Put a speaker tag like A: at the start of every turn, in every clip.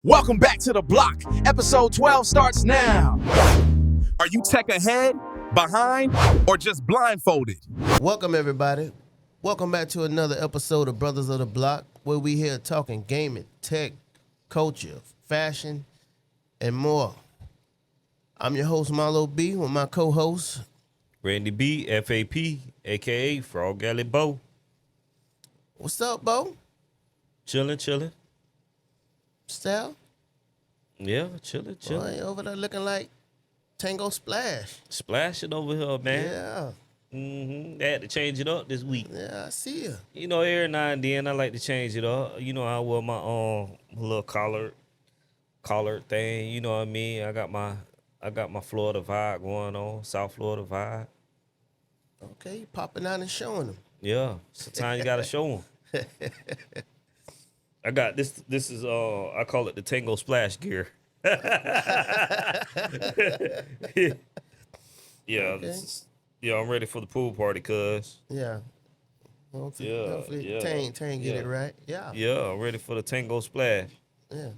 A: Welcome back to the block. Episode 12 starts now. Are you tech ahead, behind, or just blindfolded?
B: Welcome, everybody. Welcome back to another episode of Brothers of the Block, where we here talking gaming, tech, culture, fashion, and more. I'm your host, Marlo B, with my co-host,
C: Randy B, FAP, a.k.a. Frog Alley Bo.
B: What's up, Bo?
C: Chilling.
B: Sal?
C: Yeah, chilling.
B: Boy, over there looking like Tango Splash.
C: Splashing over here, man.
B: Yeah.
C: They had to change it up this week.
B: Yeah, I see you.
C: You know, every now and then I like to change it up. You know, I wear my little collar thing. You know what I mean? I got my Florida vibe going on, South Florida vibe.
B: Okay, you popping out and showing them.
C: Yeah, sometimes you gotta show them. I got this. This is I call it the Tango Splash gear. Yeah,
B: Okay.
C: I'm ready for the pool party, cuz.
B: Yeah. Hopefully Tang get it right. Yeah.
C: Yeah, I'm ready for the Tango Splash.
B: Yeah.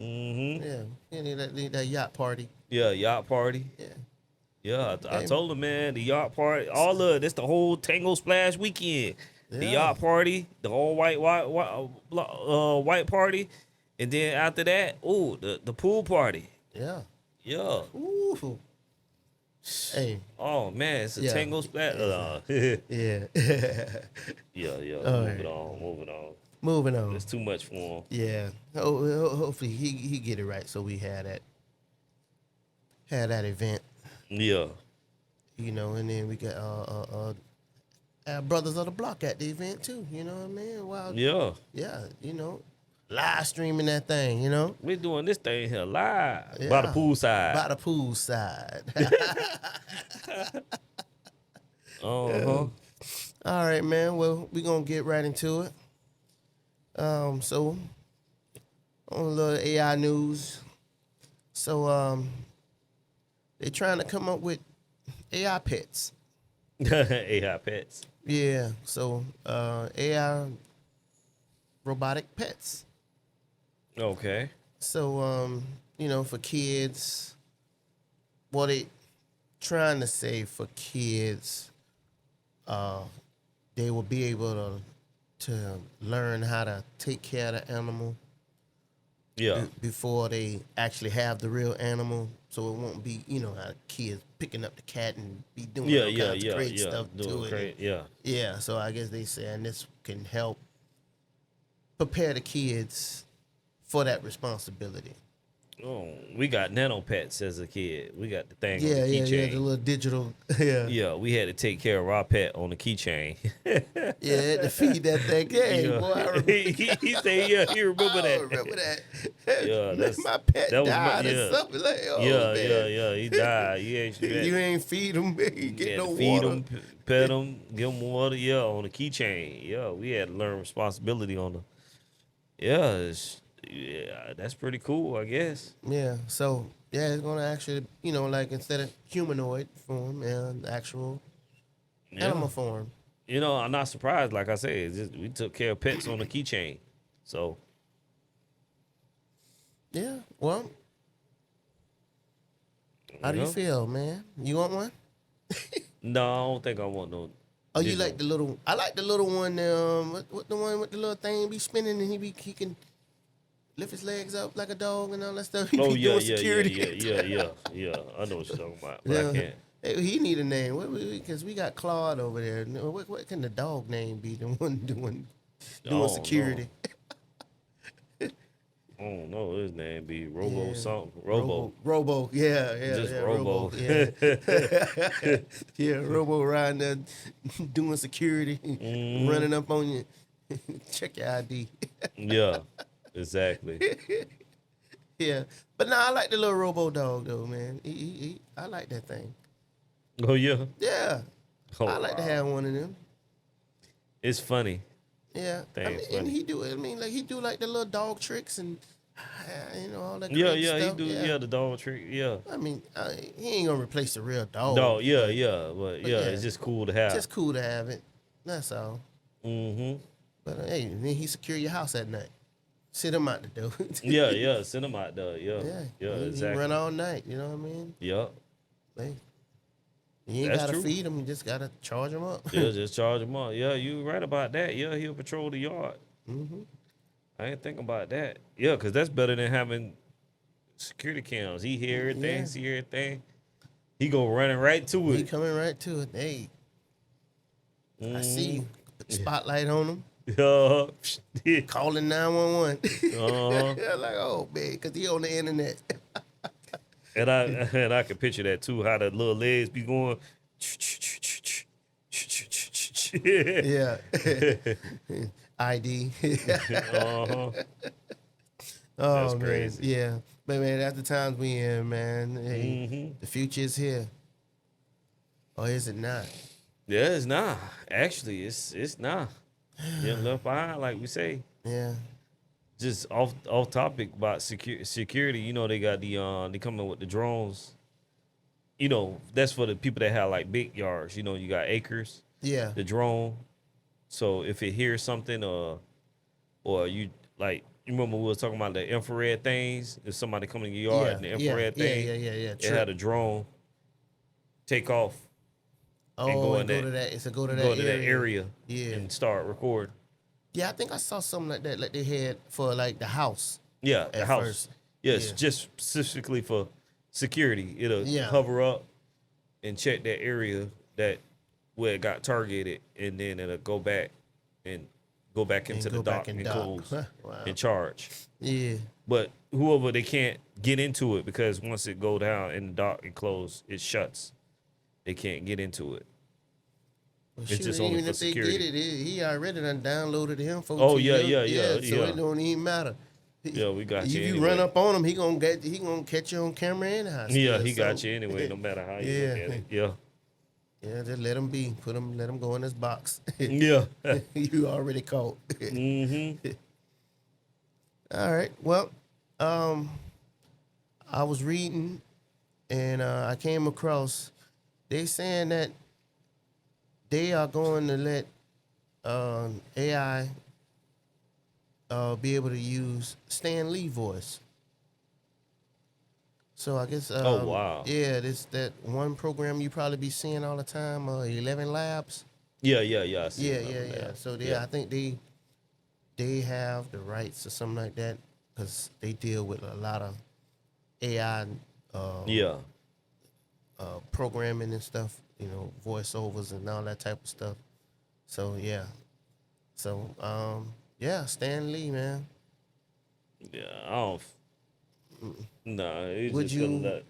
C: Mm-hmm.
B: Yeah. You need that yacht party.
C: Yeah, yacht party.
B: Yeah.
C: Yeah, I
B: Okay.
C: told him, man, the yacht party, all of this, the whole Tango Splash weekend. The
B: Yeah.
C: yacht party, the whole white party, and then after that, the pool party.
B: Yeah.
C: Yeah.
B: Ooh. Hey.
C: Oh man, it's a
B: Yeah.
C: Tango Splash.
B: Yeah.
C: Yeah.
B: All
C: Moving on.
B: Moving on.
C: It's too much for him.
B: Yeah. Hopefully he get it right, so we had that event,
C: Yeah.
B: you know, and then we got our brothers of the block at the event too. You know what I mean? Wow.
C: Yeah.
B: Yeah. You know, live streaming that thing. You know,
C: We're doing this thing here live
B: Yeah.
C: by the pool side.
B: by the pool side.
C: Uh-huh.
B: All right, man. Well, we're gonna get right into it. So on a little AI news. So they're trying to come up with AI pets.
C: AI pets.
B: Yeah. So AI robotic pets.
C: Okay.
B: So you know, for kids, what they trying to say for kids, they will be able to learn how to take care of the animal
C: Yeah.
B: before they actually have the real animal. So it won't be, you know, how kids picking up the cat and be doing all kinds of great stuff to
C: Doing
B: it.
C: great. Yeah.
B: Yeah, so I guess they saying this can help prepare the kids for that responsibility.
C: Oh, we got nano pets as a kid. We got the thing on
B: Yeah,
C: the keychain.
B: the little digital. Yeah,
C: Yeah, we had to take care of our pet on the keychain.
B: yeah, had to feed that thing. Hey,
C: Yeah.
B: boy, I remember,
C: he said, yeah, he remember
B: I
C: that.
B: remember that.
C: Yeah, that's-
B: my pet
C: that was my-
B: died or
C: yeah.
B: something. Like, oh,
C: Yeah,
B: man.
C: he died.
B: You ain't feed him, you get no
C: feed
B: water.
C: him, pet him, give him water. Yeah, on the keychain. Yeah, we had to learn responsibility on the. Yeah, that's pretty cool, I guess.
B: Yeah, so yeah, it's gonna actually, you know, like instead of humanoid form and actual
C: Yeah.
B: animal form.
C: You know, I'm not surprised. Like I said, it's just, we took care of pets on the keychain. So
B: Yeah, well, how do you
C: know?
B: feel, man? You want one?
C: No, I don't think I want no.
B: Oh, you
C: digital.
B: like the little? I like the little one. What the one with the little thing be spinning and he can lift his legs up like a dog and all that stuff. He
C: Oh
B: be
C: yeah,
B: doing
C: yeah,
B: security.
C: yeah. I know what you're talking about, but I can't.
B: Hey, he need a name. Because we got Claude over there. What can the dog name be? The one doing
C: Oh,
B: security.
C: I don't know his name be Robo
B: Yeah.
C: something. Robo.
B: Robo. Yeah.
C: Just
B: yeah,
C: Robo.
B: Yeah. Yeah, Robo riding there doing security,
C: Mm-hmm.
B: running up on you. Check your ID.
C: Yeah, exactly.
B: Yeah. But nah, I like the little Robo dog though, man. I like that thing.
C: Oh yeah.
B: Yeah.
C: Oh,
B: I like to
C: wow.
B: have one of them.
C: It's funny.
B: Yeah.
C: Thing's
B: and
C: funny.
B: he do like the little dog tricks and you know, all that
C: Yeah,
B: great
C: yeah,
B: stuff.
C: he do. Yeah, the dog trick. Yeah.
B: I mean, he ain't gonna replace the real dog.
C: No, yeah, but yeah,
B: yeah.
C: it's just cool to have.
B: Just cool to have it. That's all.
C: Mm-hmm.
B: But hey, then he secure your house at night. Sit him out the door.
C: Yeah, send them out there. Yeah,
B: he
C: exactly.
B: run all night. You know what I mean?
C: Yeah,
B: Hey, you ain't
C: That's
B: gotta
C: true.
B: feed him. You just gotta charge him up.
C: yeah, just charge them up. Yeah, you right about that. Yeah, he'll patrol the yard.
B: Mm-hmm.
C: I ain't think about that. Yeah, because that's better than having security cams. He hear everything,
B: Yeah.
C: see everything. He go running right to
B: He
C: it.
B: coming right to it. Hey, I see you. Put the spotlight on him.
C: Yeah.
B: Calling 911.
C: Uh-huh.
B: Like, oh man, because he on the internet.
C: And I can picture that too, how the little legs be going.
B: Yeah. ID.
C: Uh-huh.
B: Oh,
C: That's
B: man.
C: crazy.
B: Yeah. But man, that's the times we in, man. Hey,
C: Mhm.
B: the future is here. Or is it not?
C: Yeah, it's not. Actually, it's not. Getting left behind, like we say.
B: Yeah.
C: Just off topic about security. You know, they got they coming with the drones. You know, that's for the people that have like big yards. You know, you got acres.
B: Yeah.
C: The drone. So if it hears something, or you like, you remember we was talking about the infrared things. If somebody come in your yard and the infrared thing,
B: Yeah.
C: it
B: True.
C: had a drone take off
B: Oh,
C: and go
B: and
C: in
B: go to that. It's a go to that
C: go
B: area.
C: to that area
B: Yeah.
C: and start recording.
B: Yeah, I think I saw something like that, like they had for like the house.
C: Yeah, the
B: At
C: house.
B: first.
C: Yes,
B: Yeah.
C: just specifically for security. It'll
B: Yeah.
C: hover up and check that area that where it got targeted, and then it'll go back into the
B: go back
C: dock
B: and
C: and
B: dock.
C: close
B: Wow.
C: and charge.
B: Yeah.
C: But whoever, they can't get into it because once it go down in the dock and close, it shuts. They can't get into it.
B: Well,
C: It's just only
B: even
C: for
B: if they
C: security.
B: get it, he already done downloaded the info.
C: Oh,
B: to
C: yeah,
B: you.
C: yeah.
B: So it don't even matter.
C: Yeah, we got
B: If
C: you
B: you
C: anyway.
B: run up on him, he gonna catch you on camera anyhow.
C: Yeah,
B: still,
C: he got
B: so-
C: you anyway, no matter how you
B: Yeah.
C: look at it. Yeah.
B: Yeah, just let him be. Let him go in his box.
C: Yeah.
B: You already caught.
C: Mm-hmm.
B: All right. Well, I was reading, and I came across. They saying that they are going to let AI be able to use Stan Lee voice. So I guess.
C: Oh, wow.
B: Yeah, this that one program you probably be seeing all the time. 11 Labs.
C: Yeah. I see
B: Yeah,
C: something
B: yeah,
C: like
B: yeah.
C: that.
B: So
C: Yeah.
B: I think they have the rights or something like that because they deal with a lot of AI
C: Yeah.
B: programming and stuff, voiceovers and all that type of stuff. So yeah. So Stan Lee, man.
C: Yeah, I don't. Nah, it
B: Would
C: just
B: you-
C: could have left.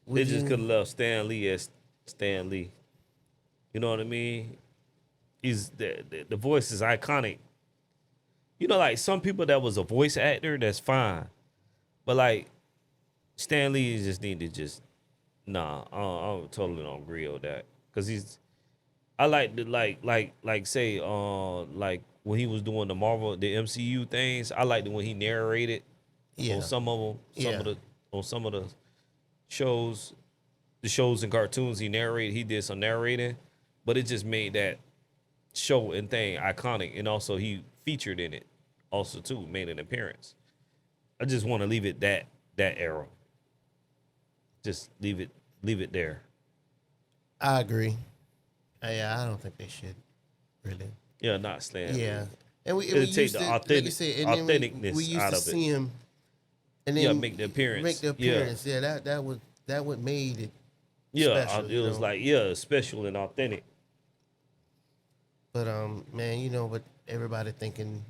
B: would
C: They just
B: you-
C: could have left Stan Lee as Stan Lee. You know what I mean? He's the voice is iconic. You know, like some people that was a voice actor, that's fine, but like Stan Lee just need to just I totally don't agree with that because I like the like say like when he was doing the MCU things. I liked it when he narrated
B: Yeah.
C: on some of them,
B: Yeah.
C: on some of the shows and cartoons he narrated. He did some narrating, but it just made that show and thing iconic, and also he featured in it, also too made an appearance. I just want to leave it that era. Just leave it there.
B: I agree. Yeah, I don't think they should really.
C: Yeah, not Stan.
B: Yeah, and we
C: It'll take
B: used
C: the
B: to, like you said, and then
C: authenticness
B: we used
C: out
B: to
C: of it.
B: see him, and then
C: Yeah, make the appearance.
B: Make the
C: Yeah.
B: appearance. Yeah, that would made it.
C: Yeah,
B: special,
C: it was like special and authentic.
B: But man, but everybody thinking.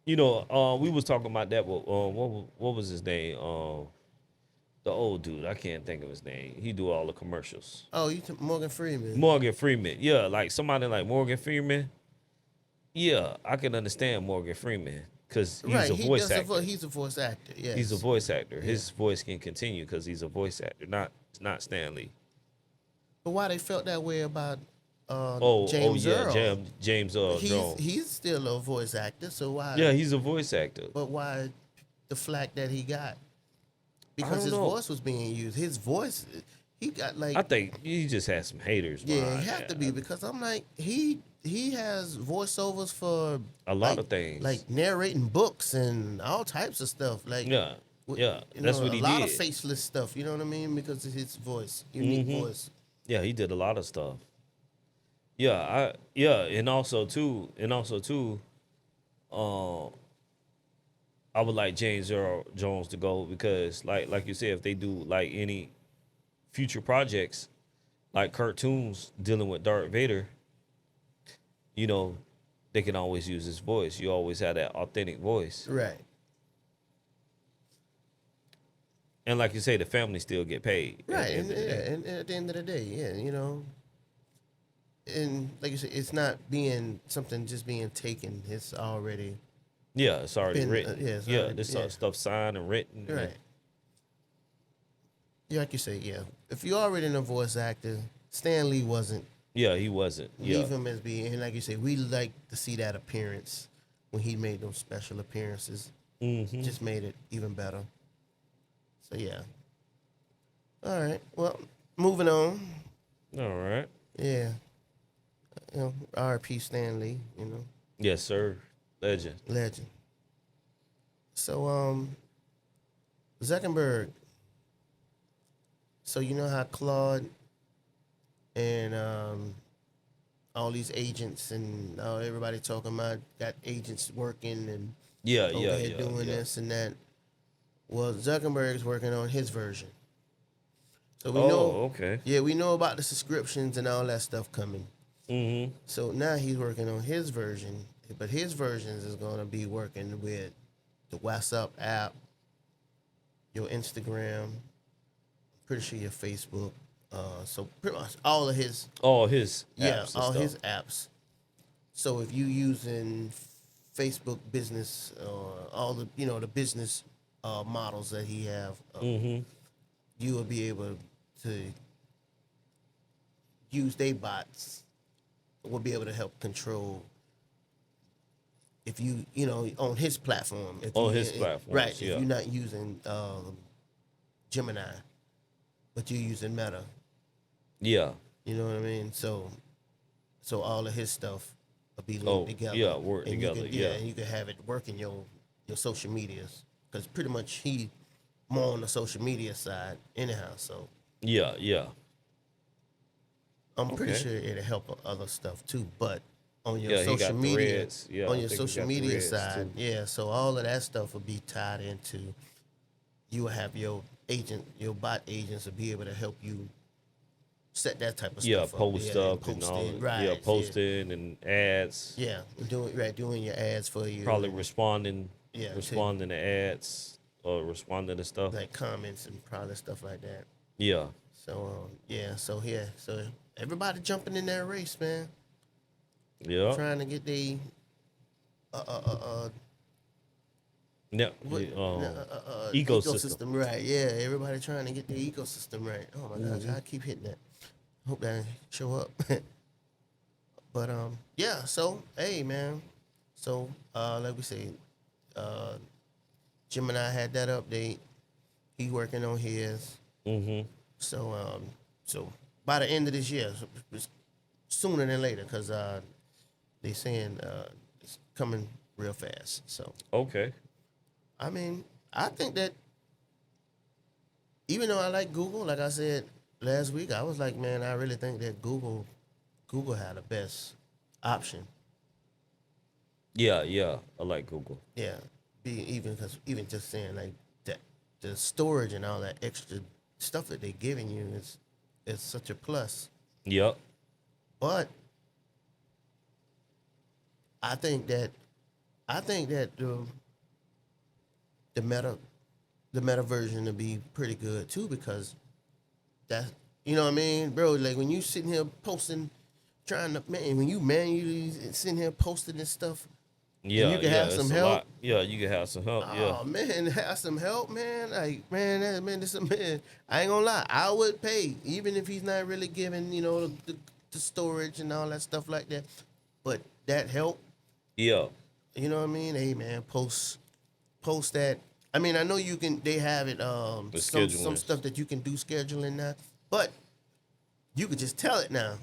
C: You know, we was talking about that. But what was his name? The old dude. I can't think of his name. He do all the commercials.
B: Oh, you Morgan Freeman.
C: Morgan Freeman. Yeah, like somebody like Morgan Freeman. Yeah, I can understand Morgan Freeman because he's a voice actor.
B: He's a voice actor. Yes.
C: He's a voice actor. His voice can continue because he's a voice actor, not Stan Lee.
B: But why they felt that way about
C: James
B: James Earl?
C: James Earl
B: He's
C: Jones.
B: he's still a voice actor. So why?
C: Yeah, he's a voice actor.
B: But why the flack that he got? Because
C: don't
B: his
C: know.
B: voice was being used. His voice, he got like.
C: I think he just had some haters.
B: Yeah,
C: behind
B: it have
C: that.
B: to be because I'm like he he has voiceovers for
C: A lot of things.
B: like narrating books and all types of stuff. Like
C: Yeah, yeah,
B: you
C: that's
B: know,
C: what
B: a
C: he
B: lot
C: did.
B: of faceless stuff. You know what I mean? Because of his voice, unique voice.
C: Yeah, he did a lot of stuff. And also too, um, I would like James Earl Jones to go because, like you said, if they do like any future projects, like cartoons dealing with Darth Vader, you know, they can always use his voice. You always have that authentic voice,
B: Right.
C: and like you say, the family still get paid. At
B: Right.
C: the end
B: And
C: of the
B: yeah,
C: day.
B: and at the end of the day, yeah, you know, and like you said, it's not being something just being taken. It's already
C: Yeah, it's already
B: been,
C: written.
B: yeah, it's
C: Yeah,
B: already,
C: this
B: yeah.
C: stuff signed and written. and-
B: Right. Yeah, like you say, yeah. If you're already a voice actor, Stan Lee wasn't.
C: Yeah, he wasn't. Yeah.
B: Leave him as being, and like you say, we like to see that appearance when he made those special appearances. Just made it even better. So yeah. All right. Well, moving on.
C: All right.
B: Yeah. You know, R.I.P. Stan Lee. You know,
C: Yes, sir. Legend.
B: legend. So Zuckerberg. So you know how Claude and all these agents and everybody talking about got agents working and
C: Yeah,
B: over
C: yeah,
B: here
C: yeah.
B: doing
C: yeah.
B: this and that. Well, Zuckerberg's working on his version. So we
C: Oh,
B: know,
C: okay.
B: yeah, we know about the subscriptions and all that stuff coming.
C: Mm-hmm.
B: So now he's working on his version, but his versions is going to be working with the WhatsApp app, your Instagram, pretty sure your Facebook. So pretty much all of his,
C: All his
B: yeah,
C: apps and
B: all
C: stuff.
B: his apps. So if you using Facebook business, all the the business models that he have, you will be able to use their bots. Will be able to help control if you know on his platform. If
C: On
B: you,
C: his platforms,
B: right?
C: yeah.
B: If you're not using Gemini, but you're using Meta.
C: Yeah.
B: You know what I mean? So all of his stuff will be linked
C: Oh,
B: together.
C: yeah, work
B: and you
C: together,
B: can,
C: yeah.
B: and you can have it work in your social medias because pretty much he more on the social media side anyhow. So
C: Yeah, yeah.
B: I'm pretty
C: Okay.
B: sure it'll help other stuff too. But on your
C: Yeah, he
B: social
C: got
B: media,
C: Threads. Yeah,
B: on
C: I
B: your
C: think he
B: social
C: got
B: media
C: Threads,
B: side,
C: too.
B: yeah. So all of that stuff will be tied into. You will have your agent, your bot agents will be able to help you set that type of
C: Yeah,
B: stuff
C: post
B: up.
C: up and all.
B: Posting, right?
C: Yeah, posting and ads.
B: Yeah, doing your ads for you.
C: Probably responding.
B: Yeah, to-
C: Responding to ads or responding to stuff.
B: like comments and probably stuff like that.
C: Yeah.
B: So so everybody jumping in that race, man,
C: Yeah.
B: trying to get the
C: Yeah. Ecosystem.
B: right. Yeah, everybody trying to get the ecosystem right. Oh my gosh, I keep hitting that. Hope that show up. But yeah. So hey, man. So like we say, Gemini had that update. He working on his.
C: Mm-hmm.
B: So by the end of this year, so it's sooner than later, because they saying it's coming real fast. So
C: Okay.
B: I mean, I think that even though I like Google, like I said last week, I was like, man, I really think that Google had the best option.
C: Yeah, yeah. I like Google.
B: Yeah, even just saying like that, the storage and all that extra stuff that they're giving you is such a plus.
C: Yep.
B: But I think that the meta version will be pretty good too, because that, you know what I mean, bro. Like when you sitting here posting, when you manually sitting here posting this stuff,
C: Yeah.
B: you can
C: yeah,
B: have
C: it's
B: some
C: a
B: help.
C: lot. Yeah, you can have some help. Yeah.
B: Oh man, have some help, man. Like man, this man. I ain't gonna lie, I would pay even if he's not really giving the storage and all that stuff like that. But that help,
C: Yeah.
B: you know what I mean? Hey man, post that. I mean, I know you can. They have it. Some
C: scheduling.
B: stuff that you can do scheduling now, but you could just tell it now.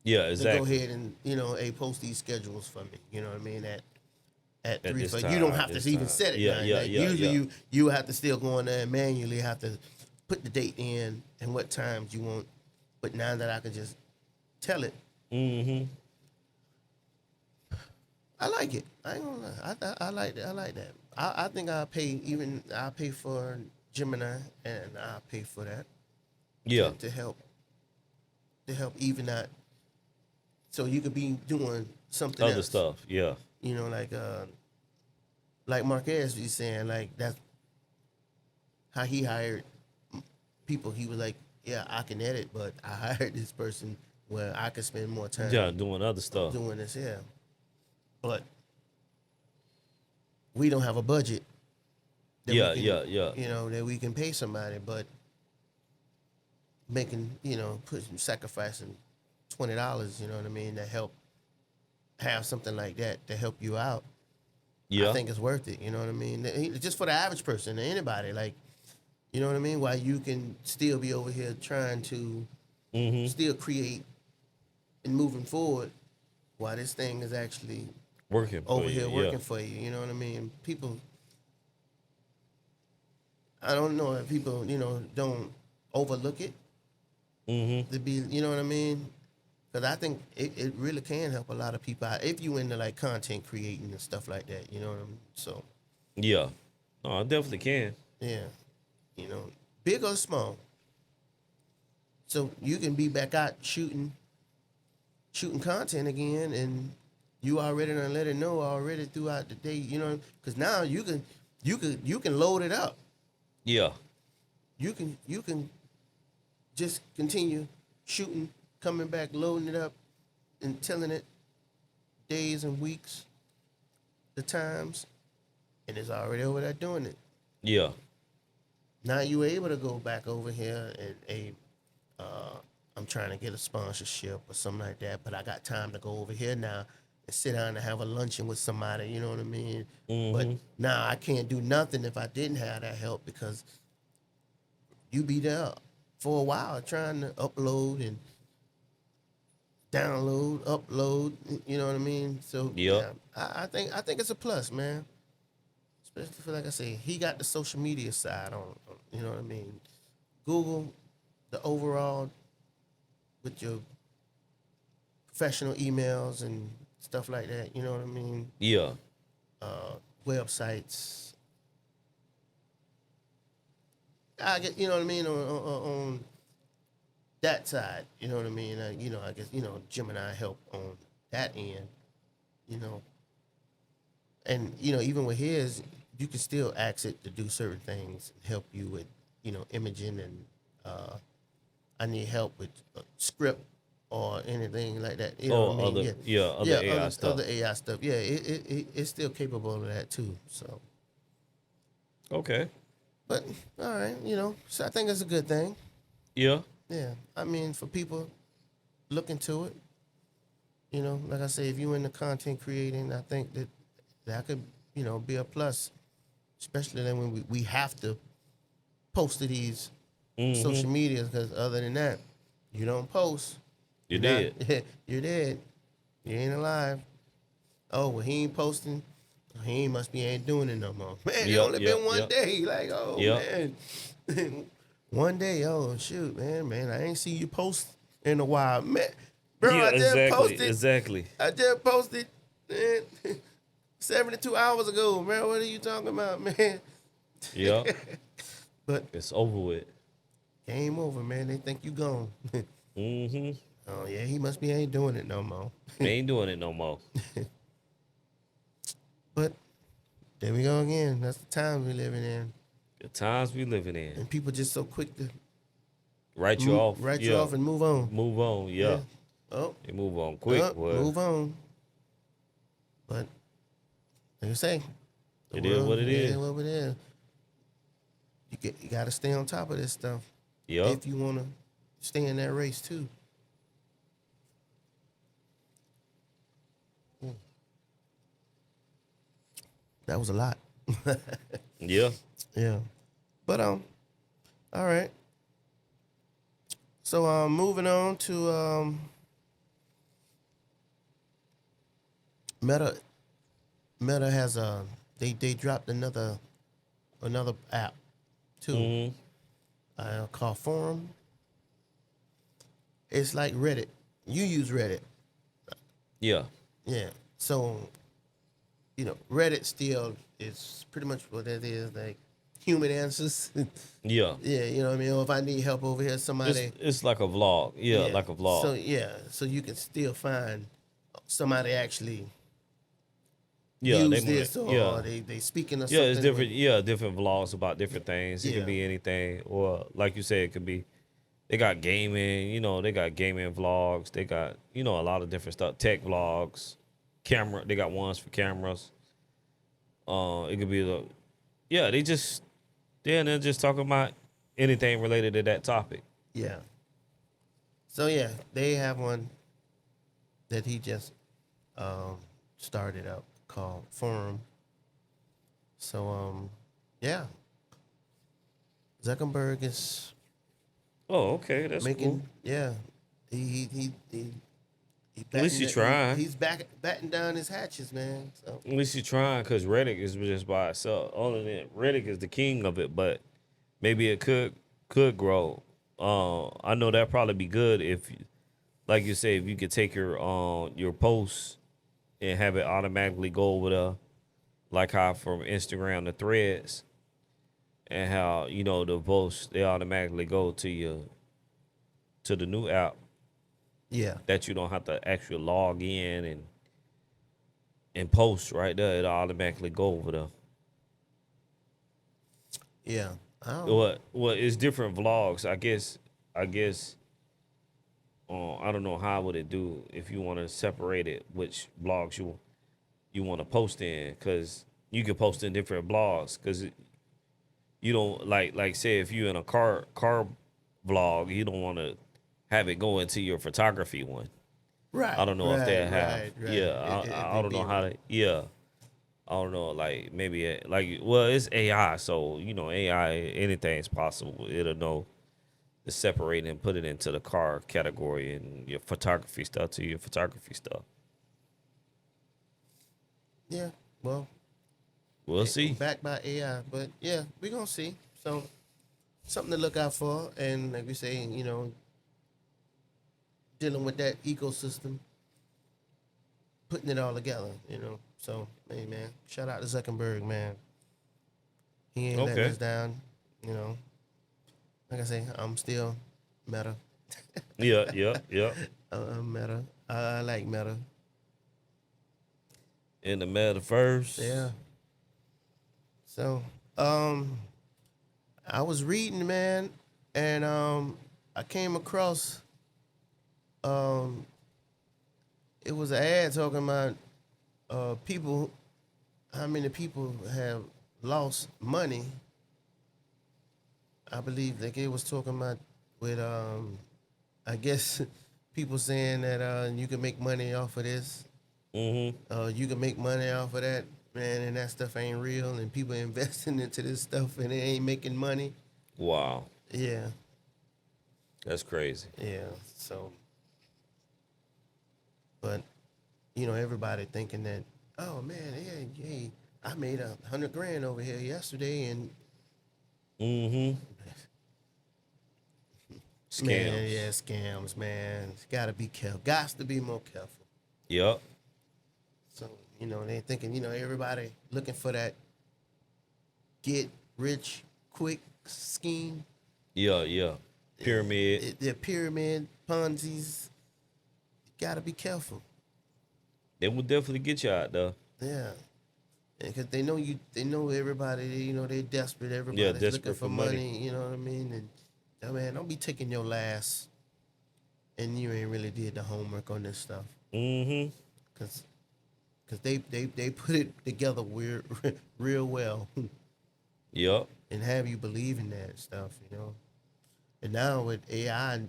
C: Yeah,
B: to
C: exactly.
B: go ahead and hey, post these schedules for me. You know what I mean? At
C: At
B: 3
C: this
B: for
C: time,
B: you don't
C: at
B: have
C: this
B: to even
C: time.
B: set it
C: Yeah,
B: now.
C: yeah,
B: Like
C: yeah,
B: usually
C: yeah.
B: you have to still go in there and manually have to put the date in and what times you want. But now that I can just tell it,
C: Mm-hmm.
B: I like it. I ain't gonna lie. I like that. I like that. I think I'll pay for Gemini and I'll pay for that
C: Yeah.
B: to help even out so you could be doing something
C: Other
B: else.
C: stuff. Yeah.
B: You know, like Marquez was saying, like that's how he hired people. He was like, yeah, I can edit, but I hired this person where I could spend more time
C: Yeah, doing other stuff.
B: doing this here. But we don't have a budget that
C: Yeah,
B: we can,
C: yeah, yeah.
B: that we can pay somebody, but making, sacrificing $20, you know what I mean, to help have something like that to help you out. I
C: Yeah.
B: think it's worth it. You know what I mean? Just for the average person, anybody, like, you know what I mean? While you can still be over here trying to
C: Mm-hmm.
B: still create and moving forward, while this thing is actually
C: Working for
B: over
C: you.
B: here
C: Yeah.
B: working for you. You know what I mean? People, I don't know if people, don't overlook it
C: Mm-hmm.
B: to be, you know what I mean? Because I think it really can help a lot of people out if you into like content creating and stuff like that. You know what I mean? So
C: Yeah. No, I definitely can.
B: yeah, big or small. So you can be back out shooting content again, and you already done let it know already throughout the day. Because now you can load it up.
C: Yeah.
B: You can just continue shooting, coming back, loading it up, and telling it days and weeks, the times, and it's already over there doing it.
C: Yeah.
B: Now you able to go back over here and I'm trying to get a sponsorship or something like that, but I got time to go over here now and sit down and have a luncheon with somebody, you know what I mean? But
C: Mm-hmm.
B: now I can't do nothing if I didn't have that help because you be there for a while trying to upload and download, upload, you know what I mean? So
C: Yep.
B: yeah, I think it's a plus, man. Especially for like I say, he got the social media side on, you know what I mean? Google, the overall with your professional emails and stuff like that. You know what I mean?
C: Yeah.
B: Websites. I get, you know what I mean, on that side. You know what I mean? I guess Gemini help on that end. You know, and even with his, you can still ask it to do certain things, help you with imaging and I need help with script or anything like that. You know what I
C: Oh,
B: mean?
C: other
B: Yeah,
C: other AI stuff.
B: other AI stuff. Yeah, it's still capable of that too. So,
C: Okay.
B: but all right, so I think it's a good thing.
C: Yeah.
B: Yeah, I mean, for people looking to it, like I say, if you into content creating, I think that could be a plus, especially then when we have to post to these social
C: Mm-hmm.
B: medias because other than that, you don't post.
C: You
B: You're not,
C: did.
B: you're dead. You ain't alive. Oh, well, he ain't posting. He must be ain't doing it no more. Man, it
C: Yep.
B: only
C: Yep.
B: been one
C: Yep.
B: day. Like, oh
C: Yep.
B: man, one day. Oh shoot, man, I ain't see you post in a while, man. Bro,
C: Yeah.
B: I just
C: Exactly.
B: posted.
C: Exactly.
B: I just posted, man, 72 hours ago, man. What are you talking about, man?
C: Yep.
B: But
C: It's over with.
B: game over, man. They think you gone.
C: Mm-hmm.
B: Oh yeah, he must be ain't doing it no more.
C: Ain't doing it no more.
B: But there we go again. That's the time we living in,
C: The times we living in.
B: and people just so quick to
C: Write you off.
B: write you
C: Yeah.
B: off and move on.
C: Move on. Yeah.
B: Oh,
C: They move on quick, boy.
B: move on. But like I say, the
C: It is what it is.
B: What it is. You got to stay on top of this stuff
C: Yep.
B: if you want to stay in that race too. That was a lot.
C: Yeah.
B: Yeah. But all right. So moving on to Meta Meta has they dropped another app too called Forum. It's like Reddit. You use Reddit,
C: Yeah.
B: yeah. So Reddit still is pretty much what it is, like human answers.
C: Yeah.
B: Yeah, you know what I mean. Or if I need help over here, somebody.
C: It's like a vlog. Yeah, like a vlog.
B: So so you can still find somebody actually
C: Yeah,
B: use this, or
C: yeah.
B: they speaking of
C: Yeah,
B: something.
C: it's different. Yeah, different vlogs about different things. It
B: Yeah.
C: can be anything, or like you said, it could be. They got gaming. They got gaming vlogs. They got a lot of different stuff. Tech vlogs, camera. They got ones for cameras. It could be they're just talking about anything related to that topic.
B: Yeah. So yeah, they have one that he just started up called Forum. So yeah, Zuckerberg is
C: Oh, okay, that's
B: making
C: cool.
B: yeah. He
C: At least you trying.
B: He's batting down his hatches, man. So
C: At least you're trying, because Reddick is just by itself. Only that Reddick is the king of it, but maybe it could grow. I know that'd probably be good if, like you say, if you could take your posts and have it automatically go over there, like how from Instagram to Threads, and how the posts they automatically go to the new app,
B: yeah,
C: that you don't have to actually log in and post right there. It'll automatically go over there.
B: yeah. I don't,
C: Well, it's different vlogs. I guess. I don't know how would it do if you want to separate it, which blogs you want to post in, because you can post in different blogs. Because you don't like say if you in a car vlog, you don't want to have it go into your photography one.
B: right.
C: I don't know if they have.
B: Right.
C: Yeah, I don't know how to. Yeah, I don't know. Like maybe it's AI, so AI, anything's possible. It'll know to separate and put it into the car category, and your photography stuff to your photography stuff.
B: Yeah. Well,
C: We'll see.
B: backed by AI, but yeah, we're gonna see. So something to look out for, and like we say, dealing with that ecosystem, putting it all together. So hey man, shout out to Zuckerberg, man. He ain't letting
C: Okay.
B: us down. Like I say, I'm still Meta.
C: Yeah.
B: I'm Meta. I like Meta.
C: In the metaverse.
B: Yeah. So, I was reading, man, and I came across it was an ad talking about people, how many people have lost money. I believe that it was talking about with I guess people saying that you can make money off of this. You can make money off of that, man, and that stuff ain't real, and people investing into this stuff and they ain't making money.
C: Wow,
B: Yeah,
C: that's crazy.
B: yeah. So, but everybody thinking that, oh man, hey, I made $100,000 over here yesterday, and
C: Scams.
B: man, yeah, scams, man. Gotta be careful. Gots to be more careful.
C: Yep.
B: So, they thinking, everybody looking for that get rich quick scheme.
C: Yeah. Pyramid.
B: The pyramid, Ponzi's. You gotta be careful.
C: They will definitely get you out there.
B: Yeah. Because they know everybody, they're desperate. Everybody's
C: desperate
B: looking for
C: for
B: money,
C: money.
B: you know what I mean? And, man, don't be taking your last and you ain't really did the homework on this stuff. Because they put it together real well.
C: Yep.
B: And have you believe in that stuff, And now with AI,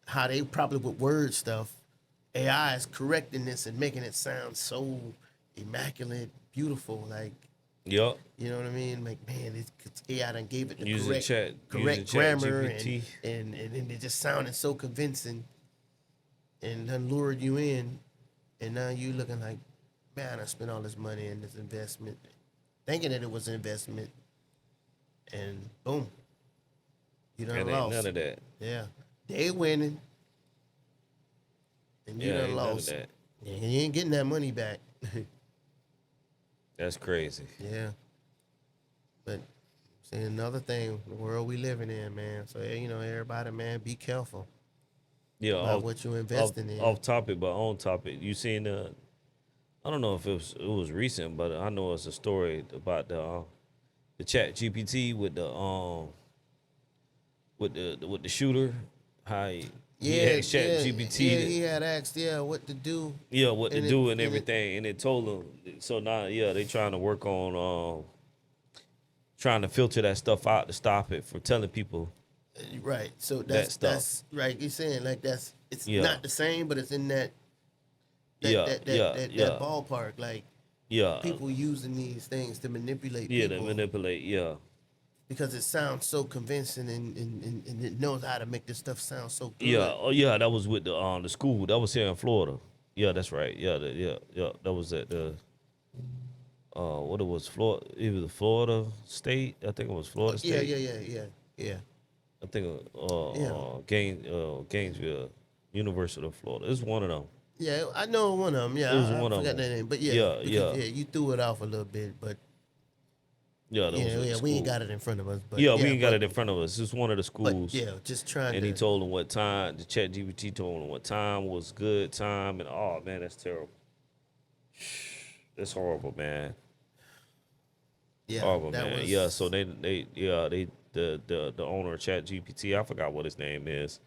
B: how they probably with word stuff, AI is correcting this and making it sound so immaculate, beautiful, like,
C: Yep.
B: you know what I mean? Like, man, it's AI done gave it the
C: Using
B: correct
C: chat
B: grammar
C: GPT.
B: and it just sounded so convincing. and then lured you in, and now you looking like, man, I spent all this money in this investment, thinking that it was an investment, and boom, you done
C: And ain't
B: lost.
C: none of that.
B: Yeah, they winning, and you
C: Yeah,
B: done
C: ain't none of
B: lost.
C: that.
B: Yeah, you ain't getting that money back.
C: That's crazy.
B: Yeah, but see another thing, the world we living in, man. So everybody, man, be careful
C: Yeah,
B: about what you investing in.
C: off topic, but on topic. You seen I don't know if it was recent, but I know it's a story about the Chat GPT with the shooter. How he asked Chat GPT.
B: Yeah, he had asked, what to do.
C: What to
B: and
C: do
B: it-
C: and
B: and it-
C: everything, and it told him. So now, they trying to work on trying to filter that stuff out to stop it from telling people.
B: Right. So
C: That stuff.
B: that's right. You're saying like it's
C: Yeah.
B: not the same, but it's in that
C: Yeah,
B: that ballpark. Like
C: Yeah,
B: people using these things to manipulate
C: yeah,
B: people
C: they manipulate. Yeah,
B: because it sounds so convincing and it knows how to make this stuff sound so good.
C: yeah, oh yeah. That was with the school. That was here in Florida. Yeah, that's right. Yeah, yeah. That was at the what it was, Florida. It was Florida State. I think it was Florida State.
B: Yeah.
C: I think
B: Yeah.
C: Gainesville, University of Florida. It's one of them.
B: Yeah, I know one of them. Yeah,
C: It was
B: I
C: one of
B: forgot
C: them.
B: that name, but
C: Yeah,
B: because,
C: yeah.
B: you threw it off a little bit, but
C: Yeah, that was at the
B: we ain't
C: school.
B: got it in front of us. But
C: Yeah, we ain't got
B: but-
C: it in front of us. It's one of the schools.
B: But yeah, just trying
C: And
B: to.
C: he told him what time. The Chat GPT told him what time was good time, and oh man, that's terrible. That's horrible, man.
B: Yeah,
C: Horrible,
B: that
C: man.
B: was.
C: Yeah, so they the owner of Chat GPT, I forgot what his name is,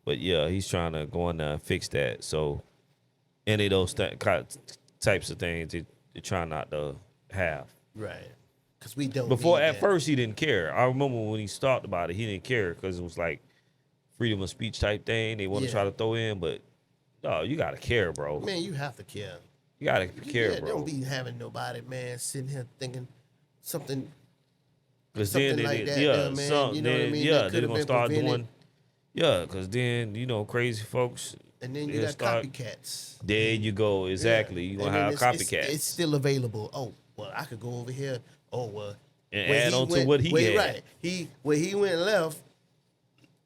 C: but yeah, he's trying to go in there and fix that. So any of those types of things, they try not to have.
B: Right. Because we don't.
C: Before,
B: need
C: at
B: that.
C: first, he didn't care. I remember when he talked about it, he didn't care because it was like freedom of speech type thing they want to
B: Yeah.
C: try to throw in. But, oh, you got to care, bro.
B: Man, you have to care.
C: You got to care,
B: Yeah,
C: bro.
B: don't be having nobody, man, sitting here thinking something.
C: Because
B: something
C: then,
B: like that,
C: yeah,
B: man,
C: some,
B: you know what I
C: then,
B: mean?
C: yeah,
B: That
C: they're
B: could've
C: going to
B: been
C: start
B: prevented.
C: doing, yeah, because then, crazy folks.
B: And then you
C: they'll
B: got
C: start-
B: copycats.
C: There you go, exactly.
B: Yeah.
C: You going
B: And
C: to
B: then
C: have
B: it's-
C: copycats.
B: It's still available. Oh, well, I could go over here. Oh, well.
C: And
B: where
C: add on to
B: went-
C: what he
B: where,
C: had.
B: Right. Where he went left,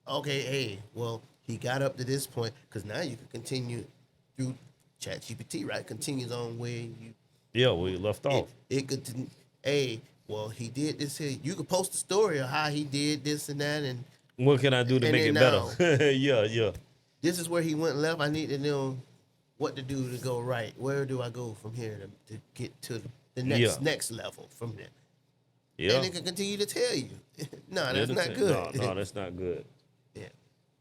B: okay, hey, well, he got up to this point because now you can continue through ChatGPT, right? Continues on where you
C: Yeah, we left off.
B: it could, hey, well, he did this here. You could post a story of how he did this and that, and
C: What can I do to
B: and
C: make it
B: then
C: better? Yeah.
B: this is where he went left. I need to know what to do to go right. Where do I go from here to get to the next level from there?
C: Yeah.
B: And it can continue to tell you, no, that's
C: It'll
B: not
C: take-
B: good.
C: No, that's not good.
B: yeah,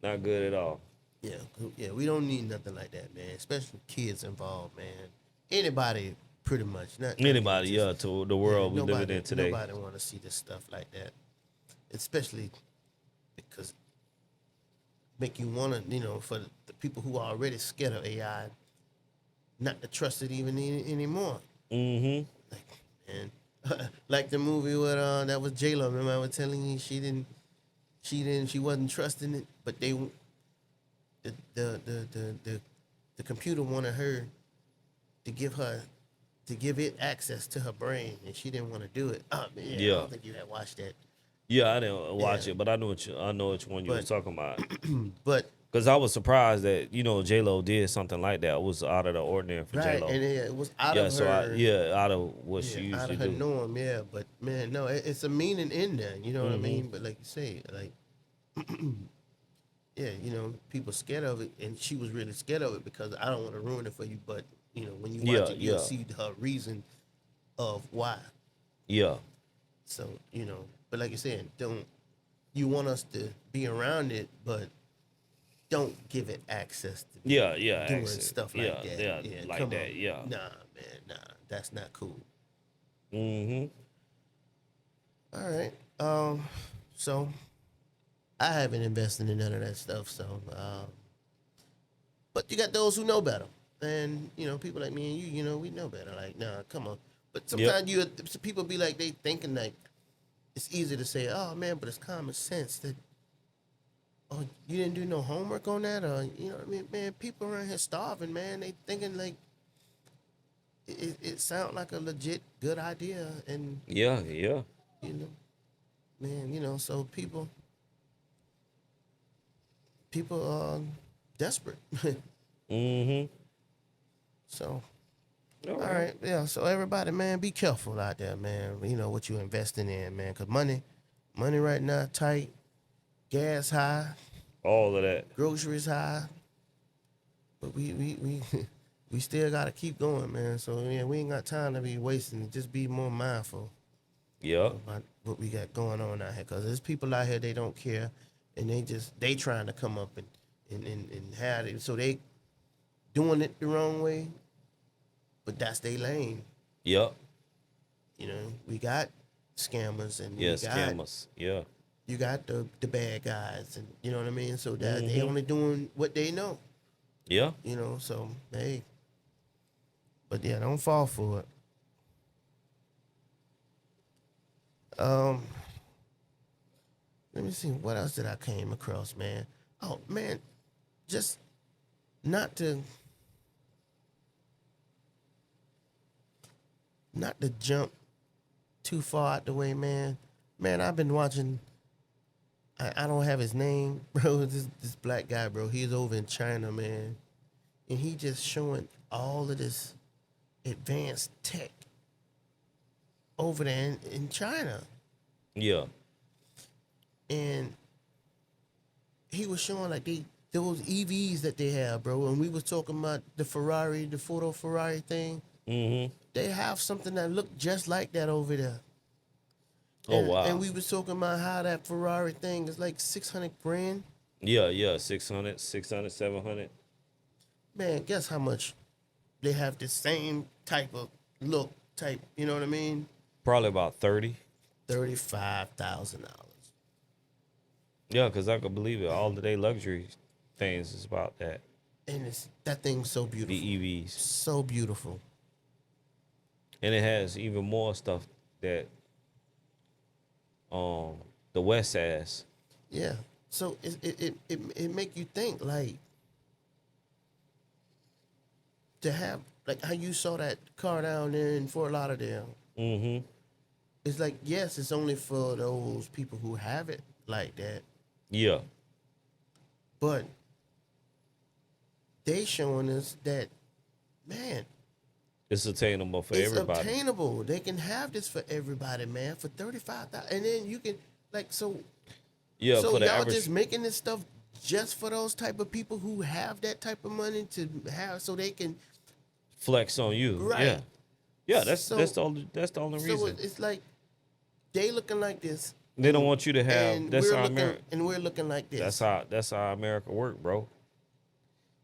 C: Not good at all.
B: yeah. We don't need nothing like that, man. Especially with kids involved, man. Anybody, pretty much. Not
C: Anybody,
B: just-
C: to the world we living in today.
B: Nobody want to see this stuff like that, especially because make you want to, for the people who are already scared of AI, not to trust it even anymore.
C: Mm-hmm.
B: Like, man, like the movie with that was J-Lo. Remember I was telling you she wasn't trusting it, but the computer wanted her to give it access to her brain, and she didn't want to do it. Oh man,
C: Yeah.
B: I don't think you had watched that.
C: Yeah, I didn't watch
B: Yeah.
C: it, but I know which one you was
B: But-
C: talking about.
B: But
C: Because I was surprised that J Lo did something like that. It was out of the ordinary for
B: right,
C: J Lo.
B: and it was out
C: Yeah,
B: of
C: so
B: her.
C: out of what she
B: Yeah, out
C: usually
B: of her
C: do.
B: norm, yeah. But man, no, it's a meaning in there. You know what I
C: Mm-hmm.
B: mean? But like you say, like, yeah, people scared of it, and she was really scared of it because I don't want to ruin it for you. But when you watch it, you'll
C: Yeah.
B: see her reason of why.
C: Yeah,
B: So but like you said, you want us to be around it, but don't give it access to
C: yeah,
B: doing
C: accent.
B: stuff like
C: yeah,
B: that.
C: Yeah, like
B: come
C: that.
B: on.
C: Yeah.
B: Nah, man, nah, that's not cool.
C: Mm-hmm.
B: All right. So I haven't invested in none of that stuff. So, but you got those who know better, and people like me and you, we know better. Like, nah, come on. But sometimes people be like they thinking like it's easy to say, oh man, but it's common sense that oh, you didn't do no homework on that, or you know what I mean, man. People around here starving, man. They thinking like it sounds like a legit good idea, and
C: Yeah, yeah.
B: you know, man, you know, so people are desperate.
C: Mm-hmm.
B: So,
C: All
B: all
C: right.
B: right, yeah. So everybody, man, be careful out there, man. You know what you're investing in, man, because money right now tight, gas high,
C: All of that.
B: groceries high, but we we still gotta keep going, man. So yeah, we ain't got time to be wasting. Just be more mindful
C: Yeah.
B: about what we got going on out here, because there's people out here they don't care, and they trying to come up and have it, so they doing it the wrong way, but that's their lane.
C: Yep.
B: You know, we got scammers and
C: Yeah,
B: we got
C: scammers. Yeah.
B: you got the bad guys, and you know what I mean. So that they
C: Mhm.
B: only doing what they know.
C: Yeah.
B: You know, so hey, but yeah, don't fall for it. Um, let me see what else did I came across, man. Oh man, just not to not to jump too far out the way, man. Man, I've been watching. I don't have his name, bro. This black guy, bro. He's over in China, man, and he just showing all of this advanced tech over there in China,
C: Yeah.
B: and he was showing like those EVs that they have, bro. And we was talking about the Ferrari, the Ford Ferrari thing.
C: Mm-hmm.
B: They have something that looked just like that over there.
C: Oh
B: And,
C: wow.
B: and we was talking about how that Ferrari thing is like 600 grand.
C: Yeah, yeah. 600, 600, 700.
B: Man, guess how much they have the same type of look type, you know what I mean?
C: Probably about 30.
B: $35,000.
C: Yeah, because I could believe it. All of their luxury things is about that.
B: And it's that thing's so beautiful.
C: The EVs.
B: So beautiful.
C: And it has even more stuff that the West has.
B: Yeah. So it make you think like to have like how you saw that car down there in Fort Lauderdale.
C: Mm-hmm.
B: It's like, yes, it's only for those people who have it like that,
C: Yeah.
B: but they showing us that, man,
C: It's attainable for
B: it's
C: everybody.
B: obtainable. They can have this for everybody, man, for 35,000, and then you can like so.
C: Yeah,
B: So
C: for the
B: y'all
C: average.
B: just making this stuff just for those type of people who have that type of money to have, so they can.
C: Flex on you.
B: Right.
C: Yeah. Yeah, that's
B: So-
C: that's the only
B: So
C: reason.
B: it's like they looking like this,
C: They don't want you to have
B: and
C: that's
B: we're
C: how
B: looking,
C: America
B: and we're looking like this.
C: that's how America work, bro.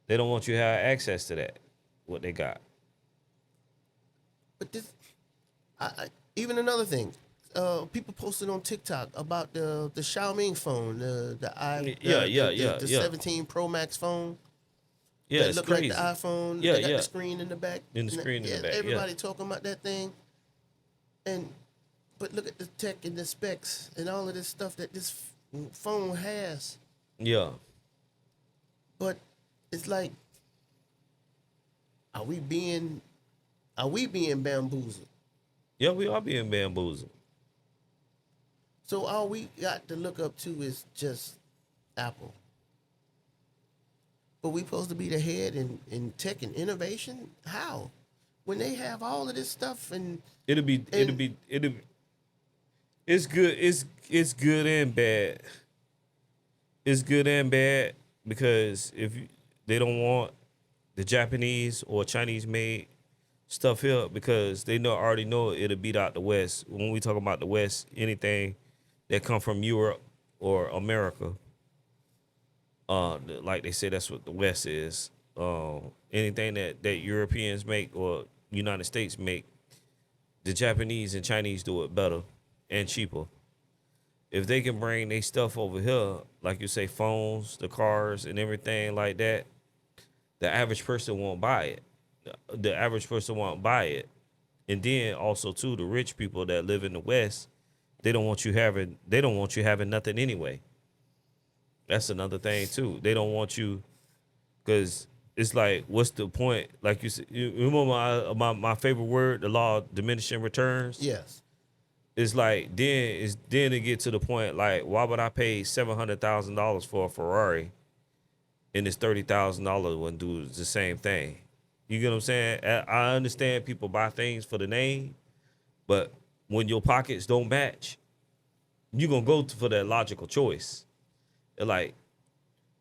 C: They don't want you to have access to that. What they got.
B: But this, even another thing, people posted on TikTok about the Xiaomi phone, the 17 Pro Max phone.
C: Yeah,
B: that
C: it's
B: look
C: crazy.
B: like the iPhone.
C: Yeah,
B: They got
C: yeah.
B: the screen in the back.
C: And the screen in the back, yeah.
B: Everybody talking about that thing. But look at the tech and the specs and all of this stuff that this phone has.
C: Yeah.
B: But it's like, are we being bamboozled?
C: Yeah, we are being bamboozled.
B: So all we got to look up to is just Apple. But we supposed to be the head in tech and innovation? How? When they have all of this stuff and
C: It'll be it's good it's good and bad. It's good and bad because they don't want the Japanese or Chinese made stuff here because they already know it'll beat out the West. When we talk about the West, anything that come from Europe or America, like they say that's what the West is. Anything that Europeans make or United States make, the Japanese and Chinese do it better and cheaper. If they can bring their stuff over here, like you say, phones, the cars, and everything like that, the average person won't buy it. The average person won't buy it. And then also too, the rich people that live in the West, they don't want you having nothing anyway. That's another thing too. They don't want you, because it's like, what's the point? Like you said, you remember my favorite word, the law of diminishing returns.
B: Yes.
C: It's like then it get to the point like, why would I pay $700,000 for a Ferrari, and this $30,000 one do the same thing? You get what I'm saying? I understand people buy things for the name, but when your pockets don't match, you're gonna go for that logical choice. They're like,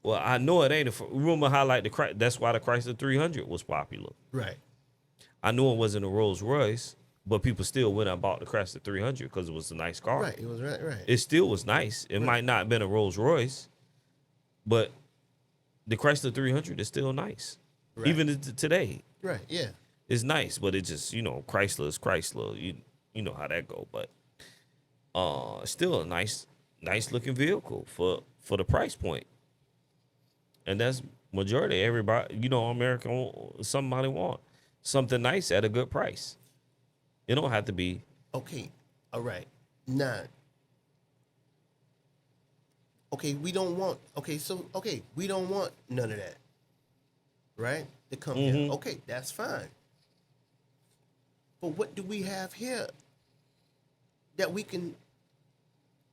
C: well, I know it ain't. Remember how like that's why the Chrysler 300 was popular.
B: Right.
C: I knew it wasn't a Rolls Royce, but people still went and bought the Chrysler 300 because it was a nice car.
B: Right. It was right.
C: It still was nice. It might not have been a Rolls Royce, but the Chrysler 300 is still nice.
B: Right.
C: Even today.
B: Right. Yeah.
C: It's nice, but it just, Chrysler is Chrysler. You know how that go, but still a nice looking vehicle for the price point. And that's majority of everybody, American, somebody want something nice at a good price. It don't have to be.
B: Okay. All right. Now. Okay, we don't want. We don't want none of that. Right? To come here. Okay, that's fine. But what do we have here that we can?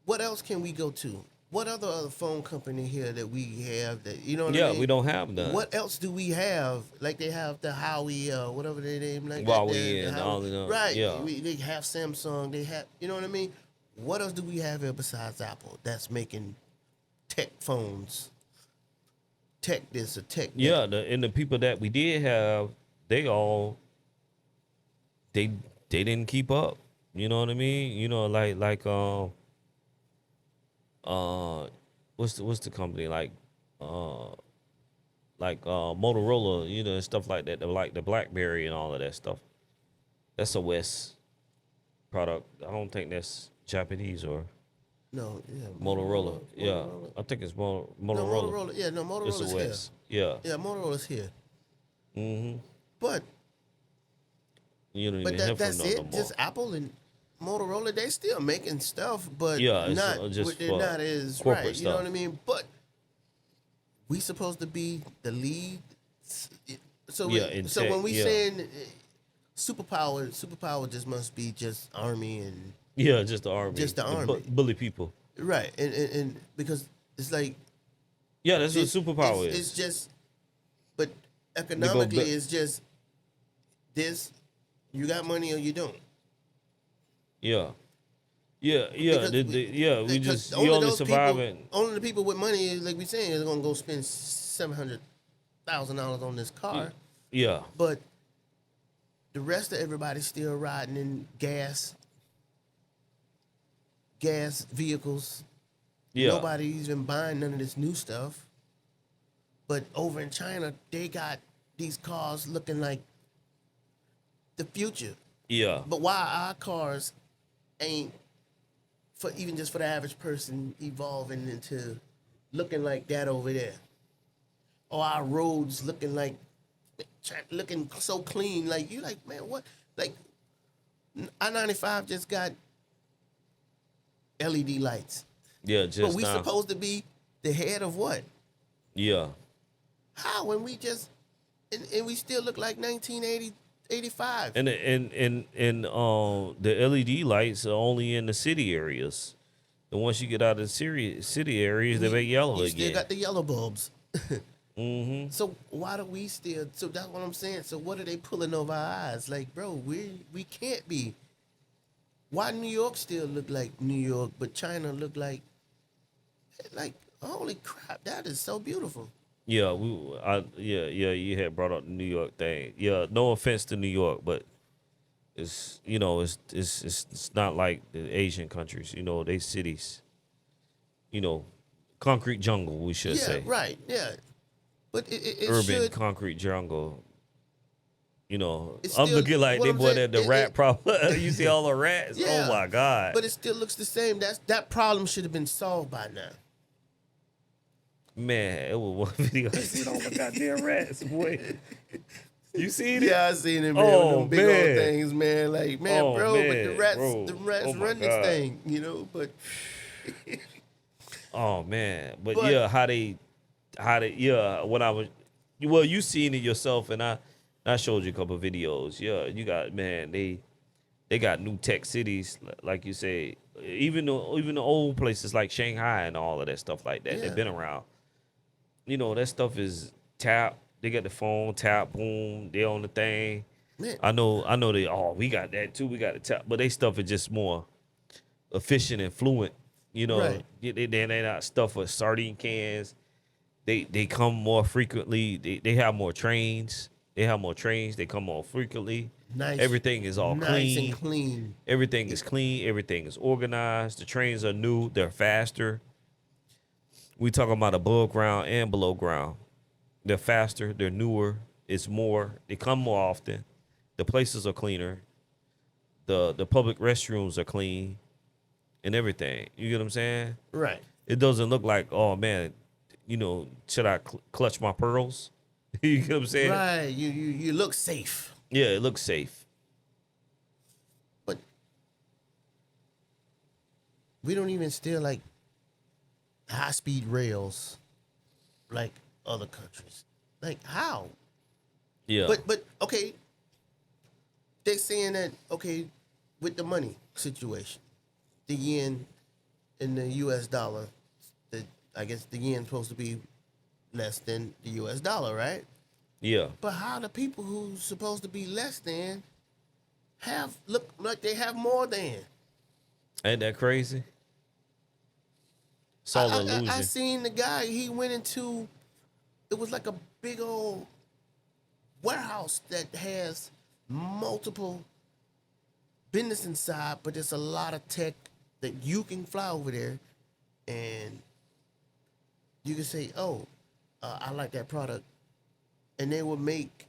B: What else can we go to? What other phone company here that we have that, you know what I mean?
C: Yeah, we don't have none.
B: What else do we have? Like they have the Huawei, whatever they name like
C: Huawei
B: that.
C: and all of them.
B: Right.
C: Yeah.
B: They have Samsung. They have, you know what I mean? What else do we have here besides Apple that's making tech phones? Tech this or tech that?
C: Yeah, and the people that we did have, they didn't keep up. You know what I mean? What's the company like Motorola, and stuff like that, like the BlackBerry and all of that stuff. That's a West product. I don't think that's Japanese or
B: No, yeah.
C: Motorola. Yeah, I think it's Motorola.
B: No, Motorola. Yeah, no, Motorola's
C: It's a
B: here.
C: West. Yeah.
B: Yeah, Motorola's here.
C: Mm-hmm.
B: But
C: You don't even hear
B: that's
C: from them
B: it.
C: no more.
B: Just Apple and Motorola, they still making stuff, but
C: Yeah, it's
B: not
C: just
B: they're
C: for
B: not as
C: corporate
B: right. You know
C: stuff.
B: what I mean? But we supposed to be the lead. So
C: Yeah, in
B: so
C: tech,
B: when we
C: yeah.
B: saying superpower just must be just army and
C: Yeah, just the army.
B: Just the army.
C: Bully people.
B: right and because it's like
C: Yeah, that's what
B: it's-
C: superpower
B: it's,
C: is.
B: It's just, but economically,
C: back-
B: it's just this. You got money or you don't.
C: Yeah. Yeah.
B: Because
C: We
B: because
C: you only
B: those
C: surviving.
B: People, only the people with money, like we saying, is gonna go spend $700,000 on this car.
C: Yeah.
B: But the rest of everybody's still riding in gas vehicles.
C: Yeah.
B: Nobody's even buying none of this new stuff. But over in China, they got these cars looking like the future.
C: Yeah.
B: But why our cars ain't, for even just for the average person, evolving into looking like that over there? Or our roads looking so clean, like you like, man, what? Like I-95 just got LED lights.
C: Yeah, just
B: But we
C: now.
B: supposed to be the head of what?
C: Yeah.
B: How? When we just and we still look like 1980, 85.
C: And the LED lights are only in the city areas. And once you get out of the city areas, they make yellow
B: we
C: again.
B: still got the yellow bulbs.
C: Mm-hmm.
B: So why do we still? So that's what I'm saying. So what are they pulling over our eyes? Like, bro, we can't be. Why New York still look like New York, but China look like holy crap, that is so beautiful.
C: Yeah, you had brought up the New York thing. Yeah, no offense to New York, but it's it's not like the Asian countries. They cities. Concrete jungle, we should
B: Yeah,
C: say.
B: right. Yeah, but it
C: Urban
B: should.
C: concrete jungle.
B: It's
C: I'm
B: still-
C: looking like
B: what
C: they
B: I'm
C: boy
B: saying,
C: that the rat
B: it-
C: problem. You see all the rats?
B: Yeah,
C: Oh my God.
B: But it still looks the same. That problem should have been solved by now.
C: Man, it was one video. I seen all the goddamn rats, boy. You seen it?
B: Yeah, I seen it, man.
C: Oh,
B: with them big
C: man.
B: old things, man. Like, man,
C: Oh,
B: bro, but
C: man,
B: the rats
C: bro. Oh, my
B: run this
C: God.
B: thing, But
C: Oh man, but
B: But-
C: yeah, how they, yeah. When I was, well, you seen it yourself, and I showed you a couple videos. Yeah, you got man, they got new tech cities, like you say. Even the old places like Shanghai and all of that stuff like that.
B: Yeah.
C: They've been around. You know that stuff is tap. They got the phone tap, boom. They on the thing.
B: Man,
C: I know. They. Oh, we got that too. We got the tap, but they stuff is just more efficient and fluent. You know,
B: Right.
C: they not stuff with sardine cans. They come more frequently. They have more trains. They have more trains. They come more frequently.
B: nice.
C: Everything is all
B: nice
C: clean.
B: and clean.
C: Everything is clean. Everything is organized. The trains are new. They're faster. We talking about above ground and below ground. They're faster. They're newer. It's more. They come more often. The places are cleaner. The public restrooms are clean, and everything. You get what I'm saying?
B: Right.
C: It doesn't look like, oh man, you know, should I clutch my pearls? You get what I'm saying?
B: Right. You look safe.
C: Yeah, it looks safe.
B: But we don't even steal like high speed rails like other countries. Like how?
C: Yeah.
B: But okay. They're saying that okay, with the money situation, the yen and the US dollar, I guess the yen's supposed to be less than the US dollar, right?
C: yeah.
B: But how the people who's supposed to be less than look like they have more than?
C: Ain't that crazy? It's all an illusion.
B: I seen the guy. He went into. It was like a big old warehouse that has multiple business inside, but there's a lot of tech that you can fly over there, and you can say, "Oh, I like that product," and they will make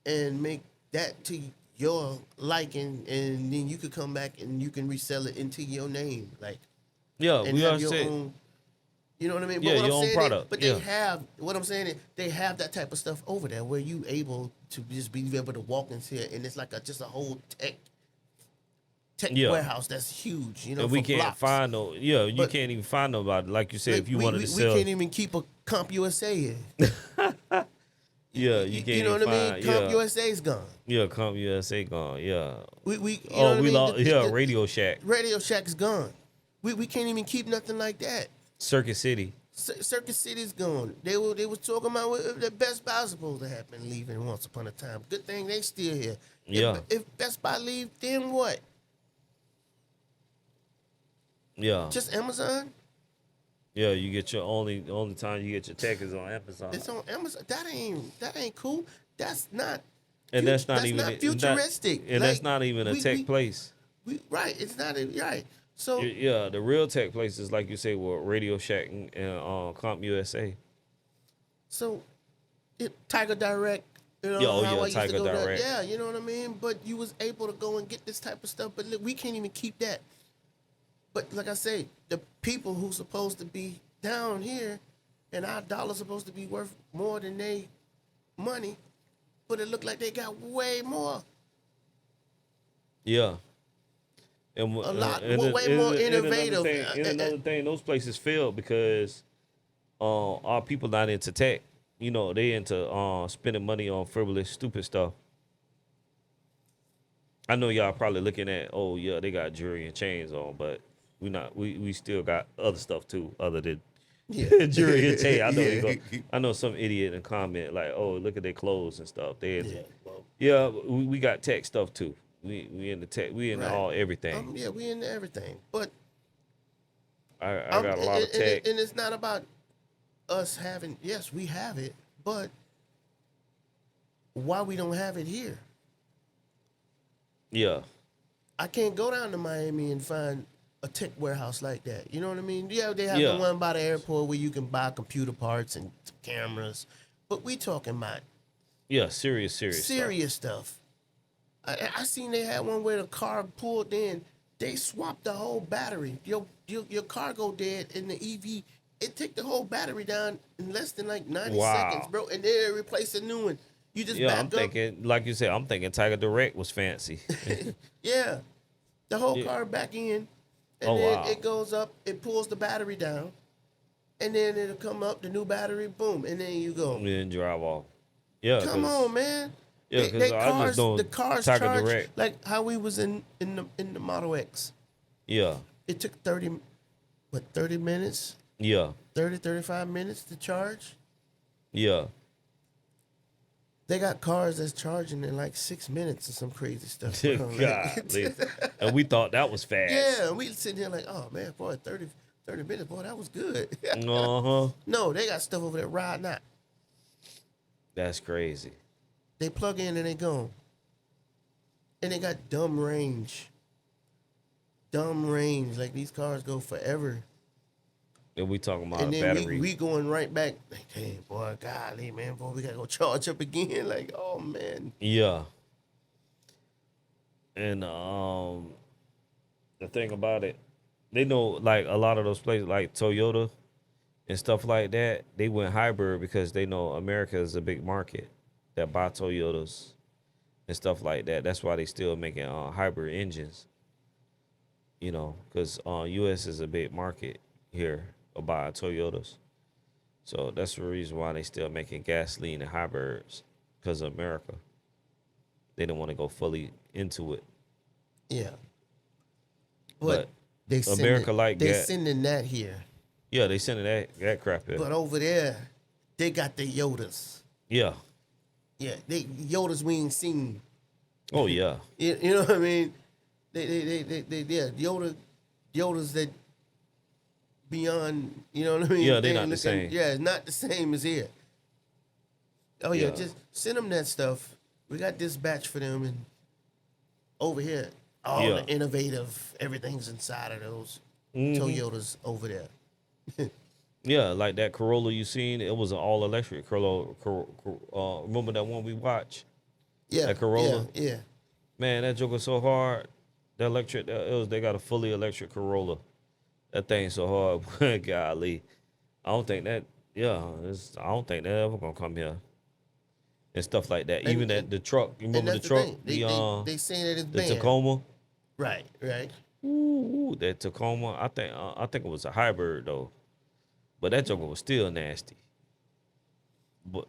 B: that to your liking, and then you could come back and you can resell it into your name, like.
C: Yeah,
B: And
C: we
B: have
C: all
B: your
C: said.
B: own, you know what I mean?
C: Yeah,
B: what
C: your
B: I'm
C: own
B: saying
C: product,
B: but
C: yeah.
B: they have what I'm saying is they have that type of stuff over there where you able to just be able to walk into it, and it's like just a whole tech
C: Yeah.
B: warehouse that's huge, you know.
C: And we
B: for
C: can't
B: blocks.
C: find no. Yeah, you
B: But-
C: can't even find nobody. Like you said,
B: Like,
C: if you
B: we,
C: wanted
B: we,
C: to
B: we
C: sell.
B: can't even keep a Comp USA here.
C: Yeah, you can't
B: You know what
C: even
B: I mean?
C: find.
B: Comp
C: Yeah,
B: USA's gone.
C: yeah, Comp USA gone. Yeah.
B: We you know
C: Oh,
B: what I
C: we
B: mean?
C: lost.
B: The-
C: Yeah,
B: the-
C: Radio Shack,
B: Radio Shack's gone. We can't even keep nothing like that.
C: Circuit City.
B: Circuit City's gone. They was talking about what the Best Buy was supposed to have been leaving once upon a time. Good thing they still here.
C: Yeah.
B: If Best Buy leave, then what?
C: Yeah.
B: Just Amazon?
C: Yeah, you get your the only time you get your tech is on Amazon.
B: It's on Amazon. That ain't cool. That's not.
C: And that's not even
B: futuristic.
C: and that's not even a
B: we-
C: tech
B: we-
C: place.
B: Right. It's not right. So
C: Yeah, the real tech places, like you say, were Radio Shack and Comp USA.
B: So, Tiger Direct, you know,
C: Yeah, oh,
B: how
C: yeah,
B: I used to
C: Tiger
B: go there.
C: Direct.
B: Yeah, you know what I mean? But you was able to go and get this type of stuff, but look, we can't even keep that. But like I say, the people who supposed to be down here and our dollar's supposed to be worth more than they money, but it looked like they got way more.
C: Yeah. And
B: A lot, way more innovative.
C: And another thing, those places failed because our people not into tech. You know, they into spending money on frivolous, stupid stuff. I know y'all probably looking at, oh yeah, they got jewelry and chains on, but we not. We still got other stuff too, other than
B: Yeah.
C: jewelry and chain. I know
B: Yeah.
C: I know some idiot in comment like, oh, look at their clothes and stuff. They into,
B: Yeah, well,
C: yeah, we got tech stuff too. We in the tech. We in
B: Right.
C: all everything.
B: yeah, we into everything. But
C: I got a lot of tech.
B: and it's not about us having. Yes, we have it, but why we don't have it here?
C: Yeah.
B: I can't go down to Miami and find a tech warehouse like that. You know what I mean? Yeah, they have
C: Yeah.
B: the one by the airport where you can buy computer parts and cameras, but we talking about
C: Yeah, serious stuff.
B: serious stuff. I seen they had one where the car pulled in. They swapped the whole battery. Your car go dead in the EV. It take the whole battery down in less than like 90
C: Wow.
B: seconds, bro. And then they replace a new one. You just
C: Yeah,
B: back
C: I'm
B: up.
C: thinking, like you said, I'm thinking Tiger Direct was fancy.
B: Yeah. The whole
C: Yeah.
B: car back in. and
C: Oh
B: then
C: wow.
B: it goes up. It pulls the battery down, and then it'll come up the new battery. Boom, and then you go.
C: And then drive off. Yeah,
B: Come
C: cause
B: on, man.
C: yeah, cause I just
B: The
C: don't
B: cars
C: Tiger
B: charge
C: Direct.
B: like how we was in the Model X.
C: Yeah,
B: It took 30 minutes,
C: yeah,
B: 35 minutes to charge.
C: yeah.
B: They got cars that's charging in like 6 minutes or some crazy stuff. bro.
C: Golly. And we thought that was fast.
B: Yeah, we sitting here like, oh man, boy, 30 minutes, boy, that was good.
C: Uh-huh.
B: No, they got stuff over there riding out.
C: That's crazy.
B: They plug in and they gone. And they got dumb range. Dumb range. Like these cars go forever.
C: And we talking about
B: And then
C: battery.
B: we going right back. Like, hey, boy, golly, man, boy, we gotta go charge up again. Like, oh man.
C: Yeah. And the thing about it, they know like a lot of those places like Toyota and stuff like that, they went hybrid because they know America is a big market that buy Toyotas and stuff like that. That's why they still making hybrid engines. You know, because U.S. is a big market here about Toyotas. So that's the reason why they still making gasoline and hybrids because of America. They don't want to go fully into it.
B: Yeah.
C: But
B: they
C: America like
B: they
C: that.
B: sending that here.
C: Yeah, they sending that crap in.
B: But over there, they got the Yodas.
C: Yeah.
B: Yeah, they Yodas we ain't seen.
C: Oh yeah.
B: You know what I mean? They yeah, Yodas that beyond, you know what I mean?
C: Yeah, they not the same.
B: Yeah, it's not the same as here. Oh yeah,
C: Yeah.
B: just send them that stuff. We got this batch for them, and over here, all
C: Yeah.
B: the innovative, everything's inside of those
C: Mhm.
B: Toyotas over there.
C: Yeah, like that Corolla you seen, it was an all electric Corolla. Remember that one we watched?
B: Yeah,
C: That Corolla?
B: Yeah.
C: Man, that joker so hard. That electric, they got a fully electric Corolla. That thing so hard. Golly, I don't think that. Yeah, I don't think that ever gonna come here. And stuff like that. Even that the truck. You
B: And
C: remember the
B: that's
C: truck?
B: thing. They saying that it's
C: the
B: banned.
C: Tacoma.
B: Right.
C: Ooh, that Tacoma. I think it was a hybrid though, but that joker was still nasty. But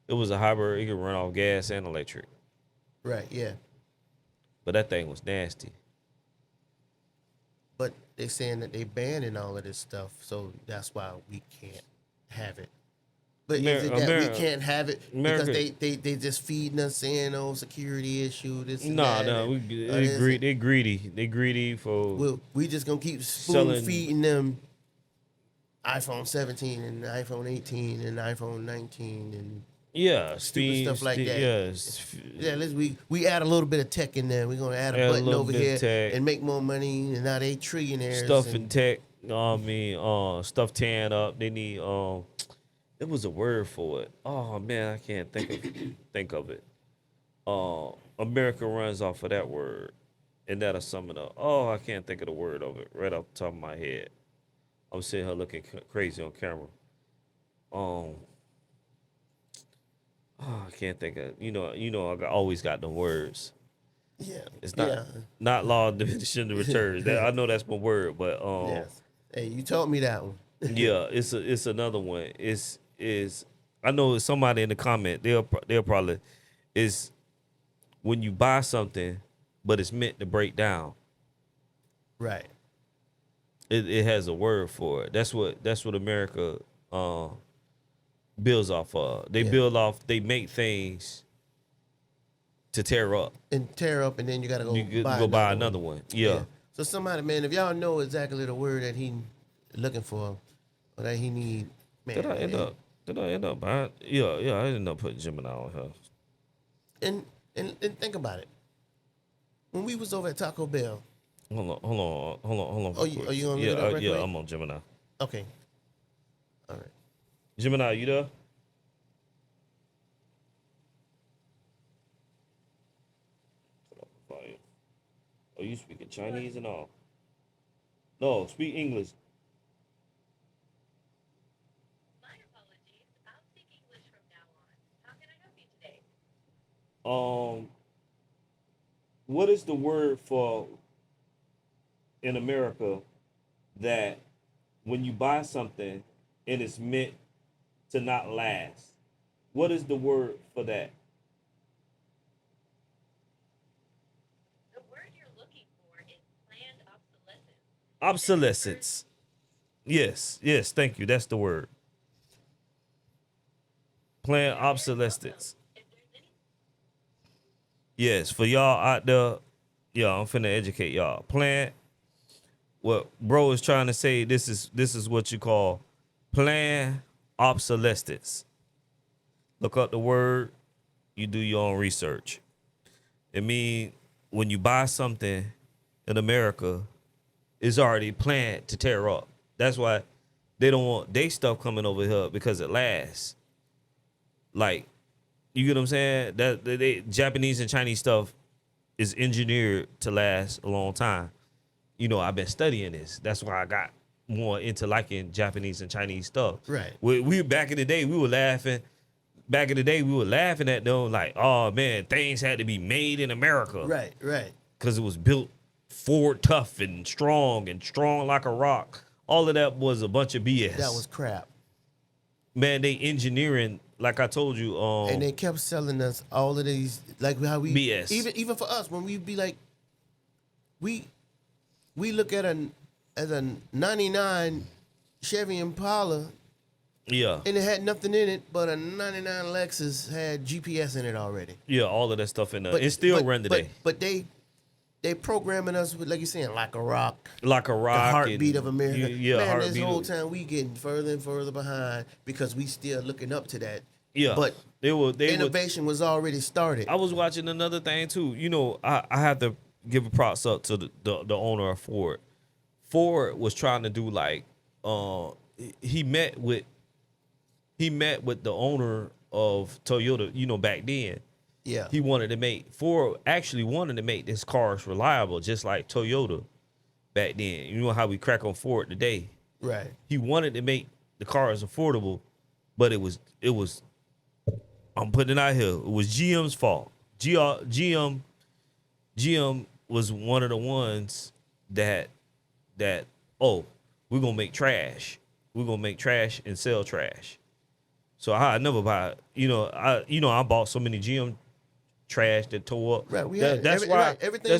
C: it was a hybrid. It could run off gas and electric.
B: Right. Yeah.
C: But that thing was nasty.
B: But they saying that they banning all of this stuff, so that's why we can't have it. But is it that we can't have it because they just feeding us saying, oh, security issue, this and that.
C: No, they greedy. They greedy for
B: Well, we just gonna keep spoon
C: selling-
B: feeding them iPhone 17 and iPhone 18 and iPhone 19 and
C: stupid
B: stuff like that.
C: Yeah,
B: we add a little bit of tech in there. We're gonna add a button
C: little
B: over
C: bit of
B: here
C: tech.
B: and make more money. And now they trillionaires.
C: stuff in tech. I mean, stuff tearing up. They need there was a word for it. Oh man, I can't think of it. America runs off of that word, and that'll sum it up. Oh, I can't think of the word of it right off the top of my head. I'm sitting here looking crazy on camera. I can't think of always got the words.
B: Yeah,
C: It's not law of diminishing the returns. I know that's my word, but
B: yes. Hey, you taught me that one.
C: yeah, it's another one. I know somebody in the comment they'll probably is when you buy something, but it's meant to break down.
B: Right.
C: It has a word for it. That's what America builds off of. They make things to tear up.
B: And tear up, and then you gotta go
C: You
B: buy
C: go buy
B: another
C: another one. Yeah.
B: So somebody, man, if y'all know exactly the word that he looking for or that he need, man.
C: Did I end up buying? Yeah, I ended up putting Gemini on her.
B: And think about it. When we was over at Taco Bell.
C: Hold on.
B: Oh, you gonna look it up right
C: yeah,
B: quick?
C: I'm on Gemini.
B: Okay. All right.
C: Gemini, you there? Oh, you speaking Chinese and all? No, speak English.
D: My apologies. I'll speak English from now on. How can I help you today?
C: What is the word for in America that when you buy something and it's meant to not last? What is the word for that?
D: The word you're looking for is planned obsolescence.
C: Obsolescence. Yes, thank you. That's the word. Planned obsolescence.
D: If there's any
C: Yes, for y'all out there, yeah, I'm finna educate y'all. Planned. What bro is trying to say, this is what you call planned obsolescence. Look up the word, you do your own research. It means when you buy something in America, it's already planned to tear up. That's why they don't want they stuff coming over here because it lasts. Like, you get what I'm saying? That they Japanese and Chinese stuff is engineered to last a long time. You know, I've been studying this. That's why I got more into liking Japanese and Chinese stuff.
B: Right.
C: We back in the day, we were laughing. Back in the day, we were laughing at them like, oh man, things had to be made in America.
B: Right. Right.
C: Because it was built forward tough and strong like a rock. All of that was a bunch of BS.
B: That was crap.
C: Man, they engineering, like I told you,
B: And they kept selling us all of these, like how we
C: BS.
B: Even for us, when we be like, we look at a '99 Chevy Impala,
C: yeah,
B: and it had nothing in it, but a '99 Lexus had GPS in it already.
C: yeah, all of that stuff in there. It still run today.
B: But they programming us with, like you're saying, like a rock.
C: Like a rock.
B: The heartbeat of America.
C: Yeah,
B: man,
C: heartbeat
B: this whole
C: of-
B: time we getting further and further behind because we still looking up to that.
C: Yeah,
B: But
C: they were
B: innovation was already started.
C: I was watching another thing too. You know, I have to give a props up to the owner of Ford. Ford was trying to do like he met with the owner of Toyota, you know, back then.
B: Yeah.
C: Ford actually wanted to make this cars reliable, just like Toyota back then. You know how we crack on Ford today.
B: Right.
C: He wanted to make the cars affordable, but it was I'm putting it out here. It was GM's fault. GM was one of the ones that we're gonna make trash. We're gonna make trash and sell trash. So I never buy. I bought so many GM trash that tore up.
B: Right.
C: That's why everything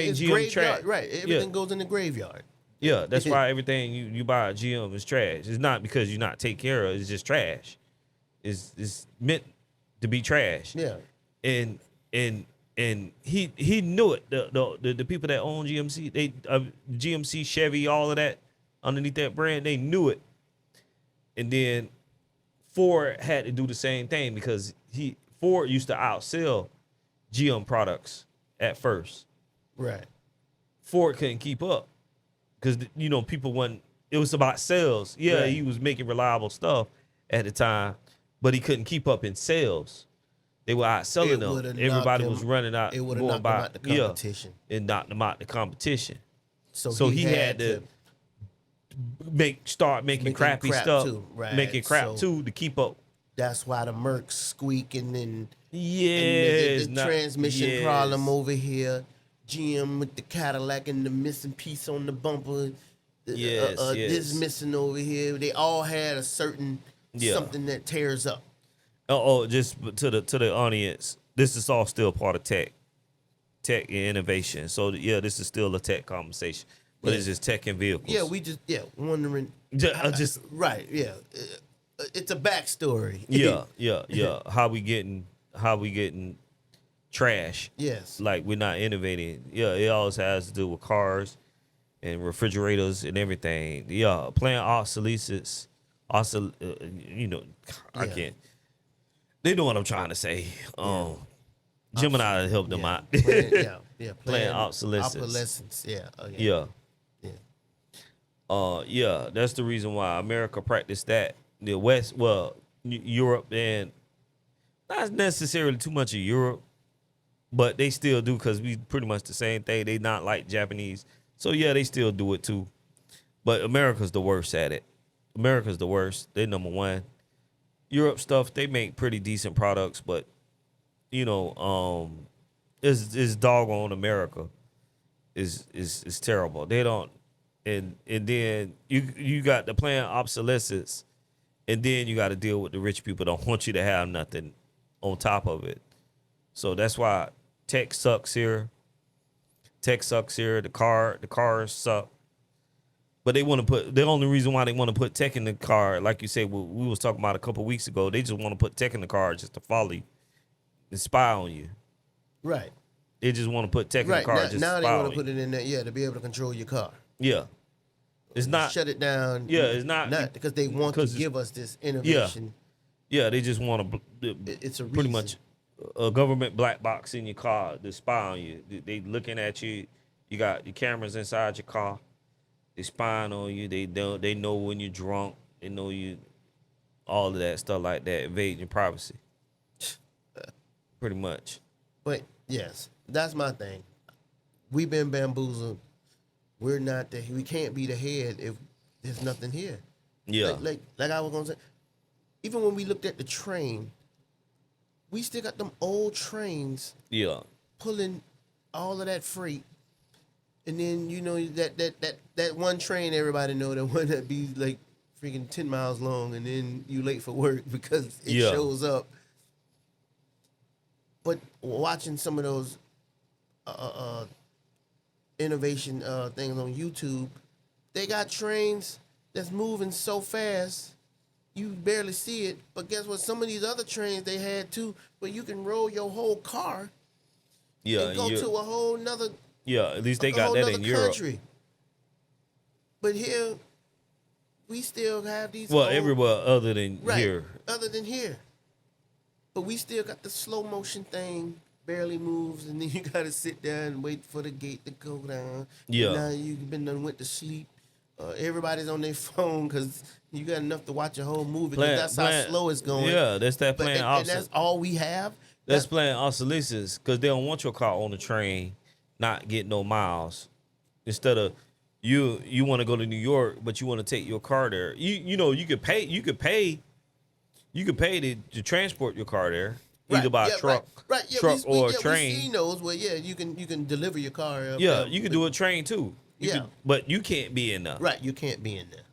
B: is
C: GM trash.
B: Right. Everything goes in the graveyard.
C: Yeah, that's why everything you buy at GM is trash. It's not because you're not take care of it, it's just trash. It's meant to be trash.
B: Yeah.
C: And he knew it. The people that own GMC, GMC, Chevy, all of that underneath that brand, they knew it. And then Ford had to do the same thing because Ford used to outsell GM products at first.
B: Right.
C: Ford couldn't keep up because people wasn't. It was about sales. Yeah,
B: Right.
C: he was making reliable stuff at the time, but he couldn't keep up in sales. They were outselling them. Everybody was running out.
B: It would have
C: going
B: knocked
C: by,
B: them out the competition.
C: and knocked them out the competition.
B: So
C: he had to start making crappy
B: crap
C: stuff,
B: too, right.
C: making crap
B: So-
C: too to keep up.
B: That's why the Mercs squeaking and
C: Yes,
B: the transmission problem over here. GM with the Cadillac and the missing piece on the bumper.
C: Yes.
B: This missing over here. They all had a certain something that tears up.
C: Just to the audience, this is all still part of tech and innovation. So this is still a tech conversation, but it's just tech and vehicles.
B: Yeah, we just wondering.
C: Just
B: right. Yeah, it's a backstory.
C: yeah. How we getting trash?
B: Yes.
C: Like we're not innovating. Yeah, it always has to do with cars and refrigerators and everything. Yeah, playing obsolescence. Also, I can't. They know what I'm trying to say. Gemini helped them out. Playing obsolescence.
B: Yeah. Okay.
C: Yeah.
B: Yeah.
C: That's the reason why America practiced that. The West, Europe, and not necessarily too much of Europe, but they still do because we pretty much the same thing. They not like Japanese. So, they still do it too. But America's the worst at it. America's the worst. They're number one. Europe stuff, they make pretty decent products, but, it's doggone America is terrible. They don't, and then you got the planned obsolescence, and then you got to deal with the rich people don't want you to have nothing on top of it. So that's why tech sucks here. Tech sucks here. The cars suck. But they want to put, the only reason why they want to put tech in the car, like you said, we was talking about a couple weeks ago, they just want to put tech in the car just to follow you and spy on you.
B: Right.
C: They just want to put tech in the
B: Right.
C: car
B: Now,
C: just to
B: now
C: spy
B: they
C: on
B: want to
C: you.
B: put it in there, yeah, to be able to control your car.
C: Yeah. It's not,
B: Shut it down.
C: yeah, it's not
B: because they want to give us this innovation.
C: yeah, they just want to,
B: It's a
C: pretty
B: reason.
C: much a government black box in your car to spy on you. They looking at you. You got your cameras inside your car. They spying on you. They know when you're drunk. They know you, all of that stuff like that, invading your privacy. Pretty much.
B: But yes, that's my thing. We've been bamboozled. We're not the. We can't be the head if there's nothing here.
C: Yeah.
B: Like I was gonna say. Even when we looked at the train, we still got them old trains
C: Yeah.
B: pulling all of that freight. And then that one train everybody know, the one that be like freaking 10 miles long, and then you late for work because it
C: Yeah.
B: shows up. But watching some of those innovation things on YouTube, they got trains that's moving so fast you barely see it. But guess what? Some of these other trains they had too, where you can roll your whole car
C: Yeah.
B: and go to a whole nother.
C: Yeah. At least they
B: a
C: got
B: whole
C: that
B: nother
C: in Europe.
B: country. But here, we still have these.
C: Well,
B: old-
C: everywhere other than
B: right,
C: here.
B: other than here. But we still got the slow motion thing, barely moves, and then you gotta sit there and wait for the gate to go down.
C: Yeah.
B: And now you've been done went to sleep. Everybody's on their phone because you got enough to watch a whole movie. 'Cause that's how slow it's going.
C: Yeah, that's that
B: But,
C: playing
B: and that's all we have.
C: That's playing obsolescence because they don't want your car on the train, not get no miles. Instead of you want to go to New York, but you want to take your car there. You could pay to transport your car there, either by truck,
B: Yeah,
C: truck or
B: we
C: train.
B: seen those where you can deliver your car. Up
C: Yeah,
B: there,
C: you can
B: but-
C: do a train too.
B: Yeah.
C: But you can't be in there.
B: Right, you can't be in there.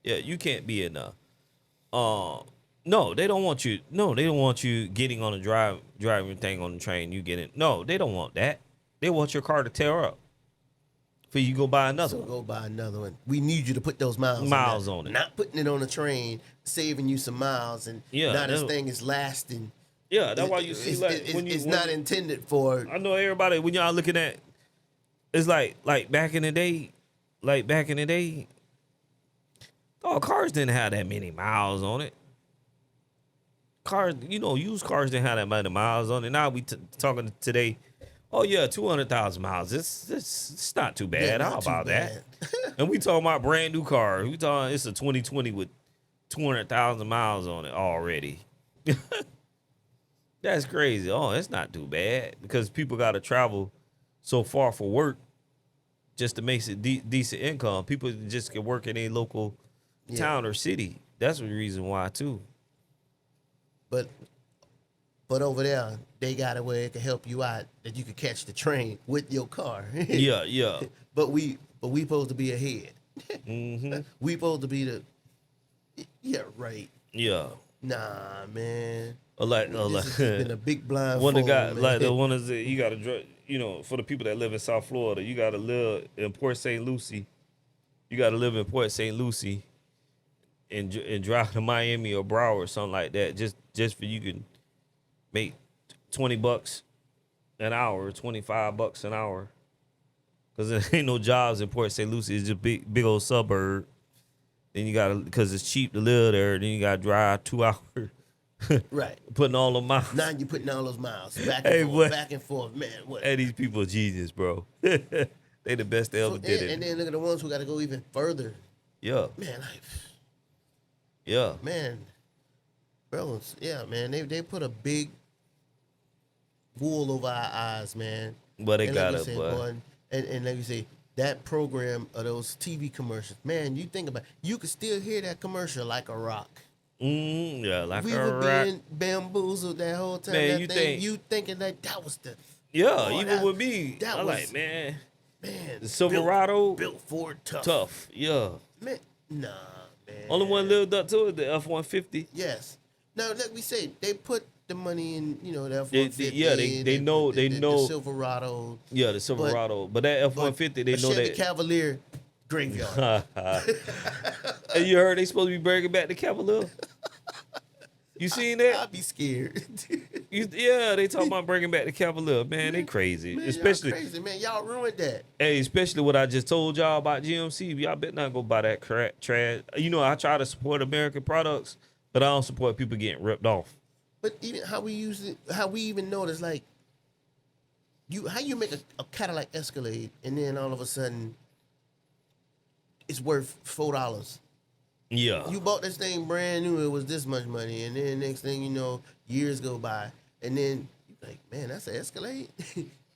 C: Yeah, you can't be in there. No, they don't want you. No, they don't want you getting on a driving thing on the train. You get it. No, they don't want that. They want your car to tear up. For you go buy another
B: So
C: one.
B: go buy another one. We need you to put those miles
C: Miles
B: there.
C: on it.
B: Not putting it on a train, saving you some miles, and
C: Yeah,
B: now this
C: that-
B: thing is lasting.
C: Yeah, that's why you see
B: It's not intended for.
C: I know everybody when y'all looking at, it's like back in the day, cars didn't have that many miles on it. Cars, used cars didn't have that many miles on it. Now we talking today. Oh yeah, 200,000 miles. It's not too bad.
B: Yeah,
C: How
B: not too
C: about
B: bad.
C: that? And we talking about brand new cars. We talking it's a 2020 with 200,000 miles on it already. That's crazy. Oh, it's not too bad because people got to travel so far for work just to make it decent income. People just can work in a local town or city. That's the reason why too.
B: But over there, they got it where it can help you out that you can catch the train with your car.
C: Yeah.
B: But we supposed to be ahead.
C: Mm-hmm.
B: We supposed to be the. Yeah, right.
C: Yeah.
B: Nah, man.
C: Like,
B: This has been a big blindfold.
C: one that got
B: man.
C: like the one is that you got to for the people that live in South Florida, you got to live in Port St. Lucie. You got to live in Port St. Lucie and drive to Miami or Broward or something like that, just for you can make $20 an hour, $25 an hour, because there ain't no jobs in Port St. Lucie. It's just big old suburb. Then you gotta, because it's cheap to live there. Then you gotta drive 2 hours.
B: Right.
C: Putting all the miles.
B: Now you're putting all those miles back and
C: Hey,
B: forth,
C: boy.
B: back and forth, man. What?
C: Hey, these people are genius, bro. They the best they ever did
B: and
C: it.
B: then look at the ones who got to go even further.
C: Yeah,
B: Man,
C: yeah.
B: bro, yeah, man. They put a big wool over our eyes, man.
C: But they
B: And
C: got
B: like
C: it,
B: you say,
C: boy.
B: boy, and like you say, that program of those TV commercials, man. You think about, you could still hear that commercial like a rock.
C: Yeah, like
B: We
C: a
B: were
C: rock.
B: being bamboozled that whole time.
C: Man,
B: that
C: you
B: thing,
C: think-
B: you thinking that was the.
C: Yeah,
B: Boy,
C: even
B: that-
C: with me,
B: that
C: I'm
B: was-
C: like, man,
B: Man,
C: The Silverado,
B: built Ford
C: tough. Yeah.
B: Man, nah, man.
C: Only one lived up to it, the F-150.
B: Yes. Now, like we say, they put the money in, the
C: They,
B: F-150.
C: yeah, they know,
B: put
C: they
B: the
C: know.
B: Silverado.
C: Yeah, the Silverado. But that F-150, they
B: a
C: know
B: Chevy
C: that.
B: Cavalier graveyard.
C: And you heard they supposed to be bringing back the Cavalier? You seen that?
B: I'd be scared.
C: Yeah, they talking about bringing back the Cavalier. Man, they crazy.
B: Man,
C: Especially,
B: y'all crazy, man. Y'all ruined that.
C: hey, especially what I just told y'all about GMC. Y'all better not go buy that trash. I try to support American products, but I don't support people getting ripped off.
B: But even how we use it, how we even notice, like, how you make a Cadillac Escalade and then all of a sudden it's worth $4.
C: Yeah.
B: You bought this thing brand new, it was this much money, and then next thing you know, years go by, and then you're like, man, that's an Escalade?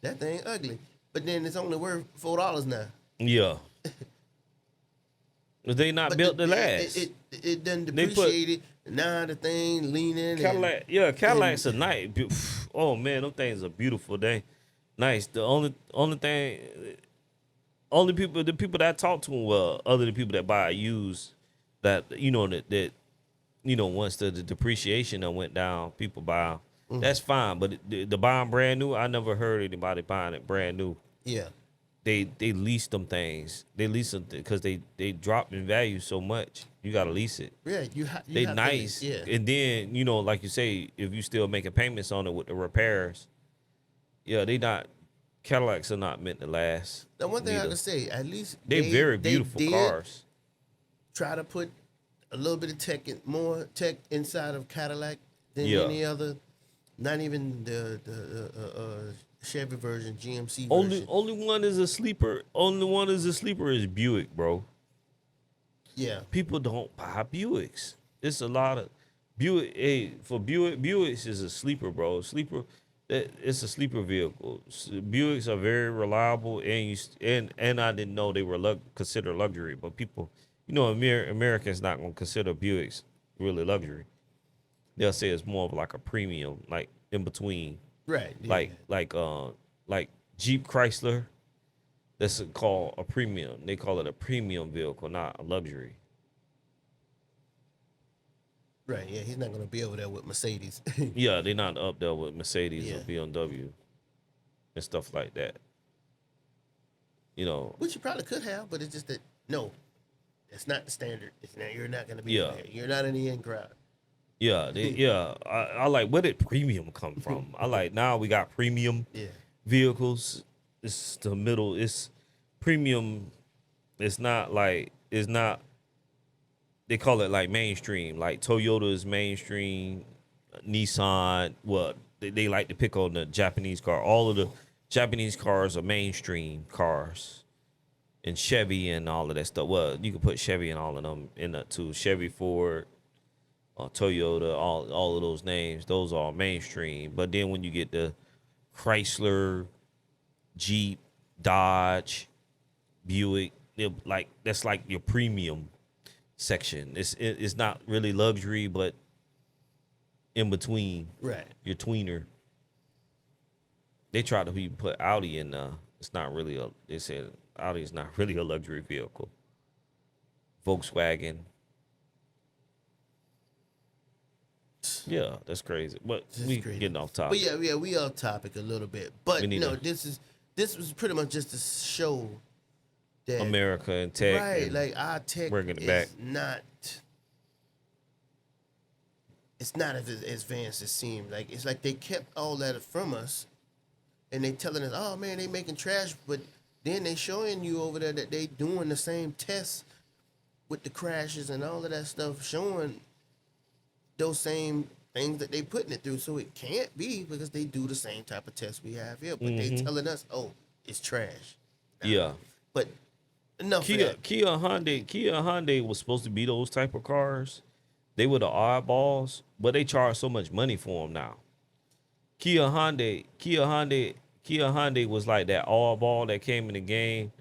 B: That thing ugly. But then it's only worth $4 now.
C: Yeah. But they not built to last.
B: It done depreciated. Now the thing leaning.
C: Cadillac, Cadillacs are nice. Oh man, them things are beautiful. They nice. The only thing, the people that I talk to, well, other than people that buy used, that once the depreciation that went down, people buy 'em. That's fine. But the buying brand new, I never heard anybody buying it brand new.
B: Yeah.
C: They lease them things. They lease them because they drop in value so much. You gotta lease it.
B: Yeah,
C: They
B: have
C: nice.
B: To, yeah.
C: And then, like you say, if you still making payments on it with the repairs, Cadillacs are not meant to last.
B: Now, one thing I
C: neither.
B: can say, at least
C: They very beautiful
B: did
C: cars.
B: Try to put a little bit of more tech inside of Cadillac than
C: Yeah.
B: any other. Not even the Chevy version, GMC version.
C: Only one is a sleeper. Only one is a sleeper is Buick, bro.
B: Yeah.
C: People don't buy Buicks. It's a lot of Buick. Hey, for Buicks is a sleeper, bro. It's a sleeper vehicle. Buicks are very reliable, and I didn't know they were considered luxury. But people, Americans not gonna consider Buicks really luxury. They'll say it's more of like a premium, like in between,
B: Right. Yeah.
C: like Jeep Chrysler. That's called a premium. They call it a premium vehicle, not a luxury.
B: Right. Yeah. He's not going to be over there with Mercedes.
C: Yeah, they're not up there with Mercedes
B: Yeah.
C: or BMW and stuff like that.
B: Which you probably could have, but it's just that, no, it's not the standard. You're not going to be
C: Yeah.
B: there. You're not in the in crowd.
C: Yeah, I like, where did premium come from? I like, now we got premium
B: Yeah.
C: vehicles. It's the middle. It's premium. It's not, they call it like mainstream. Like Toyota is mainstream. Nissan, they like to pick on the Japanese car. All of the Japanese cars are mainstream cars. And Chevy and all of that stuff. Well, you can put Chevy and all of them in that too. Chevy, Ford, Toyota, all of those names, those are mainstream. But then when you get the Chrysler, Jeep, Dodge, Buick, that's like your premium section. It's not really luxury, but in between,
B: Right.
C: your tweener. They try to put Audi in. It's not really they said Audi is not really a luxury vehicle. Volkswagen. Yeah, that's crazy. But we
B: crazy.
C: getting off topic.
B: But yeah, we off topic a little bit. But
C: We need to-
B: this was pretty much just to show that
C: America and tech.
B: right,
C: and
B: like our tech
C: bringing it
B: is
C: back.
B: not. It's not as advanced as it seemed. Like it's like they kept all that from us, and they telling us, "Oh man, they making trash," but then they showing you over there that they doing the same tests with the crashes and all of that stuff, showing those same things that they putting it through. So it can't be because they do the same type of tests we have here, but they telling us, "Oh, it's trash."
C: Yeah.
B: But enough. of
C: Kia
B: that.
C: Hyundai was supposed to be those type of cars. They were the oddballs, but they charge so much money for them now. Kia Hyundai was like that oddball that came in the game.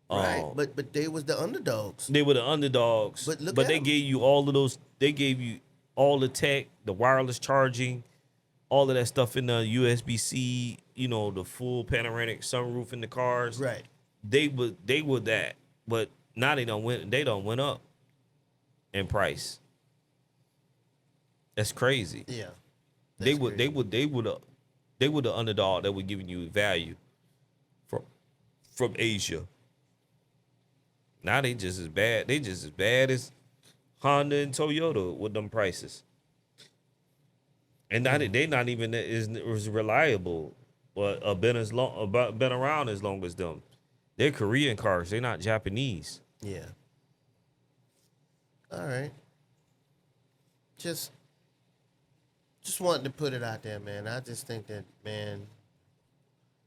B: Right, but they was the underdogs.
C: They were the underdogs,
B: But look
C: but
B: at
C: they
B: 'em.
C: gave you all of those. They gave you all the tech, the wireless charging, all of that stuff in the USB-C, the full panoramic sunroof in the cars.
B: Right.
C: They were that, but now they don't went up in price. That's crazy.
B: Yeah.
C: They were the underdog that were giving you value from Asia. Now they just as bad. They just as bad as Honda and Toyota with them prices. And now they not even as reliable or been around as long as them. They're Korean cars. They're not Japanese.
B: Yeah. All right. Just wanted to put it out there, man. I just think that, man,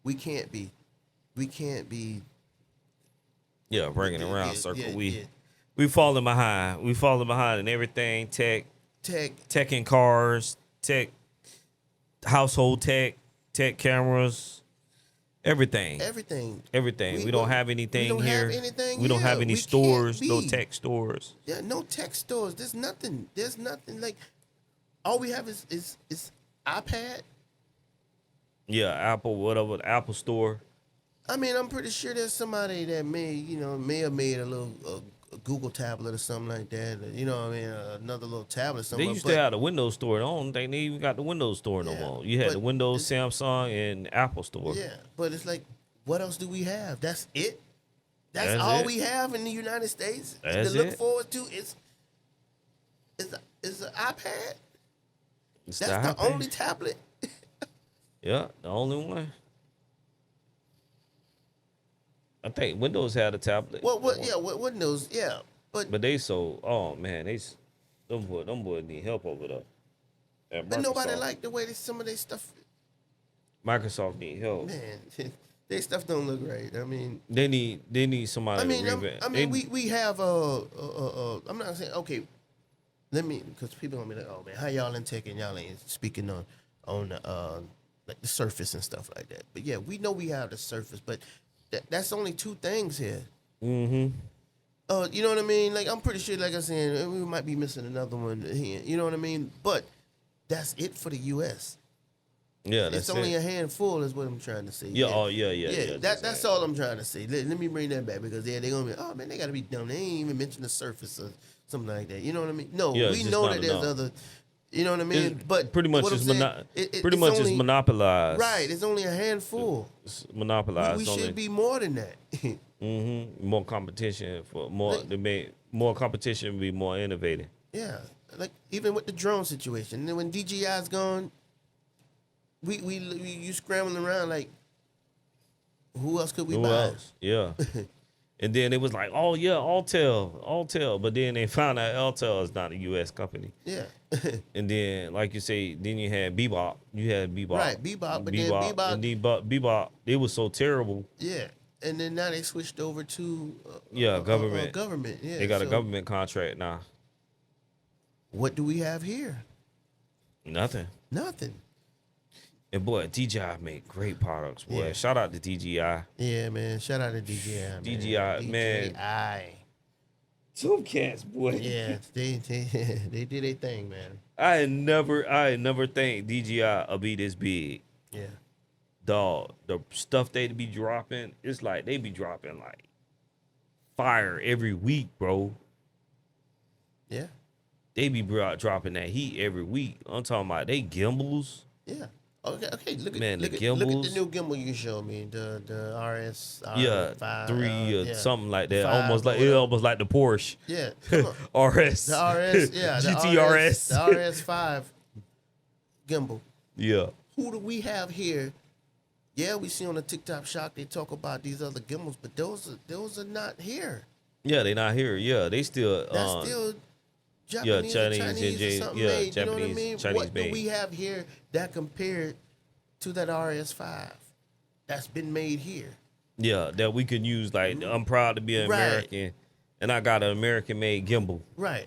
B: we can't be.
C: Yeah, bringing it around
B: Yeah,
C: circle.
B: yeah,
C: We falling behind. We falling behind in everything. Tech in cars, tech, household tech cameras, everything.
B: Everything.
C: We don't have anything
B: we don't
C: here.
B: Have anything
C: we don't
B: here.
C: have any
B: We
C: stores,
B: can't
C: no
B: be.
C: tech stores.
B: Yeah, no tech stores. There's nothing. Like, all we have is iPad.
C: Yeah, Apple, whatever, the Apple store.
B: I mean, I'm pretty sure there's somebody that may have made a little a Google tablet or something like that. Another little tablet.
C: They
B: Somewhere.
C: used to have the Windows store. I don't think they even got the Windows store no
B: Yeah,
C: more. You had
B: but
C: the Windows, Samsung, and Apple store.
B: Yeah, but it's like, what else do we have? That's it. That's
C: That's
B: all
C: it.
B: we have in the United States
C: That's
B: to look
C: it.
B: forward to. Is the iPad?
C: It's
B: That's the
C: iPad.
B: only tablet.
C: Yeah, the only one. I think Windows had a tablet.
B: What Windows? Yeah,
C: But they sold. Oh man, them boys need help over there. And
B: but nobody
C: Microsoft-
B: like the way some of their stuff.
C: Microsoft need help.
B: Man, their stuff don't look right. I mean,
C: They need somebody
B: I mean,
C: to revamp.
B: we have I'm not saying okay. Let me, because people gonna be like, oh man, how y'all in tech and y'all ain't speaking on the like the Surface and stuff like that. But yeah, we know we have the Surface, but that's only two things here.
C: Mm-hmm.
B: You know what I mean? Like, I'm pretty sure, like I said, we might be missing another one here. You know what I mean? But that's it for the U.S.
C: Yeah,
B: It's
C: that's
B: only
C: it.
B: a handful, is what I'm trying to say.
C: Yeah. Oh yeah.
B: That's all I'm trying to say. Let me bring that back, because they're gonna be, oh man, they gotta be dumb. They ain't even mention the Surface or something like that. You know what I mean? No,
C: Yeah,
B: we
C: it's just
B: know
C: not
B: that there's
C: enough.
B: other. You know what I mean?
C: It's
B: But
C: pretty much
B: what I'm
C: just
B: saying,
C: pretty much
B: it's
C: just
B: only,
C: monopolized.
B: right. It's only a handful.
C: It's monopolized.
B: We
C: only.
B: should be more than that.
C: Mm-hmm. More competition for more.
B: Like-
C: They made more competition be more innovative.
B: Yeah, like even with the drone situation, and then when DJI's gone, we you scrambling around like, who else could we
C: Who
B: buy?
C: else? Yeah. And then it was like, oh yeah, Altel. But then they found out Altel is not a U.S. company.
B: Yeah,
C: And then, like you say, then you had Bebop. You had Bebop.
B: right, Bebop, but then Bebop,
C: And Bebop, it was so terrible.
B: yeah, and then now they switched over to
C: Government.
B: government. Yeah,
C: They got a
B: so
C: government contract now.
B: What do we have here?
C: Nothing.
B: Nothing.
C: And boy, DJI make great products, boy.
B: Yeah.
C: Shout out to DJI.
B: Yeah, man. Shout out to DJI. Man.
C: DJI, man.
B: DJI.
C: Some cats, boy.
B: Yeah, they did their thing, man.
C: I had never think DJI would be this big.
B: Yeah.
C: Dog, the stuff they be dropping, it's like they be dropping like fire every week, bro.
B: Yeah.
C: They be dropping that heat every week. I'm talking about they gimbals.
B: Yeah. Okay. Look at
C: Man, the
B: look at
C: gimbals.
B: the new gimbal you showed me. The RS.
C: Yeah,
B: 5,
C: 3 or
B: yeah.
C: something like that.
B: 5
C: almost
B: or
C: like
B: whatever.
C: almost like the Porsche.
B: Yeah. Come on.
C: RS.
B: The RS. Yeah. The
C: GTRS.
B: The RS5 gimbal.
C: Yeah.
B: Who do we have here? Yeah, we see on the TikTok Shop they talk about these other gimbals, but those are not here.
C: Yeah, they not here. Yeah, they still.
B: That's still Japanese,
C: Chinese,
B: or Chinese or something
C: yeah,
B: made. You know what I
C: Japanese,
B: mean?
C: Chinese
B: What do
C: made.
B: we have here that compared to that RS5 that's been made here?
C: Yeah, that we can use. Like, I'm proud to be an
B: Right.
C: American, and I got an American-made gimbal.
B: Right.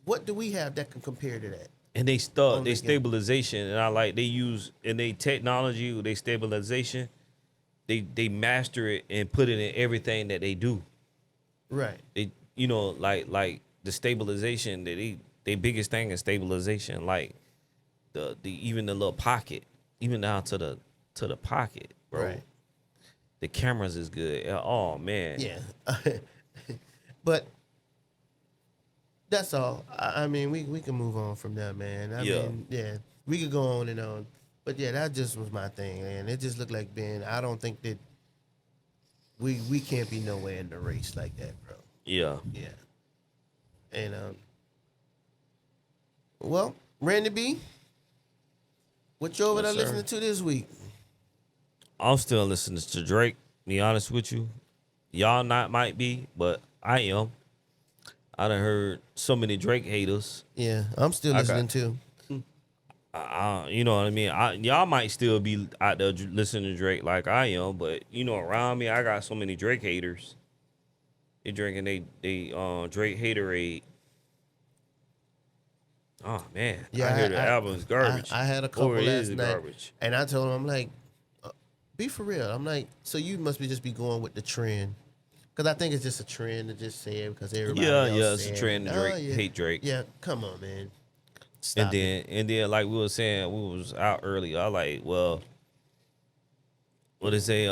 B: What do we have that can compare to that?
C: And they
B: On the
C: they
B: gimbal.
C: stabilization, and I like they use in they technology, they stabilization. They master it and put it in everything that they do.
B: Right.
C: They like the stabilization that they biggest thing is stabilization. Like the even the little pocket, even down to to the pocket, bro.
B: Right.
C: The cameras is good. Oh man.
B: Yeah. But that's all. I mean, we can move on from that, man. I
C: Yeah.
B: mean, yeah, we could go on and on. But yeah, that just was my thing, man. It just looked like Ben. I don't think that we can't be nowhere in the race like that, bro.
C: Yeah.
B: Yeah. And well, Randy B, what you over
C: Yes,
B: there
C: sir.
B: listening to this week?
C: I'm still listening to Drake. Be honest with you, y'all not might be, but I am. I done heard so many Drake haters.
B: Yeah, I'm still
C: I got-
B: listening too.
C: You know what I mean? Y'all might still be out there listening to Drake like I am, but you know, around me, I got so many Drake haters. They drinking they Drake haterade. Oh man,
B: Yeah,
C: I hear the album's garbage.
B: I had a couple
C: Or it
B: last
C: is
B: night,
C: garbage.
B: and I told him, I'm like, be for real. I'm like, so you must be just be going with the trend, because I think it's just a trend to just say it because everybody
C: Yeah,
B: else
C: yeah, it's a
B: saying
C: trend
B: it.
C: to Drake,
B: yeah.
C: hate Drake.
B: Yeah, come on, man. Stop it.
C: And then like we were saying, we was out earlier. I like, well, what they say,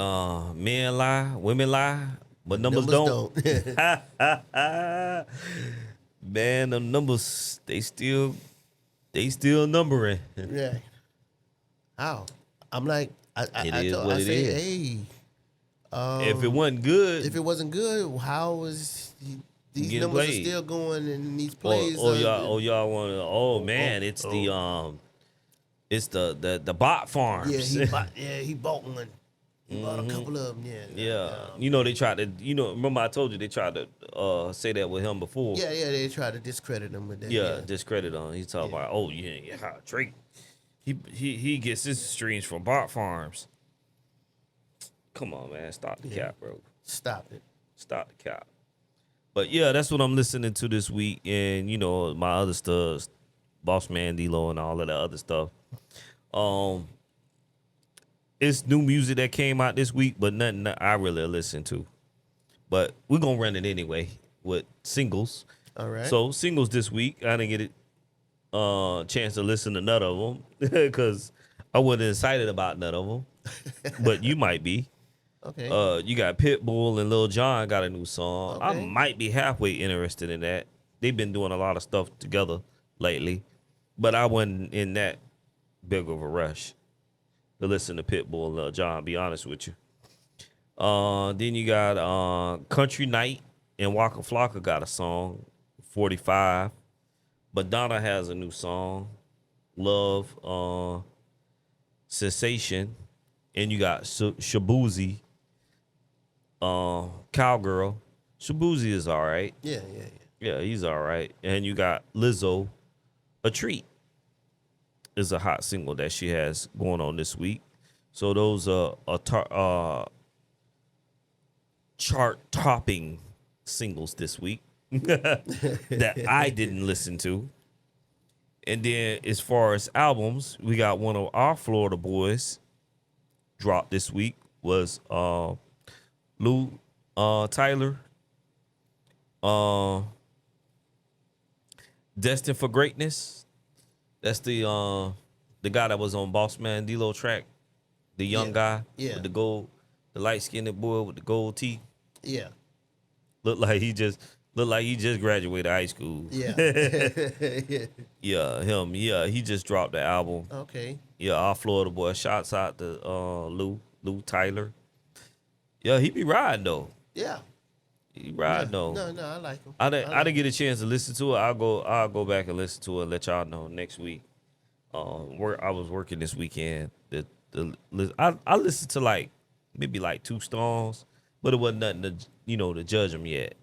C: men lie, women lie, but numbers don't. Man, them numbers, they still numbering.
B: Yeah. How? I'm like,
C: It
B: I
C: is
B: told,
C: what
B: I
C: it
B: say,
C: is.
B: hey,
C: If it wasn't good,
B: if it wasn't good, how was these
C: Getting
B: numbers
C: played.
B: are still going and these
C: or,
B: plays?
C: y'all want to, oh man, it's the bot farms.
B: he bought one. He bought a couple of them. Yeah.
C: Yeah, you know they tried to. You know, remember I told you they tried to say that with him before.
B: Yeah, they tried to discredit him with that.
C: Yeah, discredit on. He's talking about, oh yeah, Drake. He gets his streams from bot farms. Come on, man, stop the cap, bro.
B: Stop it.
C: Stop the cap. But yeah, that's what I'm listening to this week, and you know my other stuff, Boss Man D-Lo and all of that other stuff. It's new music that came out this week, but nothing that I really listen to. But we're gonna run it anyway with singles.
B: All right.
C: So singles this week, I didn't get a chance to listen to none of them because I wasn't excited about none of them. But you might be.
B: Okay.
C: You got Pitbull and Lil Jon got a new song. I
B: Okay.
C: might be halfway interested in that. They've been doing a lot of stuff together lately, but I wasn't in that big of a rush to listen to Pitbull and Lil Jon, be honest with you. Then you got Country Night and Waka Flocka got a song, 45. Madonna has a new song, Love, Sensation. And you got Shabuzi, Cowgirl. Shabuzi is all right.
B: Yeah.
C: Yeah, he's all right. And you got Lizzo, A Treat is a hot single that she has going on this week. So those are chart-topping singles this week that I didn't listen to. And then as far as albums, we got one of our Florida boys dropped this week was Lou Tyler. Destined for Greatness. That's the guy that was on Boss Man D-Lo track. The young guy with the gold, the light-skinned boy with the gold teeth.
B: Yeah.
C: Looked like he just graduated high school.
B: Yeah.
C: Yeah, him. Yeah, he just dropped the album.
B: Okay.
C: Yeah, our Florida boy. Shouts out to Lou Tyler. Yeah, he be riding though.
B: Yeah.
C: He riding though.
B: No, I like him.
C: I didn't get a chance to listen to it. I'll go back and listen to it and let y'all know next week. I was working this weekend. I listened to like maybe like 2 songs, but it wasn't nothing to judge him yet.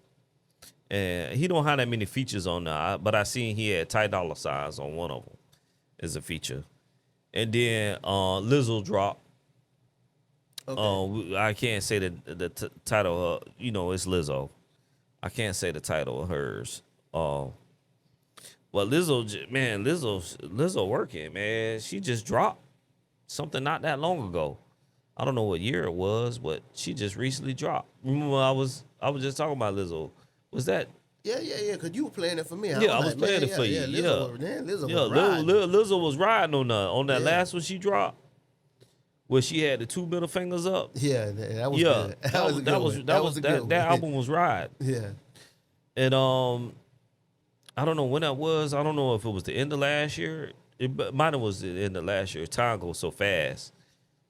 C: And he don't have that many features on there, but I seen he had Ty Dolla Signs on one of them as a feature. And then Lizzo dropped.
B: Okay.
C: I can't say the title. It's Lizzo. I can't say the title of hers. But Lizzo working, man. She just dropped something not that long ago. I don't know what year it was, but she just recently dropped. Remember, I was just talking about Lizzo. Was that?
B: Yeah. Because you were playing it for me.
C: I was playing it for you.
B: Lizzo was riding.
C: Lizzo was riding on that last one she dropped. where she had the two middle fingers up.
B: Yeah, that was
C: Yeah,
B: good. That was a good one.
C: that album was right.
B: Yeah.
C: And I don't know when that was. I don't know if it was the end of last year. Might have was the end of last year. Time goes so fast.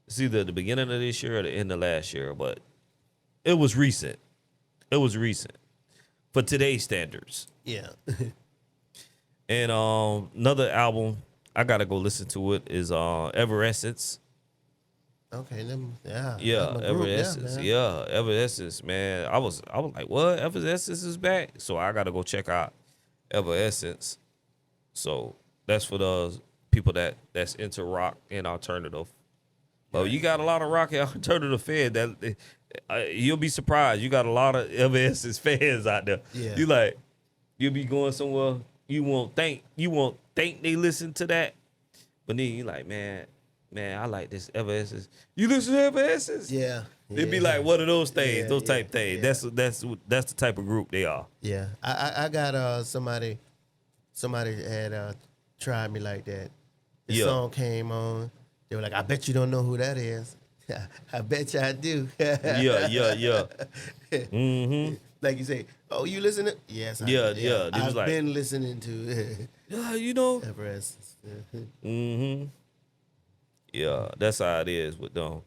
C: It's either the beginning of this year or the end of last year, but it was recent. It was recent for today's standards.
B: Yeah.
C: And another album I gotta go listen to it is Everessence.
B: Okay,
C: Yeah,
B: that's my group,
C: Everessence.
B: man.
C: Yeah, Everessence, man. I was like, what? Everessence is back. So I gotta go check out Everessence. So that's for the people that's into rock and alternative. But you got a lot of rock and alternative fans that you'll be surprised. You got a lot of Everessence fans out there.
B: Yeah.
C: You'll be going somewhere you won't think they listen to that, but then you like, man, I like this Everessence. You listen to Everessence?
B: Yeah.
C: It'd be like one of those things,
B: Yeah,
C: those type things.
B: yeah.
C: That's the type of group they are.
B: Yeah. I got somebody had tried me like that. The
C: Yeah.
B: song came on. They were like, I bet you don't know who that is. I bet you I do.
C: Yeah. Mm-hmm.
B: Like you say, oh, you listen to? Yes,
C: Yeah. They was
B: I've
C: like,
B: been listening to
C: yeah, you know.
B: Everest.
C: Mm-hmm. Yeah, that's how it is with them.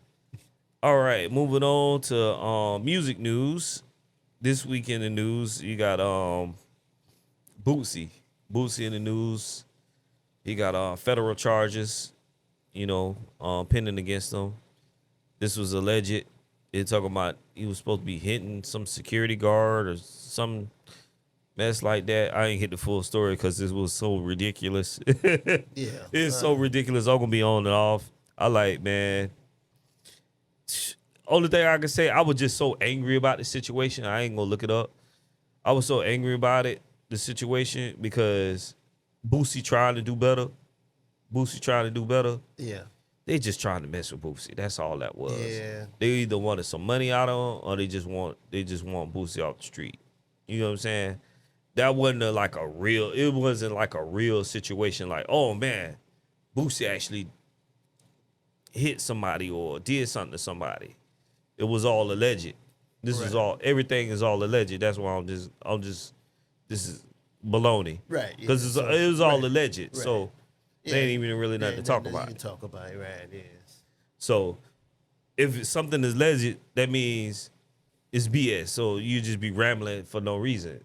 C: All right, moving on to music news. This week in the news, you got Bootsy. Bootsy in the news. He got federal charges, pending against him. This was alleged. They're talking about he was supposed to be hitting some security guard or some mess like that. I ain't hit the full story because this was so ridiculous.
B: Yeah.
C: It's so ridiculous. I'm going to be on and off. I like, man. Only thing I can say, I was just so angry about the situation. I ain't going to look it up. I was so angry about it, the situation, because Boosie trying to do better.
B: Yeah.
C: They just trying to mess with Boosie. That's all that was.
B: Yeah.
C: They either wanted some money out of him or they just want Boosie off the street. You know what I'm saying? That wasn't it wasn't like a real situation like, oh man, Boosie actually hit somebody or did something to somebody. It was all alleged. Everything is all alleged. That's why this is baloney.
B: Right.
C: Because
B: Yeah.
C: it was all
B: Right.
C: alleged.
B: Right.
C: So
B: Yeah.
C: they ain't even really nothing to talk about.
B: You can talk about it, right? Yes.
C: So if something is alleged, that means it's BS. So you just be rambling for no reason.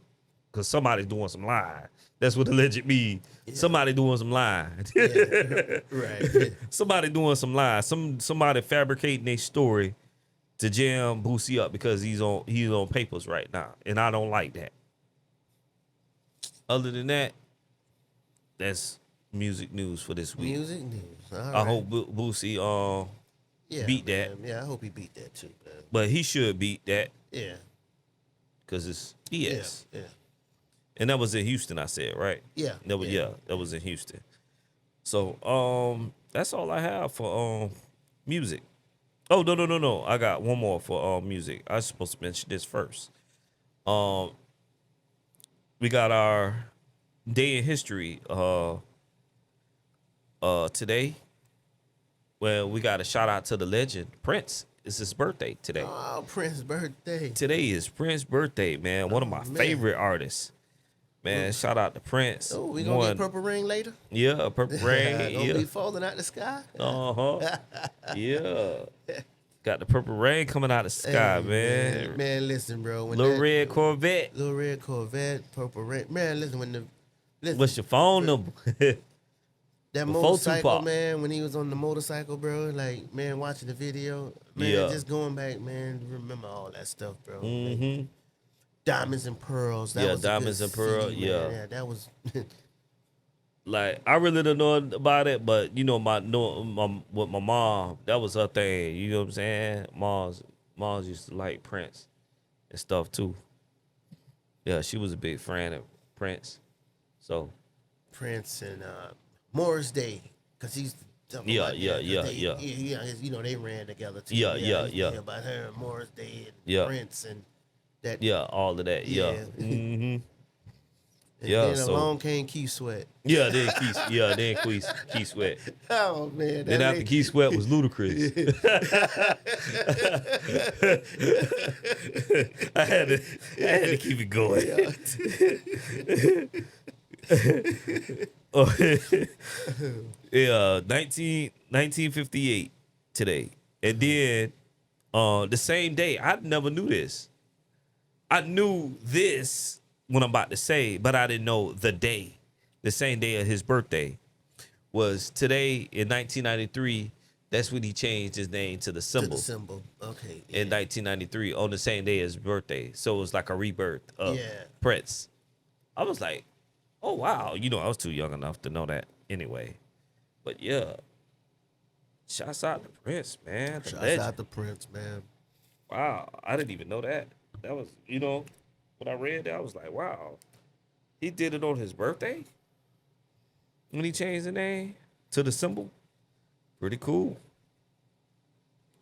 C: Because somebody's doing some lying. That's what alleged mean.
B: Yeah.
C: Somebody doing some lying.
B: Yeah. Right.
C: Somebody doing some lying. Somebody fabricating a story to jam Boosie up because he's on papers right now. And I don't like that. Other than that, that's music news for this week.
B: Music news. All
C: I
B: right.
C: hope Boosie beat that.
B: man. Yeah, I hope he beat that too, man.
C: But he should beat that
B: Yeah.
C: because it's BS.
B: Yeah.
C: And that was in Houston, I said, right?
B: Yeah.
C: That was that was in Houston. So that's all I have for music. Oh no. I got one more for music. I was supposed to mention this first. We got our day in history today. Well, we got a shout out to the legend, Prince. It's his birthday today.
B: Oh, Prince's birthday.
C: Today is Prince's birthday, man. One of my
B: man.
C: favorite artists. Man, shout out to Prince.
B: Oh, we gonna get Purple Rain later?
C: Yeah, Purple Rain.
B: Gonna
C: Yeah.
B: be falling out the sky?
C: Uh-huh. Yeah. Got the Purple Rain coming out the sky,
B: Hey,
C: man.
B: Man, listen, bro. When
C: Little red Corvette.
B: Little red Corvette, Purple Rain. Man, listen,
C: What's your phone number?
B: that
C: Before
B: motorcycle,
C: Tupac.
B: man, when he was on the motorcycle, bro, like, man, watching the video, man,
C: Yeah.
B: just going back, man, remember all that stuff, bro.
C: Mm-hmm.
B: Like, Diamonds and Pearls. That
C: Yeah,
B: was a good
C: Diamonds and Pearls,
B: CD,
C: yeah.
B: man. Yeah, that was.
C: Like, I really don't know about it, but with my mom, that was her thing. You know what I'm saying? Mom's used to like Prince and stuff too. Yeah, she was a big fan of Prince. So
B: Prince and Morris Day, because he's talking
C: Yeah,
B: about
C: yeah.
B: you know, they ran together too.
C: Yeah.
B: About her and Morris Day and
C: Yeah.
B: Prince and that.
C: yeah, all of that. Yeah.
B: Yeah.
C: Mm-hmm.
B: And
C: Yeah,
B: then
C: so
B: along came Keith Sweat.
C: then Keith Sweat.
B: Oh man.
C: Then after Keith Sweat was Ludacris. I had to keep it going. Yeah, 1958 today. And then the same day, I never knew this. I knew this what I'm about to say, but I didn't know the day. The same day of his birthday was today in 1993. That's when he changed his name to the symbol.
B: To the symbol. Okay.
C: In 1993 on the same day as his birthday. So it was like a rebirth of Prince. I was like, oh, wow. You know, I was too young enough to know that anyway. But yeah, shouts out to Prince, man.
B: Shouts out to Prince, man.
C: Wow, I didn't even know that. That was, you know, when I read that, I was like, wow. He did it on his birthday? When he changed the name to the symbol? Pretty cool.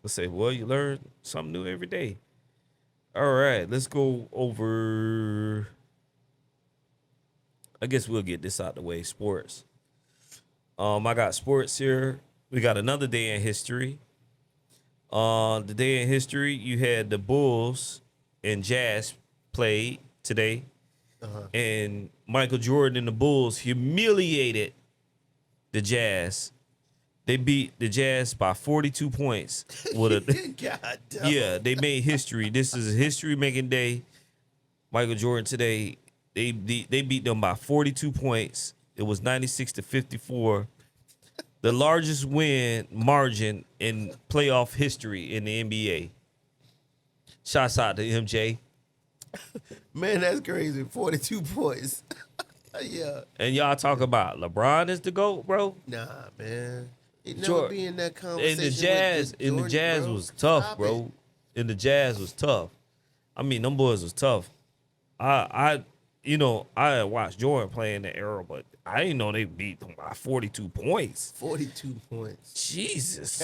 C: Let's say, well, you learn something new every day. All right, let's go over. I guess we'll get this out the way. Sports. I got sports here. We got another day in history. The day in history, you had the Bulls and Jazz played today. And Michael Jordan and the Bulls humiliated the Jazz. They beat the Jazz by 42 points. God damn. Yeah, they made history. This is a history-making day. Michael Jordan today, they beat them by 42 points. It was 96-54. The largest win margin in playoff history in the NBA. Shouts out to MJ.
B: Man, that's crazy. 42 points. Yeah.
C: And y'all talk about LeBron is the GOAT, bro?
B: Nah, man. It never be in that conversation.
C: And the Jazz was tough, bro. And the Jazz was tough. I mean, them boys was tough. I had watched Jordan play in the era, but I didn't know they beat them by 42 points.
B: 42 points.
C: Jesus.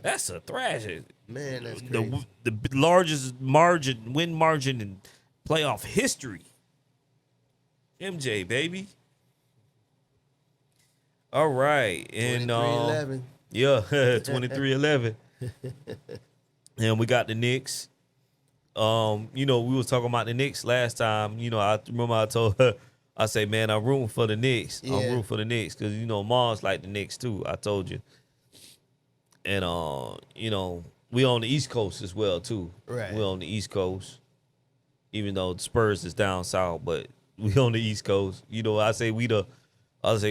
C: That's a thrash.
B: Man, that's crazy.
C: The largest win margin in playoff history. MJ, baby. All right. And
B: 23-11.
C: Yeah, 23-11. And we got the Knicks. We was talking about the Knicks last time. I remember I told her, I say, man, I'm rooting for the Knicks.
B: Yeah.
C: I'm rooting for the Knicks because, Mom's like the Knicks too. I told you. And, we on the East Coast as well too.
B: Right.
C: We on the East Coast, even though the Spurs is down south, but we on the East Coast. I say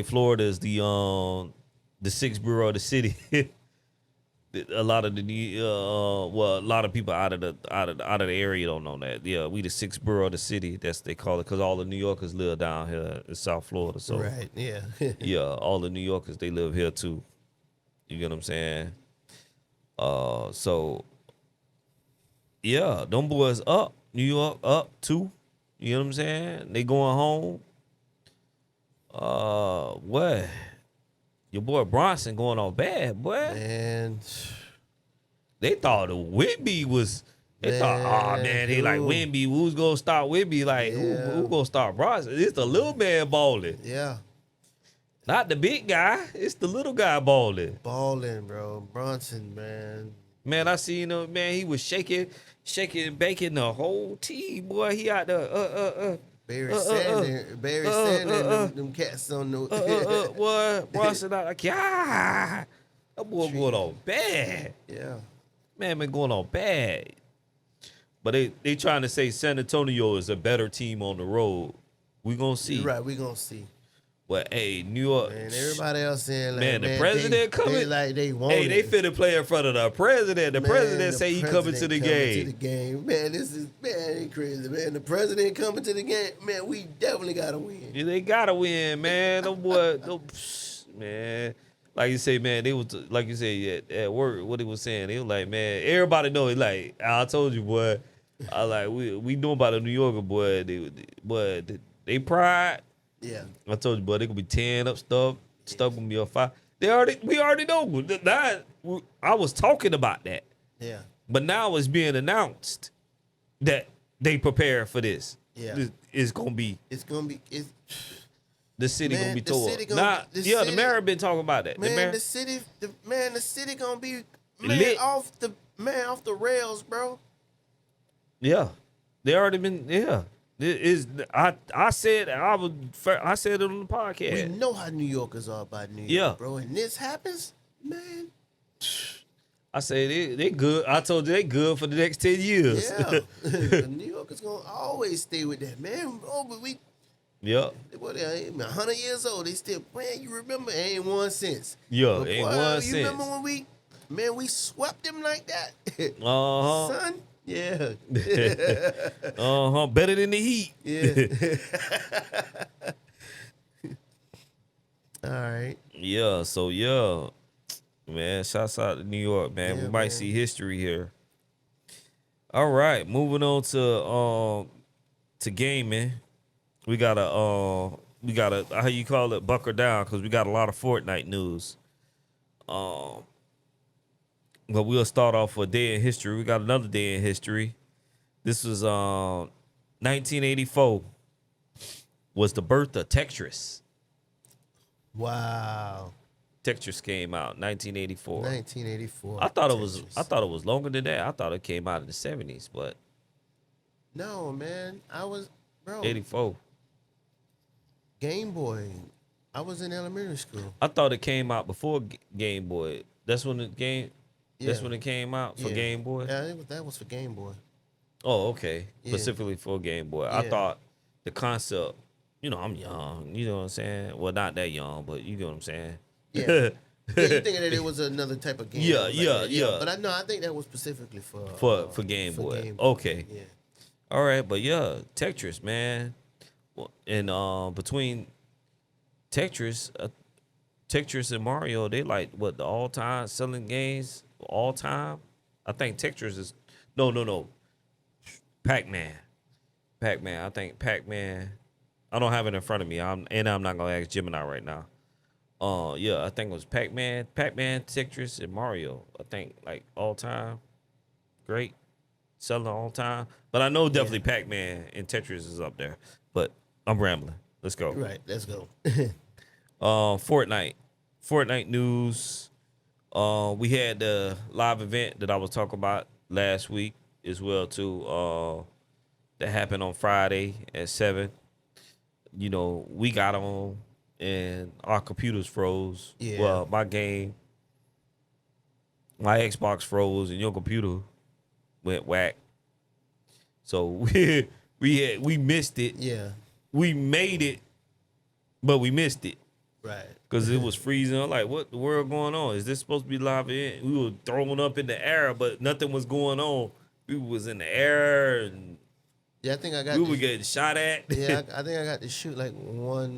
C: Florida is the sixth borough of the city. A lot of a lot of people out of the area don't know that. Yeah, we the sixth borough of the city. That's they call it because all the New Yorkers live down here in South Florida. So
B: right, yeah,
C: yeah, all the New Yorkers they live here too. You get what I'm saying? So yeah, them boys up. New York up too. You know what I'm saying? They going home. What? Your boy Bronson going on bad, boy.
B: Man.
C: They thought the Wemby was. They thought, they like Wemby. Who's gonna start Wemby? Like who gonna start Bronson? It's the little man balling.
B: Yeah.
C: Not the big guy. It's the little guy balling.
B: Balling, bro. Bronson, man.
C: Man, I seen him. Man, he was shaking, and baking the whole team. Boy, he out there.
B: Barry Sanders, them cats on the.
C: What? Bronson out like, yeah. That boy going on bad.
B: Yeah.
C: Man, been going on bad. But they trying to say San Antonio is a better team on the road. We gonna see.
B: You're right, we gonna see.
C: But hey, New York.
B: Man, everybody else saying like,
C: man, the president coming.
B: They want
C: hey, they finna play in front of the president. The president say he coming to the game.
B: To the game. Man, this is crazy, man. The president coming to the game. Man, we definitely gotta win.
C: Yeah, they gotta win, man. Them boy, man. Like you say, man, they was like you say at work. What he was saying, they was like, man, everybody know it. Like I told you, boy. I like we know about the New Yorker, boy. They pride.
B: Yeah.
C: I told you, boy, they gonna be tearing up stuff. Stuff gonna be on fire. We already know. I was talking about that.
B: Yeah.
C: But now it's being announced that they prepare for this.
B: Yeah.
C: It's gonna be
B: It's gonna be. It's
C: the city
B: Man,
C: gonna be
B: the
C: tore.
B: city gonna
C: Nah,
B: be- the
C: yeah, the
B: city-
C: mayor been talking about that. The
B: man.
C: mayor
B: The city gonna be
C: Lit.
B: off the rails, bro.
C: yeah, they already been yeah. It is I said I said it on the
B: We
C: podcast.
B: know how New Yorkers are about New York,
C: Yeah.
B: bro. And this happens, man.
C: I said they good. I told you they good for the next 10 years.
B: Yeah, New Yorkers gonna always stay with that, man. Oh, but
C: Yep.
B: what? They 100 years old. They still, man. You remember? Ain't one since.
C: Yeah,
B: But
C: ain't
B: boy,
C: one
B: you
C: since.
B: remember when we swept them like that,
C: Uh-huh.
B: son? Yeah,
C: Uh-huh. Better than the Heat.
B: yeah. All right.
C: Yeah, so yeah. Man, shouts out to New York, man.
B: Yeah,
C: we might
B: man.
C: see history here. All right, moving on to gaming. We gotta how you call it, buckle down, because we got a lot of Fortnite news. But we'll start off with a day in history. We got another day in history. This was 1984 was the birth of Tetris.
B: Wow.
C: Tetris came out 1984.
B: 1984.
C: I thought
B: Tetris.
C: it was longer than that. I thought it came out in the 70s, but
B: No, man. I was, bro.
C: 84.
B: Game Boy. I was in elementary school.
C: I thought it came out before Game Boy. That's when That's
B: Yeah.
C: when it came out for
B: Yeah.
C: Game Boy.
B: Yeah, that was for Game Boy.
C: Oh, okay.
B: Yeah.
C: Specifically for Game Boy. I
B: Yeah.
C: thought the concept. I'm young. You know what I'm saying? Well, not that young, but you know what I'm saying.
B: Yeah. Yeah, you thinking that it was another type of game?
C: Yeah,
B: like
C: yeah,
B: that.
C: yeah.
B: But I think that was specifically for
C: For Game Boy.
B: Game
C: Okay.
B: Yeah.
C: All right, but yeah, Tetris, man. Well, and between Tetris and Mario, they like what the all-time selling games all time. I think Tetris is no. Pac-Man. I think Pac-Man. I don't have it in front of me. I'm not gonna ask Gemini right now. Yeah, I think it was Pac-Man, Tetris, and Mario. I think like all time, great, selling all time. But I know definitely Pac-Man and Tetris is up there. But I'm rambling. Let's go.
B: Right. Let's go.
C: Fortnite news. We had the live event that I was talking about last week as well too. That happened on Friday at 7. We got on and our computers froze.
B: Yeah.
C: Well, my Xbox froze and your computer went whack. So we missed it.
B: Yeah.
C: We made it, but we missed it.
B: Right.
C: Because it was freezing. I'm like, what the world going on? Is this supposed to be live event? We were throwing up in the air, but nothing was going on. We was in the air and
B: Yeah, I think I got.
C: we were getting shot at.
B: Yeah, I think I got to shoot like one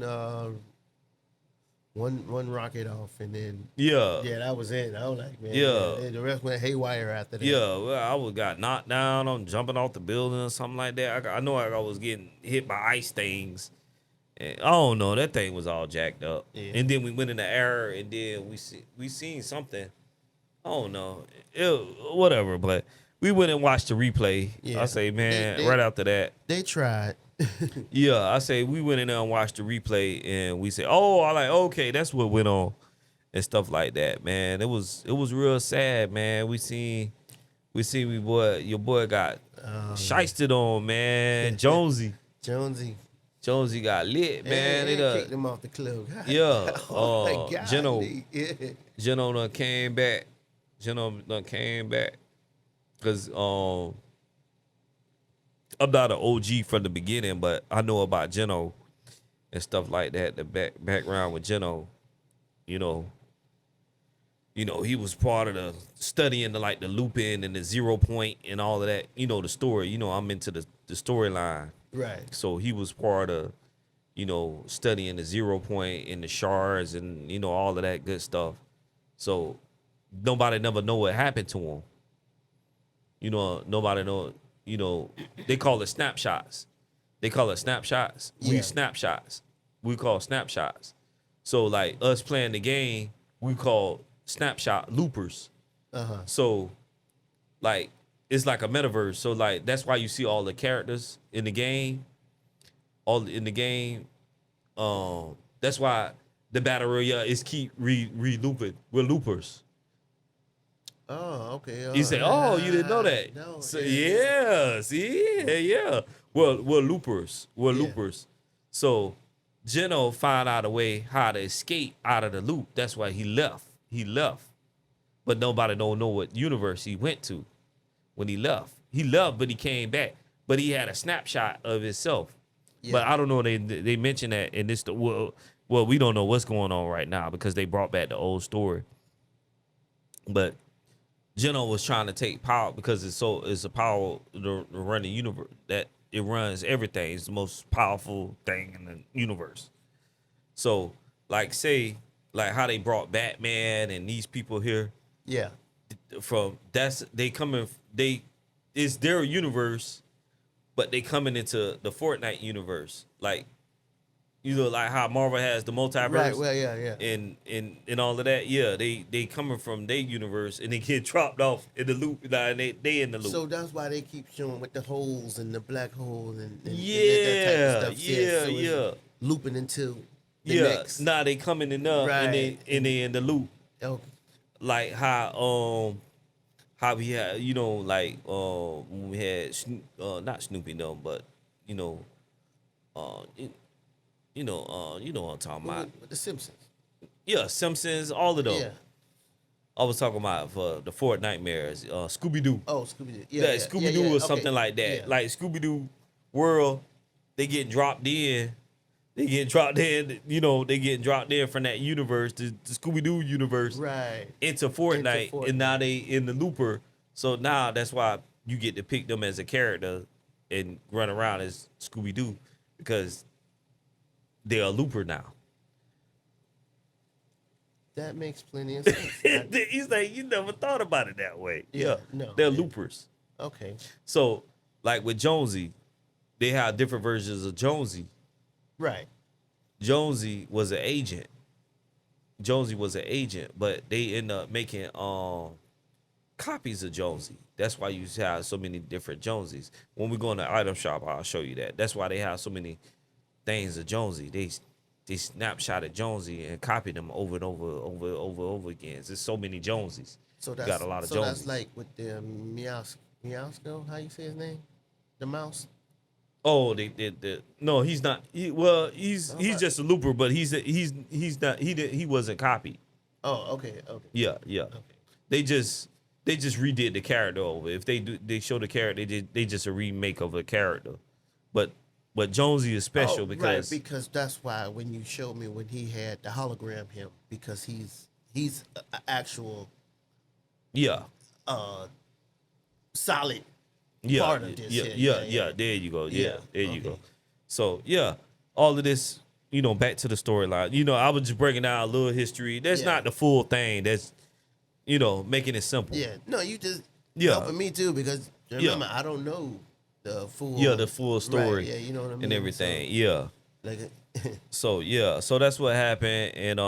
B: rocket off, and then
C: Yeah.
B: that was it. I was like, man,
C: Yeah.
B: the rest went haywire after that.
C: Yeah, well, got knocked down on jumping off the building or something like that. I know I was getting hit by ice things. And I don't know, that thing was all jacked up.
B: Yeah.
C: And then we went in the air, and then we seen something. I don't know, whatever. But we went and watched the replay.
B: Yeah.
C: I say, man,
B: They-
C: right after that.
B: They tried.
C: Yeah, I say we went in there and watched the replay, and we said, "Oh, I like okay, that's what went on," and stuff like that. Man, it was real sad, man. We seen your boy got shysted on, man. Jonesy got lit, man.
B: They
C: It
B: kicked him off the club.
C: yeah.
B: Oh my God.
C: Geno
B: Yeah.
C: done came back. Cause I'm not an OG from the beginning, but I know about Geno and stuff like that. The background with Geno, he was part of the studying the looping and the 0 point and all of that. The story. I'm into the storyline.
B: Right.
C: So he was part of, studying the 0 point and the shards and, all of that good stuff. So nobody never know what happened to him. Nobody know, they call it snapshots. We
B: Yeah.
C: snapshots. We call snapshots. So like us playing the game, we call snapshot loopers.
B: Uh-huh.
C: So like it's like a metaverse. So like that's why you see all the characters in the game all in the game. That's why the battle royale is keep re-looping. We're loopers.
B: Oh, okay.
C: You say, oh, you didn't know that?
B: No.
C: So yeah, see, yeah. Well, we're loopers. We're
B: Yeah.
C: loopers. So Geno found out a way how to escape out of the loop. That's why he left. He left. But nobody don't know what universe he went to when he left. He left, but he came back. But he had a snapshot of himself.
B: Yeah.
C: But I don't know. They mentioned that in this. Well, we don't know what's going on right now because they brought back the old story. But Geno was trying to take power because it's a power to run the universe, that it runs everything. It's the most powerful thing in the universe. So, like, say, like how they brought Batman and these people here
B: Yeah.
C: from it's their universe, but they coming into the Fortnite universe. Like, you know, like how Marvel has the multiverse.
B: Right. Well, yeah.
C: And all of that, yeah, they coming from their universe and they get dropped off in the loop. And they in the loop.
B: So that's why they keep showing with the holes and the black hole and that type
C: Yeah,
B: of stuff. So it's
C: yeah.
B: looping into the
C: Yeah,
B: next.
C: nah, they coming in up
B: Right.
C: and they in the loop.
B: Okay.
C: Like how we had, you know, like when we had not Snoopy no, but you know, you know what I'm talking about.
B: With the Simpsons.
C: Yeah, Simpsons, all of them.
B: Yeah.
C: I was talking about for the Fort Nightmares, Scooby Doo.
B: Oh, Scooby-Doo.
C: Yeah, Scooby Doo or something like that.
B: Yeah.
C: Like Scooby Doo world, they get dropped in. They get dropped in, you know, they getting dropped in from that universe, the Scooby Doo universe,
B: Right.
C: into Fortnite, and now they in the looper. So now that's why you get to pick them as a character and run around as Scooby Doo because they're a looper now.
B: That makes plenty of sense.
C: He's like, you never thought about it that way.
B: Yeah, no,
C: they're
B: yeah.
C: loopers.
B: Okay.
C: So, like with Jonesy, they have different versions of Jonesy.
B: Right.
C: Jonesy was an agent. But they end up making copies of Jonesy. That's why you have so many different Jonesies. When we go in the item shop, I'll show you that. That's why they have so many things of Jonesy. They snapshot at Jonesy and copy them over and over again. There's so many Jonesies.
B: So that's
C: got a lot of
B: so
C: Jonesies.
B: that's like with the Meowsco, how you say his name? The mouse?
C: Oh, they did. No, he's not. He's just a looper, but he's not. He wasn't copied.
B: Oh, okay.
C: Yeah.
B: Okay.
C: They just redid the character over. If they show the character, they just a remake of a character. But Jonesy is special because
B: that's why when you showed me when he had the hologram him, because he's an actual solid part of this.
C: Yeah. There you go. Yeah, there you go. So all of this, back to the storyline. I was just breaking down a little history. That's not the full thing. That's making it simple.
B: Yeah. No, you just helping me too because remember I don't know the full
C: story.
B: Right, yeah, you know what I mean.
C: And everything.
B: So,
C: So that's what happened, and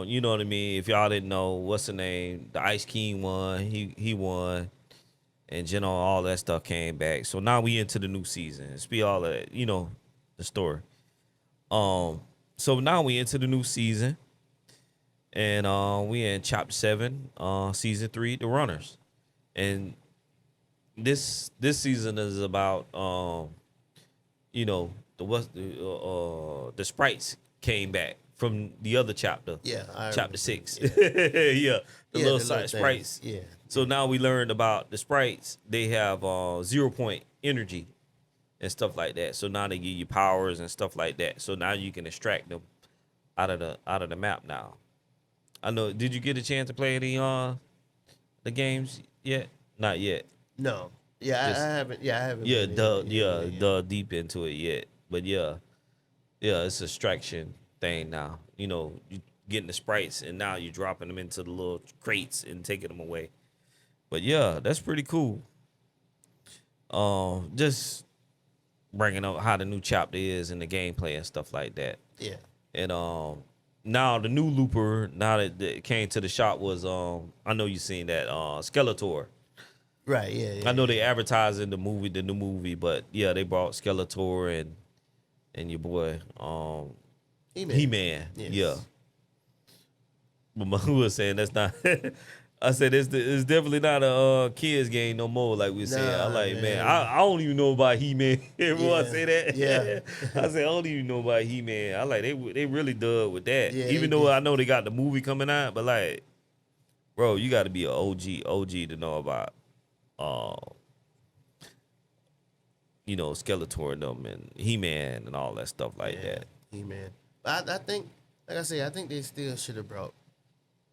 C: you know what I mean. If y'all didn't know, what's the name? The Ice King won. He won, and all that stuff came back. So now we into the new season. It's be all that the story. So now we into the new season, and we in chapter 7, season 3, the runners, and this season is about the sprites came back from the other chapter.
B: Yeah,
C: chapter 6. Yeah,
B: Yeah.
C: the little side sprites.
B: Yeah.
C: So now we learned about the sprites. They have 0 point energy and stuff like that. So now they give you powers and stuff like that. So now you can extract them out of the map now. I know. Did you get a chance to play any the games yet? Not yet.
B: No. Yeah, I haven't. Yeah, I haven't.
C: Yeah,
B: been
C: dug deep into it yet. But yeah, it's a extraction thing now. You getting the sprites and now you're dropping them into the little crates and taking them away. But yeah, that's pretty cool. Just bringing up how the new chapter is and the gameplay and stuff like that.
B: Yeah.
C: And now the new looper, now that it came to the shop was I know you seen that Skeletor.
B: Right. Yeah.
C: I know they advertised in the new movie, but yeah, they brought Skeletor and your boy
B: He-Man.
C: He-Man.
B: Yes.
C: Yeah. But Mahu was saying that's not. I said it's definitely not a kids game no more. Like we said, I
B: Nah,
C: like man,
B: man.
C: I don't even know about He-Man. Everyone
B: Yeah.
C: say that.
B: Yeah.
C: I said I don't even know about He-Man. I like they really dug with that.
B: Yeah,
C: Even
B: they
C: though
B: did.
C: I know they got the movie coming out, but like, bro, you got to be an OG to know about, Skeletor and them and He-Man and all that stuff like that.
B: He-Man. But I think, like I say, I think they still should have brought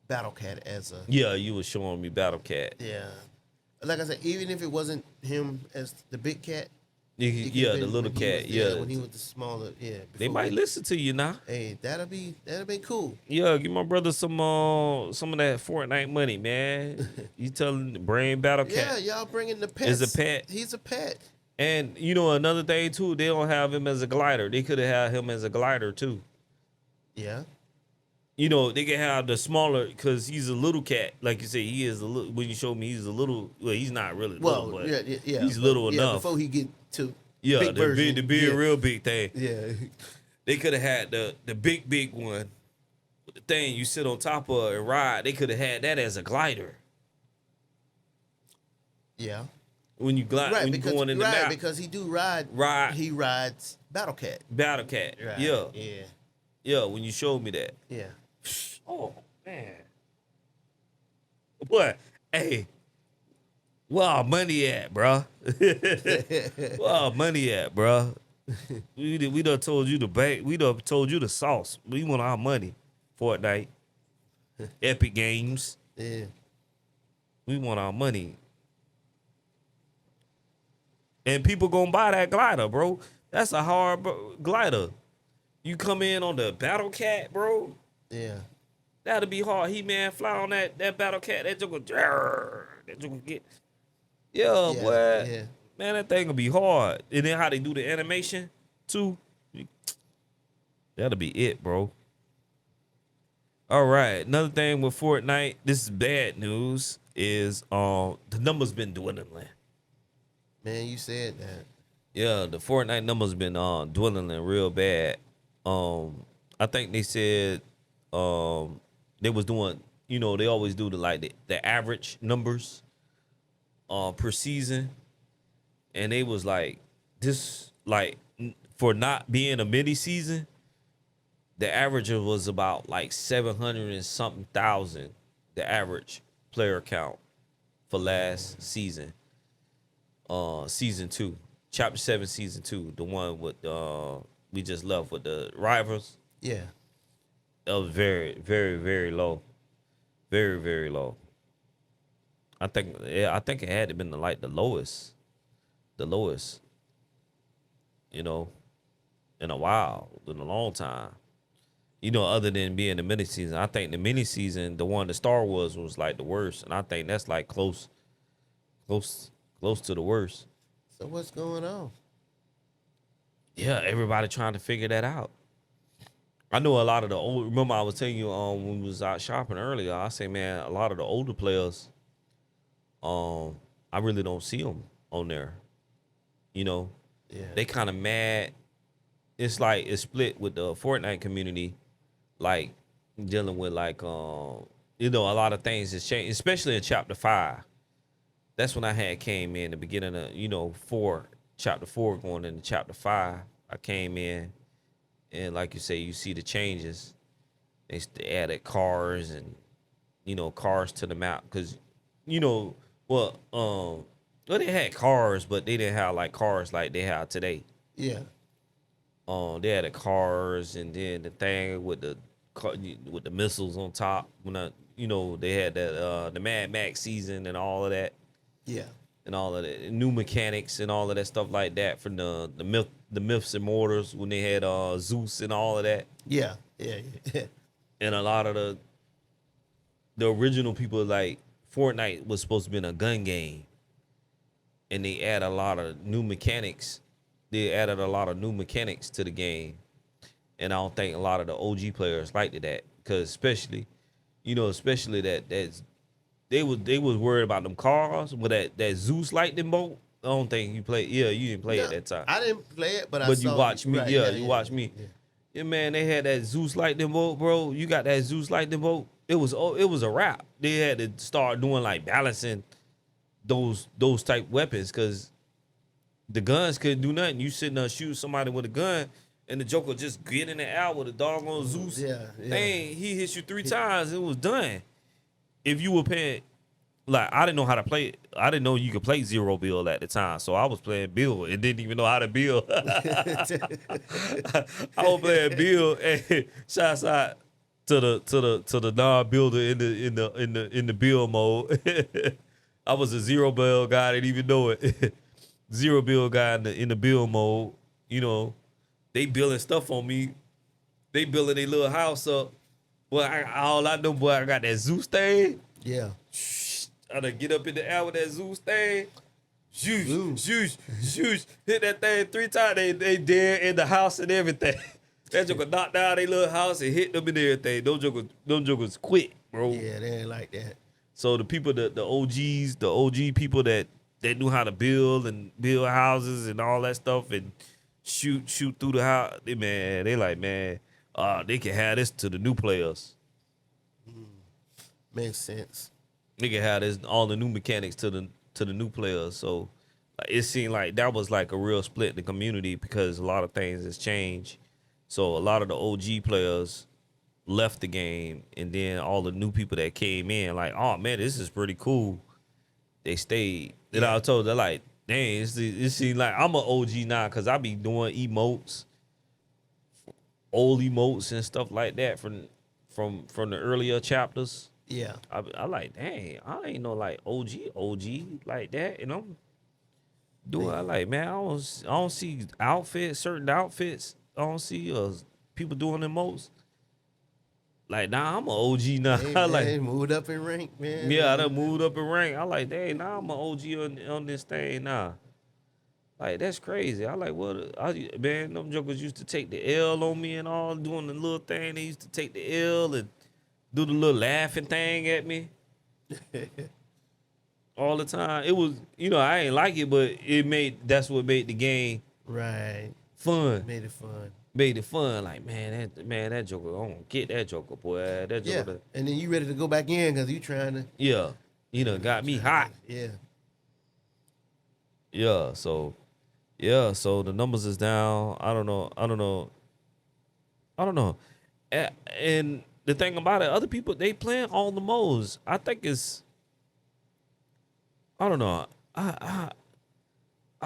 B: Battle Cat as a
C: Yeah, you was showing me Battle Cat.
B: yeah. Like I said, even if it wasn't him as the big cat, it could've
C: Yeah,
B: been
C: the little
B: when he
C: cat.
B: was there,
C: Yeah,
B: when he was the smaller. Yeah,
C: they
B: before
C: might
B: he-
C: listen to you now.
B: Hey, that'll be cool.
C: Yeah, give my brother some of that Fortnite money, man. You telling bring Battle
B: Yeah,
C: Cat.
B: y'all bringing the pets.
C: Is a pet.
B: He's a pet.
C: And another thing too, they don't have him as a glider. They could have had him as a glider too.
B: Yeah.
C: They can have the smaller because he's a little cat. Like you say, he is a little. When you showed me, he's a little. Well, he's not really little,
B: Well,
C: but
B: yeah.
C: he's
B: but-
C: little
B: yeah,
C: enough.
B: before he get to
C: Yeah,
B: big
C: the
B: version.
C: big,
B: yeah.
C: real big thing.
B: Yeah.
C: They could have had the big one, the thing you sit on top of and ride. They could have had that as a glider
B: Yeah.
C: when you glide
B: Right,
C: when you
B: because
C: going in the map.
B: because he do ride.
C: Ride.
B: He rides Battle Cat.
C: Battle Cat.
B: Right.
C: Yeah,
B: Yeah.
C: yeah. When you showed me that.
B: Yeah.
C: Oh man. What? Hey. Where our money at, bruh? Where our money at, bruh? We done told you the bank. We done told you the sauce. We want our money. Fortnite. Epic Games.
B: Yeah.
C: We want our money. And people gonna buy that glider, bro. That's a hard glider. You come in on the Battle Cat, bro.
B: Yeah.
C: That'll be hard. He-Man fly on that Battle Cat. That joke will get. Yeah,
B: Yeah,
C: boy.
B: yeah.
C: Man, that thing will be hard. And then how they do the animation, too. That'll be it, bro. All right. Another thing with Fortnite, this is bad news, is the numbers been dwindling.
B: Man, you said that.
C: Yeah, the Fortnite numbers been dwindling real bad. I think they said they was doing, they always do the average numbers per season, and they was like this, like for not being a mini season, the average was about like 700 and something thousand, the average player count for last season. Season 2, chapter 7, season 2, the one with we just left with the rivals.
B: Yeah.
C: That was very, very, very low, very, very low. I think it had to been the lowest, in a while, in a long time. Other than being the mini season, I think the mini season, the one the Star Wars was like the worst, and I think that's like close to the worst.
B: So what's going on?
C: Yeah, everybody trying to figure that out. I know a lot of the old. Remember, I was telling you when we was out shopping earlier. I say, man, a lot of the older players, I really don't see them on there.
B: Yeah.
C: They kind of mad. It's like it's split with the Fortnite community, like dealing with like a lot of things has changed, especially in chapter 5. That's when I had came in the beginning of chapter 4 going into chapter 5. I came in, and like you say, you see the changes. They added cars and cars to the map because they had cars, but they didn't have like cars like they have today.
B: Yeah.
C: They had the cars, and then the thing with the missiles on top. When they had that the Mad Max season and all of that.
B: Yeah.
C: And all of that new mechanics and all of that stuff like that from the Myths and Mortars when they had Zeus and all of that.
B: Yeah. Yeah. Yeah.
C: And a lot of the original people, like Fortnite was supposed to be a gun game, and they add a lot of new mechanics. They added a lot of new mechanics to the game, and I don't think a lot of the OG players liked that because especially that they was worried about them cars with that Zeus lightning bolt don't think you played. Yeah, you didn't play
B: No,
C: at that time.
B: I didn't play it, but I
C: But
B: saw
C: you watched me.
B: right,
C: Yeah, you watched me.
B: Yeah.
C: Yeah, man, they had that Zeus lightning bolt, bro. You got that Zeus lightning bolt. It was a wrap. They had to start doing like balancing those type weapons because the guns couldn't do nothing. You sitting there shooting somebody with a gun, and the Joker just get in the air with a doggone Zeus thing. He hits you 3 times. It was done. If you were paying, like I didn't know how to play it. I didn't know you could play zero build at the time, so I was playing build and didn't even know how to build. I was playing build and shots out to the non-builder in the build mode. I was a zero build guy. I didn't even know it. Zero build guy in the build mode. You know, they building stuff on me. They building their little house up. Well, all I know, boy, I got that Zeus thing.
B: Yeah.
C: I done get up in the air with that Zeus thing. Shoosh. Hit that thing 3 times. They dead in the house and everything. That joker knocked down their little house and hit them and everything. Those jokers quit, bro.
B: Yeah, they ain't like that.
C: So the people, the OGs, the OG people that knew how to build houses and all that stuff and shoot through the house, they like, man, they can have this to the new players.
B: Makes sense.
C: They can have this all the new mechanics to the new players. So like, it seemed like that was like a real split in the community because a lot of things has changed. So a lot of the OG players left the game, and then all the new people that came in, like, oh man, this is pretty cool. They stayed. Then I told them, like, dang, it seems like I'm an OG now because I be doing emotes, old emotes and stuff like that from the earlier chapters.
B: Yeah.
C: I like, dang, I ain't no like OG like that, and I'm doing. I like, man, I don't see certain outfits. I don't see people doing the most. Like, nah, I'm an OG now.
B: Hey,
C: I like,
B: man, moved up in rank, man.
C: yeah, I done moved up in rank. I like, dang, now I'm an OG on this thing now. Like, that's crazy. I like, man, them jokers used to take the L on me and all, doing the little thing. They used to take the L and do the little laughing thing at me all the time. It was, I ain't like it, but that's what made the game
B: Right.
C: fun.
B: Made it fun.
C: Made it fun. Like, that Joker, I don't get that Joker, boy. That
B: Yeah.
C: Joker,
B: And then you ready to go back in because you trying to.
C: yeah, got me hot.
B: Yeah.
C: Yeah, so the numbers is down. I don't know. And the thing about it, other people, they playing all the modes. I think it's, I don't know. I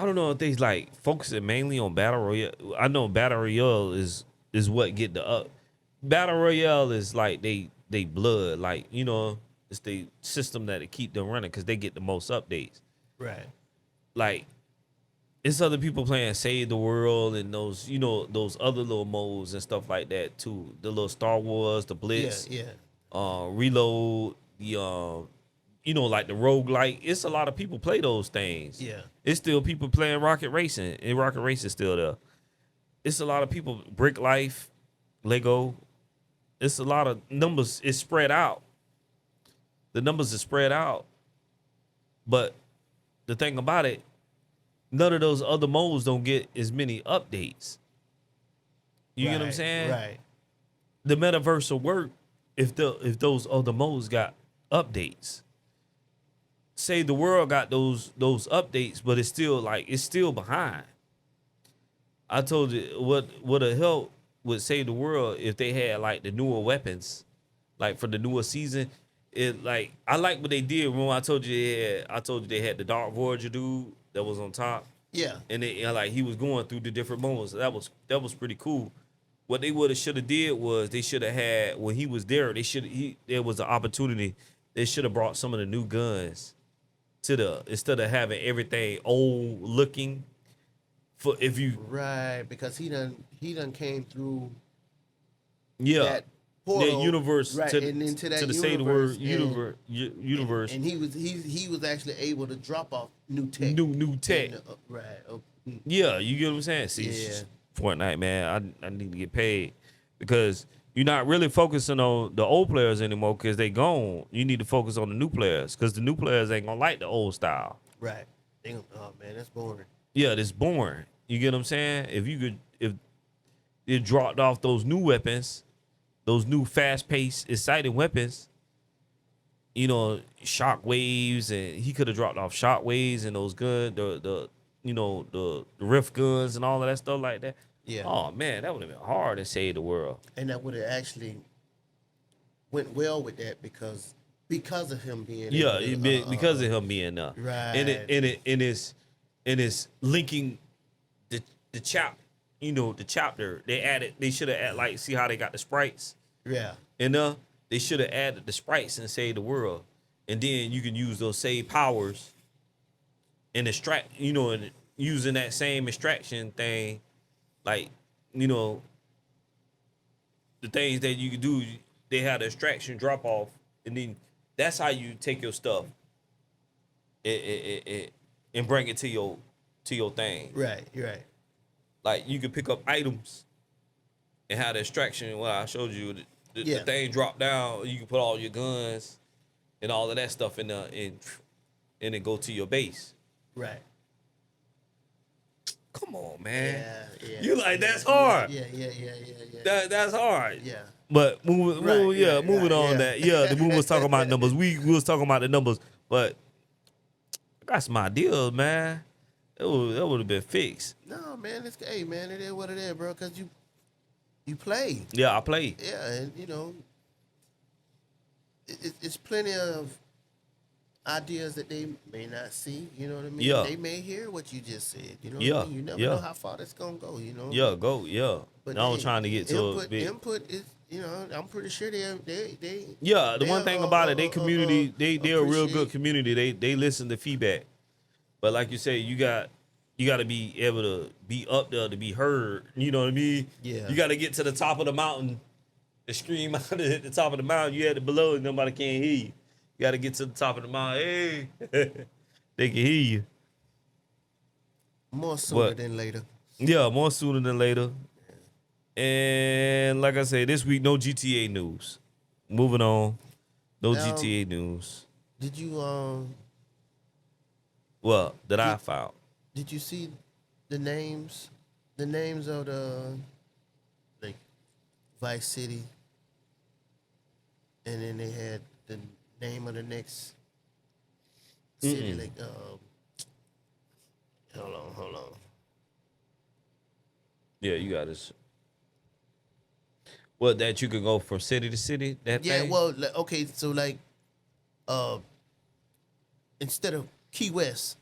C: don't know if they like focusing mainly on Battle Royale. I know Battle Royale is what get the up. Battle Royale is like they blood, like, it's the system that it keep them running because they get the most updates.
B: Right.
C: Like, it's other people playing Save the World and those, those other little modes and stuff like that too. The little Star Wars, the Blitz,
B: Yeah.
C: Reload, the like the roguelike. It's a lot of people play those things.
B: Yeah.
C: It's still people playing Rocket Racing, and Rocket Racing still there. It's a lot of people, Brick Life, Lego. It's a lot of numbers. It's spread out. The numbers are spread out. But the thing about it, none of those other modes don't get as many updates. You get what I'm saying?
B: Right.
C: The metaverse will work if those other modes got updates. Save the World got those updates, but it's still behind. I told you what would have helped with Save the World if they had like the newer weapons, like for the newer season. It like I like what they did when I told you they had the Dark Voyager dude that was on top.
B: Yeah.
C: And like he was going through the different moments. That was pretty cool. What they should have did was they should have had when he was there. There was an opportunity. They should have brought some of the new guns instead of having everything old looking. For if you
B: Right, because he done came through
C: that
B: portal,
C: that universe
B: right,
C: to
B: and into that
C: to the Save the World
B: universe,
C: universe.
B: and he was actually able to drop off new tech.
C: New tech.
B: And, right.
C: Yeah, you get what I'm saying? See,
B: Yeah.
C: Fortnite, man, I need to get paid because you're not really focusing on the old players anymore because they gone. You need to focus on the new players because the new players ain't gonna like the old style.
B: Right. Oh man, that's boring.
C: Yeah, that's boring. You get what I'm saying? If it dropped off those new weapons, those new fast-paced, exciting weapons, you know, shock waves, and he could have dropped off shock waves and those guns, the rift guns and all of that stuff like that.
B: Yeah.
C: Oh man, that would have been hard to save the world.
B: And that would have actually went well with that because of him being
C: Yeah,
B: able to,
C: because of him being there.
B: right.
C: And it's linking the chapter. They should have added, like, see how they got the sprites?
B: yeah.
C: And they should have added the sprites and saved the world. And then you can use those saved powers and extract, and using that same extraction thing, like, the things that you can do, they had the extraction drop off, and then that's how you take your stuff and bring it to your thing.
B: Right. Right.
C: Like, you can pick up items and have the extraction. Well, I showed you the
B: Yeah.
C: thing drop down. You can put all your guns and all of that stuff in there and then go to your base.
B: Right.
C: Come on, man.
B: Yeah.
C: You like, that's hard.
B: Yeah.
C: That's hard.
B: Yeah.
C: But moving on.
B: Yeah.
C: That. Yeah, the movie was talking about numbers. We was talking about the numbers, but I got some ideas, man. That would have been fixed.
B: No, man. Hey, man. It is what it is, bro. Cause you play.
C: Yeah, I played.
B: Yeah, and it's plenty of ideas that they may not see. You know what I mean?
C: Yeah.
B: They may hear what you just said. You know what
C: Yeah,
B: I mean? You never
C: yeah.
B: know how far that's gonna go. You know?
C: Yeah, go. Yeah.
B: But
C: I was
B: hey,
C: trying to get to a big.
B: input is. I'm pretty sure they.
C: Yeah, the one
B: they,
C: thing about it, they community, they're a real good
B: appreciate-
C: community. They listen to feedback. But like you say, you got to be able to be up there to be heard. You know what I mean?
B: Yeah.
C: You got to get to the top of the mountain, to scream out at the top of the mountain. You at the below, and nobody can hear you. You got to get to the top of the mountain. Hey, they can hear you.
B: More sooner
C: But-
B: than later.
C: Yeah, more sooner than later. And like I say, this week no GTA news. Moving on, no
B: Now-
C: GTA news.
B: Did you
C: Well, that I found.
B: Did you see the names of the like Vice City, and then they had the name of the next city. Like hold on.
C: Yeah, you got this. What, that you could go from city to city? That
B: Yeah,
C: thing?
B: well, okay, so like instead of Key West,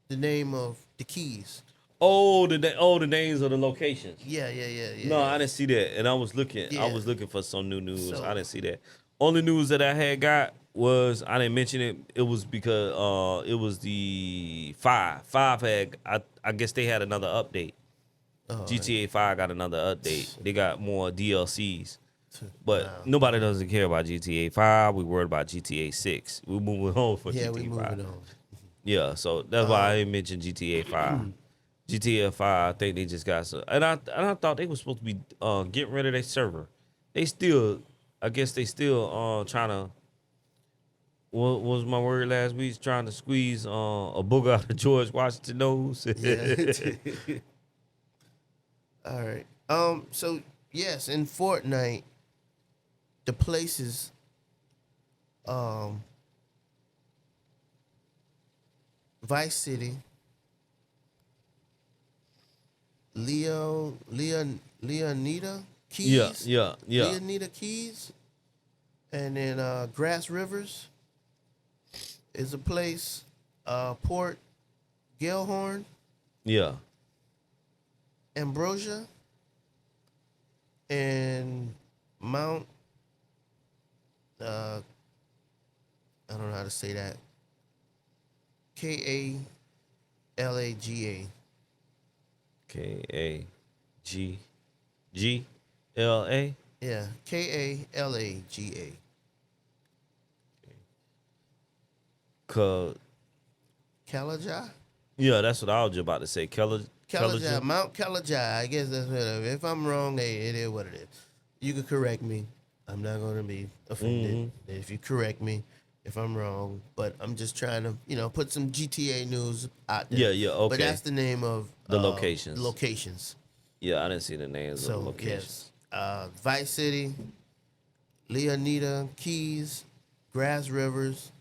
B: the name of the Keys.
C: the names of the locations.
B: Yeah.
C: No, I didn't see that, and I was looking. I
B: Yeah.
C: was looking for some new news.
B: So-
C: I didn't see that. Only news that I had got was, I didn't mention it. It was because it was the 5. 5 had, I guess they had another update. GTA 5 got another update. They got more DLCs. But
B: Wow.
C: nobody doesn't care about GTA 5. We worried about GTA 6. We're moving on for
B: Yeah,
C: GTA
B: we
C: 5.
B: moving on.
C: Yeah, so that's why I didn't mention GTA 5. GTA 5, I think they just got some. And I thought they were supposed to be getting rid of their server. I guess they still trying to, what was my word last week? Trying to squeeze a booger out of George Washington nose.
B: Yeah. All right. So yes, in Fortnite, the places, Vice City, Leonida Keys.
C: Yeah.
B: Leonida Keys, and then Grass Rivers is a place. Port Gilhorn,
C: Yeah.
B: Ambrosia, and Mount. I don't know how to say that. Kalaga.
C: KAGGLA.
B: Yeah, Kalaga. Kalaja.
C: Yeah, that's what I was just about to say.
B: Kalaja, Mount Kalaja. I guess that's what. If I'm wrong, hey, it is what it is. You can correct me. I'm not gonna be offended if you correct me. if I'm wrong, but I'm just trying to, put some GTA news out there.
C: Yeah, yeah,
B: But
C: okay.
B: that's the name of
C: The locations.
B: the locations.
C: Yeah, I didn't see the names of the
B: So
C: locations.
B: yes, Vice City, Leonida, Keys, Grass Rivers,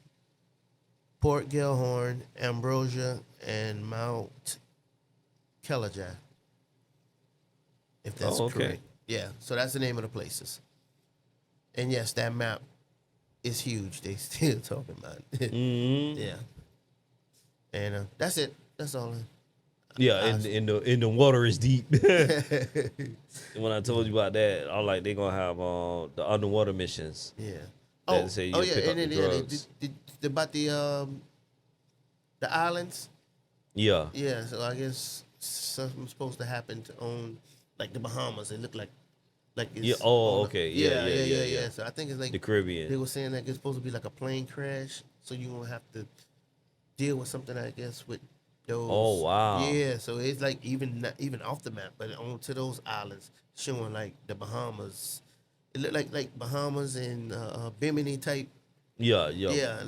B: Port Gilhorn, Ambrosia, and Mount Kellijah. If that's
C: Oh, okay.
B: correct. Yeah. So that's the name of the places. And yes, that map is huge. They still talking about it.
C: Mm-hmm.
B: Yeah. And that's it. That's all.
C: Yeah, in the water is deep. When I told you about that, I was like, they gonna have the underwater missions.
B: Yeah.
C: That say you
B: yeah.
C: pick up
B: And
C: the
B: then
C: drugs.
B: about the islands.
C: Yeah.
B: Yeah. So I guess something's supposed to happen on like the Bahamas. It looked like it's
C: Yeah. Oh,
B: on
C: okay.
B: yeah. So I think it's like
C: The Caribbean.
B: they were saying like it's supposed to be like a plane crash, so you won't have to deal with something, I guess, with those.
C: Oh, wow.
B: Yeah, so it's like even off the map, but onto those islands, showing like the Bahamas. It looked like Bahamas and Bimini type.
C: Yeah.
B: Yeah,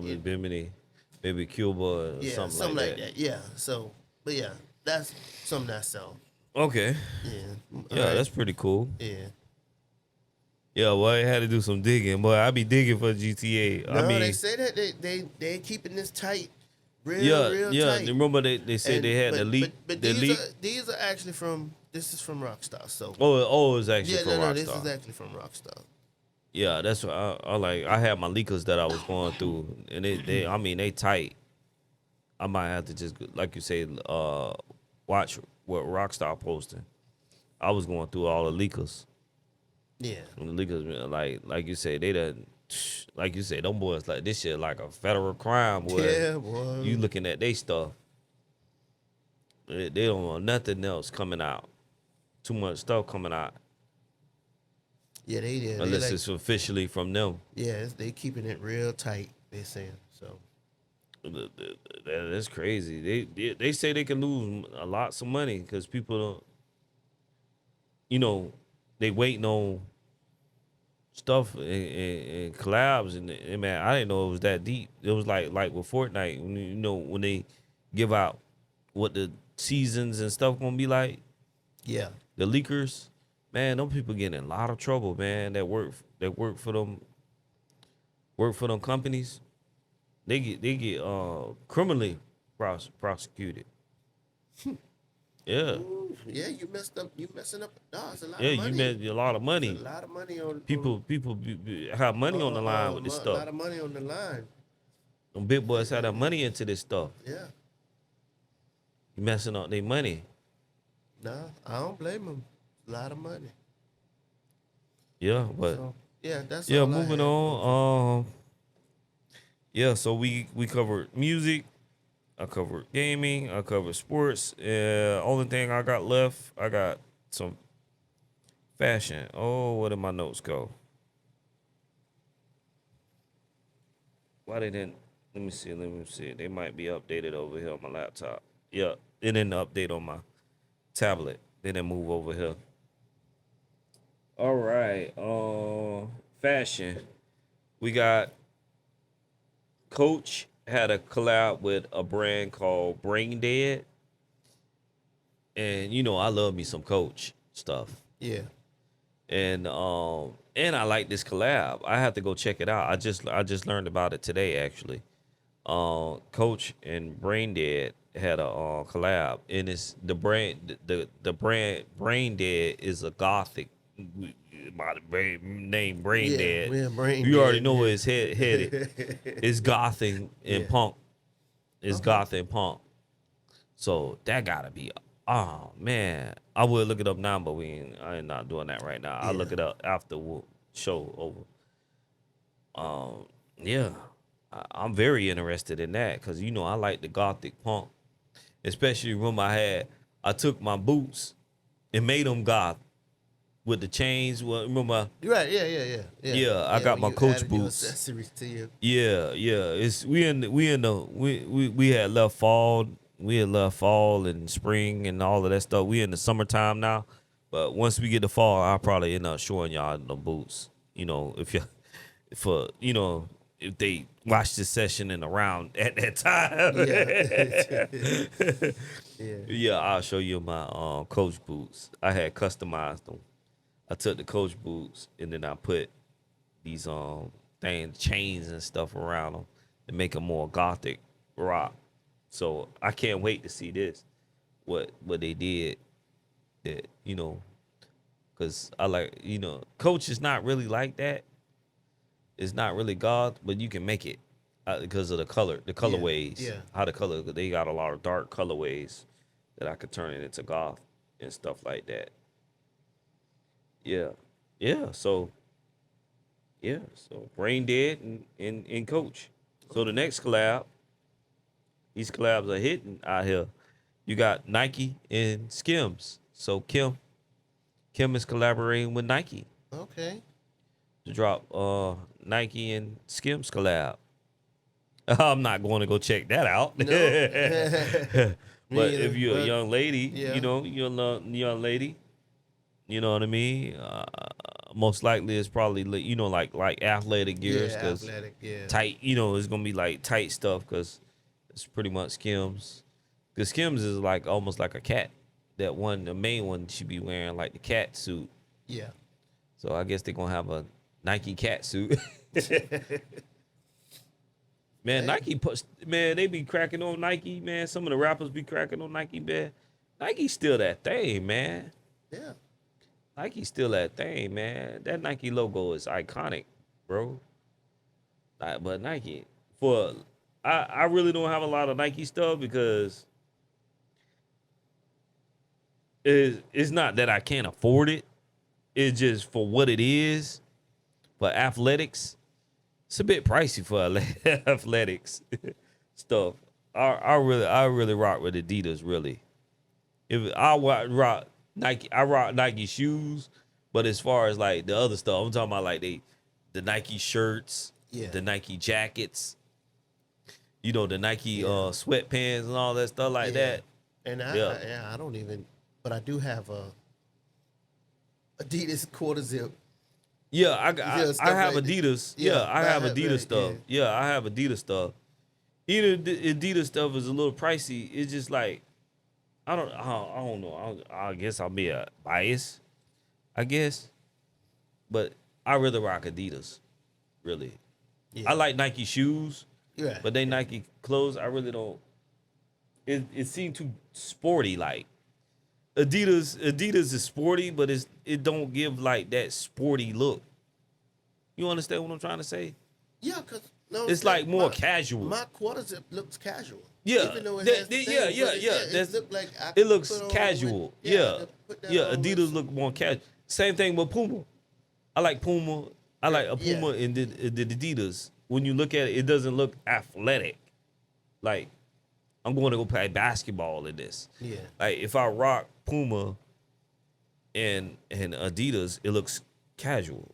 C: In Bimini, maybe Cuba or
B: Yeah,
C: something like that.
B: Yeah. So, but yeah, that's something I saw.
C: Okay.
B: Yeah.
C: Yeah,
B: Alright.
C: that's pretty cool.
B: Yeah.
C: Yeah, well, I had to do some digging, boy. I be digging for GTA.
B: No,
C: I mean,
B: they say that they keeping this tight, real
C: yeah.
B: tight.
C: Remember they said
B: And-
C: they had the leak.
B: But
C: the leak.
B: these are actually from Rockstar. So
C: It's actually
B: yeah,
C: from
B: no,
C: Rockstar.
B: this is actually from Rockstar.
C: Yeah, that's what I like. I had my leakers that I was going through, and they tight. I might have to just, like you say, watch what Rockstar posting. I was going through all the leakers.
B: Yeah.
C: And the leakers, like you say, they done, like you say, them boys like this shit like a federal crime, boy.
B: Yeah, boy.
C: You looking at they stuff. They don't want nothing else coming out. Too much stuff coming out.
B: Yeah, they did.
C: Unless it's officially from them.
B: Yeah, they keeping it real tight. They saying so.
C: That's crazy. They say they can lose a lots of money because people don't, they waiting on stuff and collabs and man, I didn't know it was that deep. It was like with Fortnite when they give out what the seasons and stuff gonna be like.
B: Yeah.
C: The leakers, man, them people getting in a lot of trouble, man. That work for them companies. They get criminally prosecuted. Yeah.
B: Ooh, yeah, you messed up. You messing up. No, it's a lot
C: Yeah,
B: of money.
C: you made a lot of money.
B: It's a lot of money on
C: People have money on the line with this
B: A
C: stuff.
B: lot of money on the line.
C: Them big boys had that money into this stuff.
B: Yeah.
C: You messing up their money.
B: Nah, I don't blame them. A lot of money.
C: Yeah, but
B: So, yeah, that's
C: yeah,
B: all I
C: moving
B: had.
C: on. Yeah, so we covered music. I covered gaming. I covered sports. Only thing I got left, I got some fashion. Oh, where did my notes go? Why they didn't? Let me see. They might be updated over here on my laptop. Yeah, it didn't update on my tablet. They didn't move over here. All right. Fashion. We got Coach had a collab with a brand called Brain Dead. And I love me some Coach stuff.
B: Yeah.
C: And I like this collab. I have to go check it out. I just learned about it today actually. Coach and Brain Dead had a collab, and it's the brand Brain Dead is a gothic by the name Brain Dead.
B: Yeah, Brain
C: You already
B: Dead,
C: know
B: yeah.
C: where it's headed. It's gothic and
B: Yeah.
C: punk. It's goth and punk. So that gotta be. Oh man, I would look it up now, but I ain't not doing that right now. I'll look it up after the show over. Yeah, I'm very interested in that because I like the gothic punk, especially when I took my boots and made them goth with the chains. Well, remember?
B: You're right. Yeah.
C: Yeah, I got
B: when
C: my
B: you
C: Coach
B: added your
C: boots.
B: accessories to you.
C: Yeah. It's we had left fall. We had left fall and spring and all of that stuff. We in the summertime now, but once we get to fall, I'll probably end up showing y'all the boots. If you if they watch the session and around at that time.
B: Yeah.
C: Yeah, I'll show you my coach boots. I had customized them. I took the coach boots and then I put these chains and stuff around them to make them more gothic rock. So I can't wait to see this. What they did, that because I like Coach is not really like that. It's not really goth, but you can make it because of the colorways.
B: Yeah.
C: How the color, they got a lot of dark colorways that I could turn it into goth and stuff like that. Yeah. So Brain Dead and Coach. So the next collab, these collabs are hitting out here. You got Nike and Skims. So Kim is collaborating with Nike
B: Okay.
C: to drop Nike and Skims collab. I'm not going to go check that out.
B: No.
C: But
B: Me
C: if you're
B: either,
C: a young lady,
B: yeah.
C: you're a young lady, you know what I mean? Most likely it's probably, like athletic gears, because
B: athletic, yeah.
C: tight, it's going to be like tight stuff because it's pretty much Skims. Because Skims is like almost like a cat. The main one, she be wearing like the cat suit.
B: Yeah.
C: So I guess they're going to have a Nike cat suit. Man, they be cracking on Nike, man. Some of the rappers be cracking on Nike, man. Nike's still that thing, man.
B: Yeah.
C: Nike's still that thing, man. That Nike logo is iconic, bro. But Nike, I really don't have a lot of Nike stuff because it's not that I can't afford it. It's just for what it is. But athletics, it's a bit pricey for athletics stuff. I really rock with Adidas, really. If I rock Nike, I rock Nike shoes, but as far as like the other stuff, I'm talking about like the Nike shirts, the Nike jackets, the Nike sweatpants and all that stuff like that.
B: And I don't even, but I do have a Adidas quarter zip.
C: Yeah, I have
B: like
C: Adidas. I have Adidas stuff. Yeah, I have Adidas stuff. Either the Adidas stuff is a little pricey. It's just like I don't know. I guess I'll be a bias. I guess, but I really rock Adidas. Really, I like Nike shoes.
B: Yeah,
C: but they Nike clothes, I really don't. It seemed too sporty. Like Adidas is sporty, but it don't give like that sporty look. You understand what I'm trying to say?
B: Yeah, because
C: it's like more casual.
B: My quarter zip looks casual.
C: Yeah,
B: even though it has
C: it looks casual. Adidas look more casual. Same thing with Puma. I like Puma. I like a Puma and the Adidas. When you look at it, it doesn't look athletic. Like I'm going to go play basketball in this.
B: Yeah.
C: Like if I rock Puma and Adidas, it looks casual.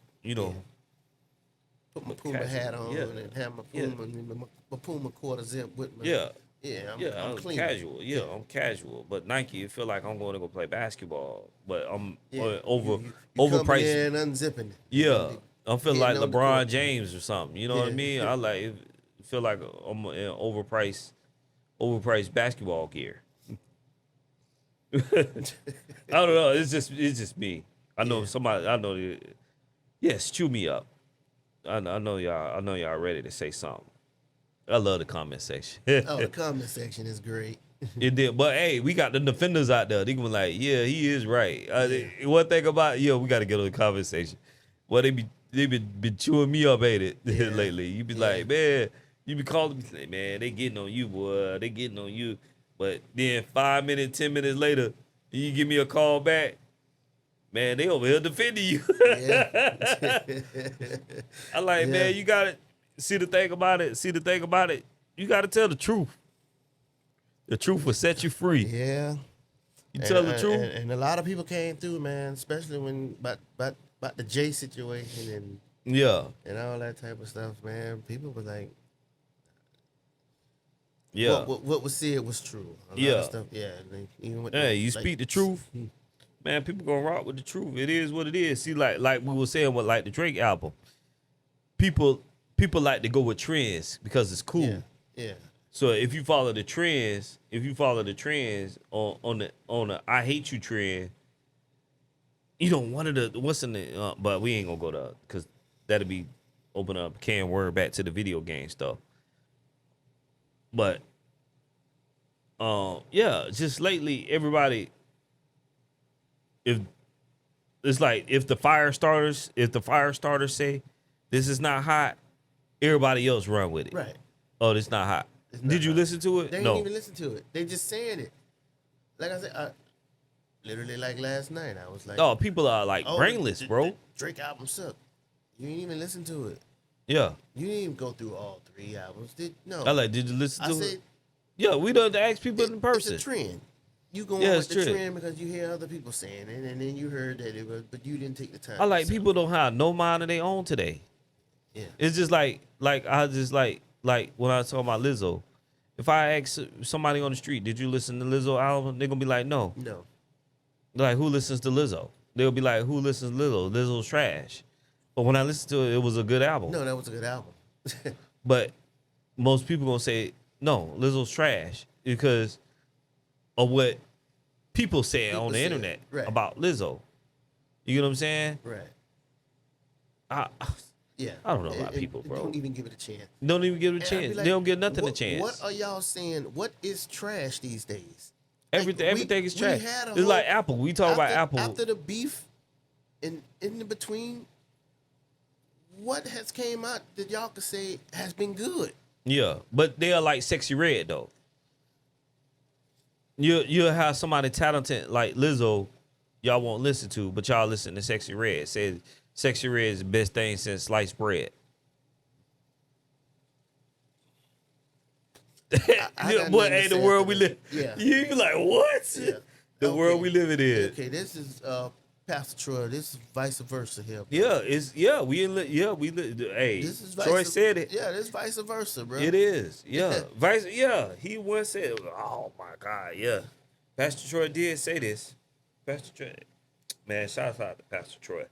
B: Put my Puma hat on and have my Puma quarter zip with me. I'm clean.
C: Casual. I'm casual. But Nike, it feel like I'm going to go play basketball, but I'm overpriced.
B: And unzipping it.
C: Yeah, I'm feeling like LeBron James or something. You know what I mean? I feel like I'm in overpriced basketball gear. I don't know. It's just me. I know somebody. I know. Yes, chew me up. I know y'all ready to say something. I love the comment section.
B: The comment section is great.
C: It did, but hey, we got the defenders out there. They can be like, yeah, he is right. One thing about we got to get on the comment section. Well, they been chewing me up, ain't it? Lately, you be like, man, you be calling me, like, man, they getting on you, boy. They getting on you. But then 5 minutes, 10 minutes later, you give me a call back. Man, they over here defending you. I like, man, you got to see the thing about it. You got to tell the truth. The truth will set you free.
B: Yeah.
C: You tell the truth.
B: And a lot of people came through, man, especially when about the Jay situation and all that type of stuff, man. People were like, what was said was true. A lot of stuff, even with
C: you speak the truth. Man, people gonna rock with the truth. It is what it is. See, like we were saying with like the Drake album, people people like to go with trends because it's cool.
B: Yeah. Yeah.
C: So if you follow the trends, on the I hate you trend, you know, one of the what's in the but we ain't gonna go to because that'll be open up can word back to the video game stuff. But yeah, just lately everybody, if it's like if the fire starters say this is not hot, everybody else run with it.
B: Right.
C: Oh, this not hot.
B: It's not
C: Did you
B: hot.
C: listen to it?
B: They
C: No.
B: ain't even listen to it. They just saying it. Like I said, literally like last night, I was like,
C: Oh, people are like
B: oh,
C: brainless,
B: the
C: bro.
B: Drake album sucked. You ain't even listen to it.
C: Yeah.
B: You didn't even go through all 3 albums. No.
C: I like, did you listen
B: I
C: to
B: said,
C: it? Yeah, we done to ask people in person.
B: It's a trend. You go
C: Yeah,
B: on
C: it's
B: with the
C: trend.
B: trend because you hear other people saying it, and then you heard that it was, but you didn't take the time.
C: I like
B: to
C: people don't have no mind of their own today.
B: Yeah.
C: It's just like I just like when I talk about Lizzo. If I ask somebody on the street, did you listen to Lizzo album? They're gonna be like, no.
B: No.
C: They're like, who listens to Lizzo? They'll be like, who listens to Lizzo? Lizzo's trash. But when I listened to it, it was a good album.
B: No, that was a good album.
C: But most people gonna say, no, Lizzo's trash because of what people say
B: People
C: on the
B: say,
C: internet
B: right.
C: about Lizzo. You get what I'm saying?
B: Right. Yeah.
C: I don't know about people, bro.
B: Don't even give it a chance.
C: Don't even give it a
B: And I'd
C: chance.
B: be like,
C: They don't get nothing a
B: what-
C: chance.
B: What are y'all saying? What is trash these days? Like,
C: Everything is
B: we
C: trash.
B: had a
C: It's
B: whole-
C: like Apple. We talk about Apple.
B: After the beef, in the between, what has came out that y'all could say has been good?
C: Yeah, but they are like Sexy Red though. You'll have somebody talented like Lizzo, y'all won't listen to, but y'all listen to Sexy Red. Says Sexy Red is the best thing since sliced bread.
B: I got
C: What
B: nothing to
C: ain't the
B: say
C: world we
B: after
C: live?
B: that. Yeah.
C: You be like what?
B: Yeah.
C: The
B: Okay.
C: world we living in.
B: Okay, this is Pastor Troy. This is vice versa here. Bro.
C: Yeah, Hey,
B: This is
C: Troy said it.
B: Yeah, this vice versa, bro.
C: It is. Yeah. He once said, oh my God, yeah. Pastor Troy did say this. Pastor Troy. Man, shout out to Pastor Troy.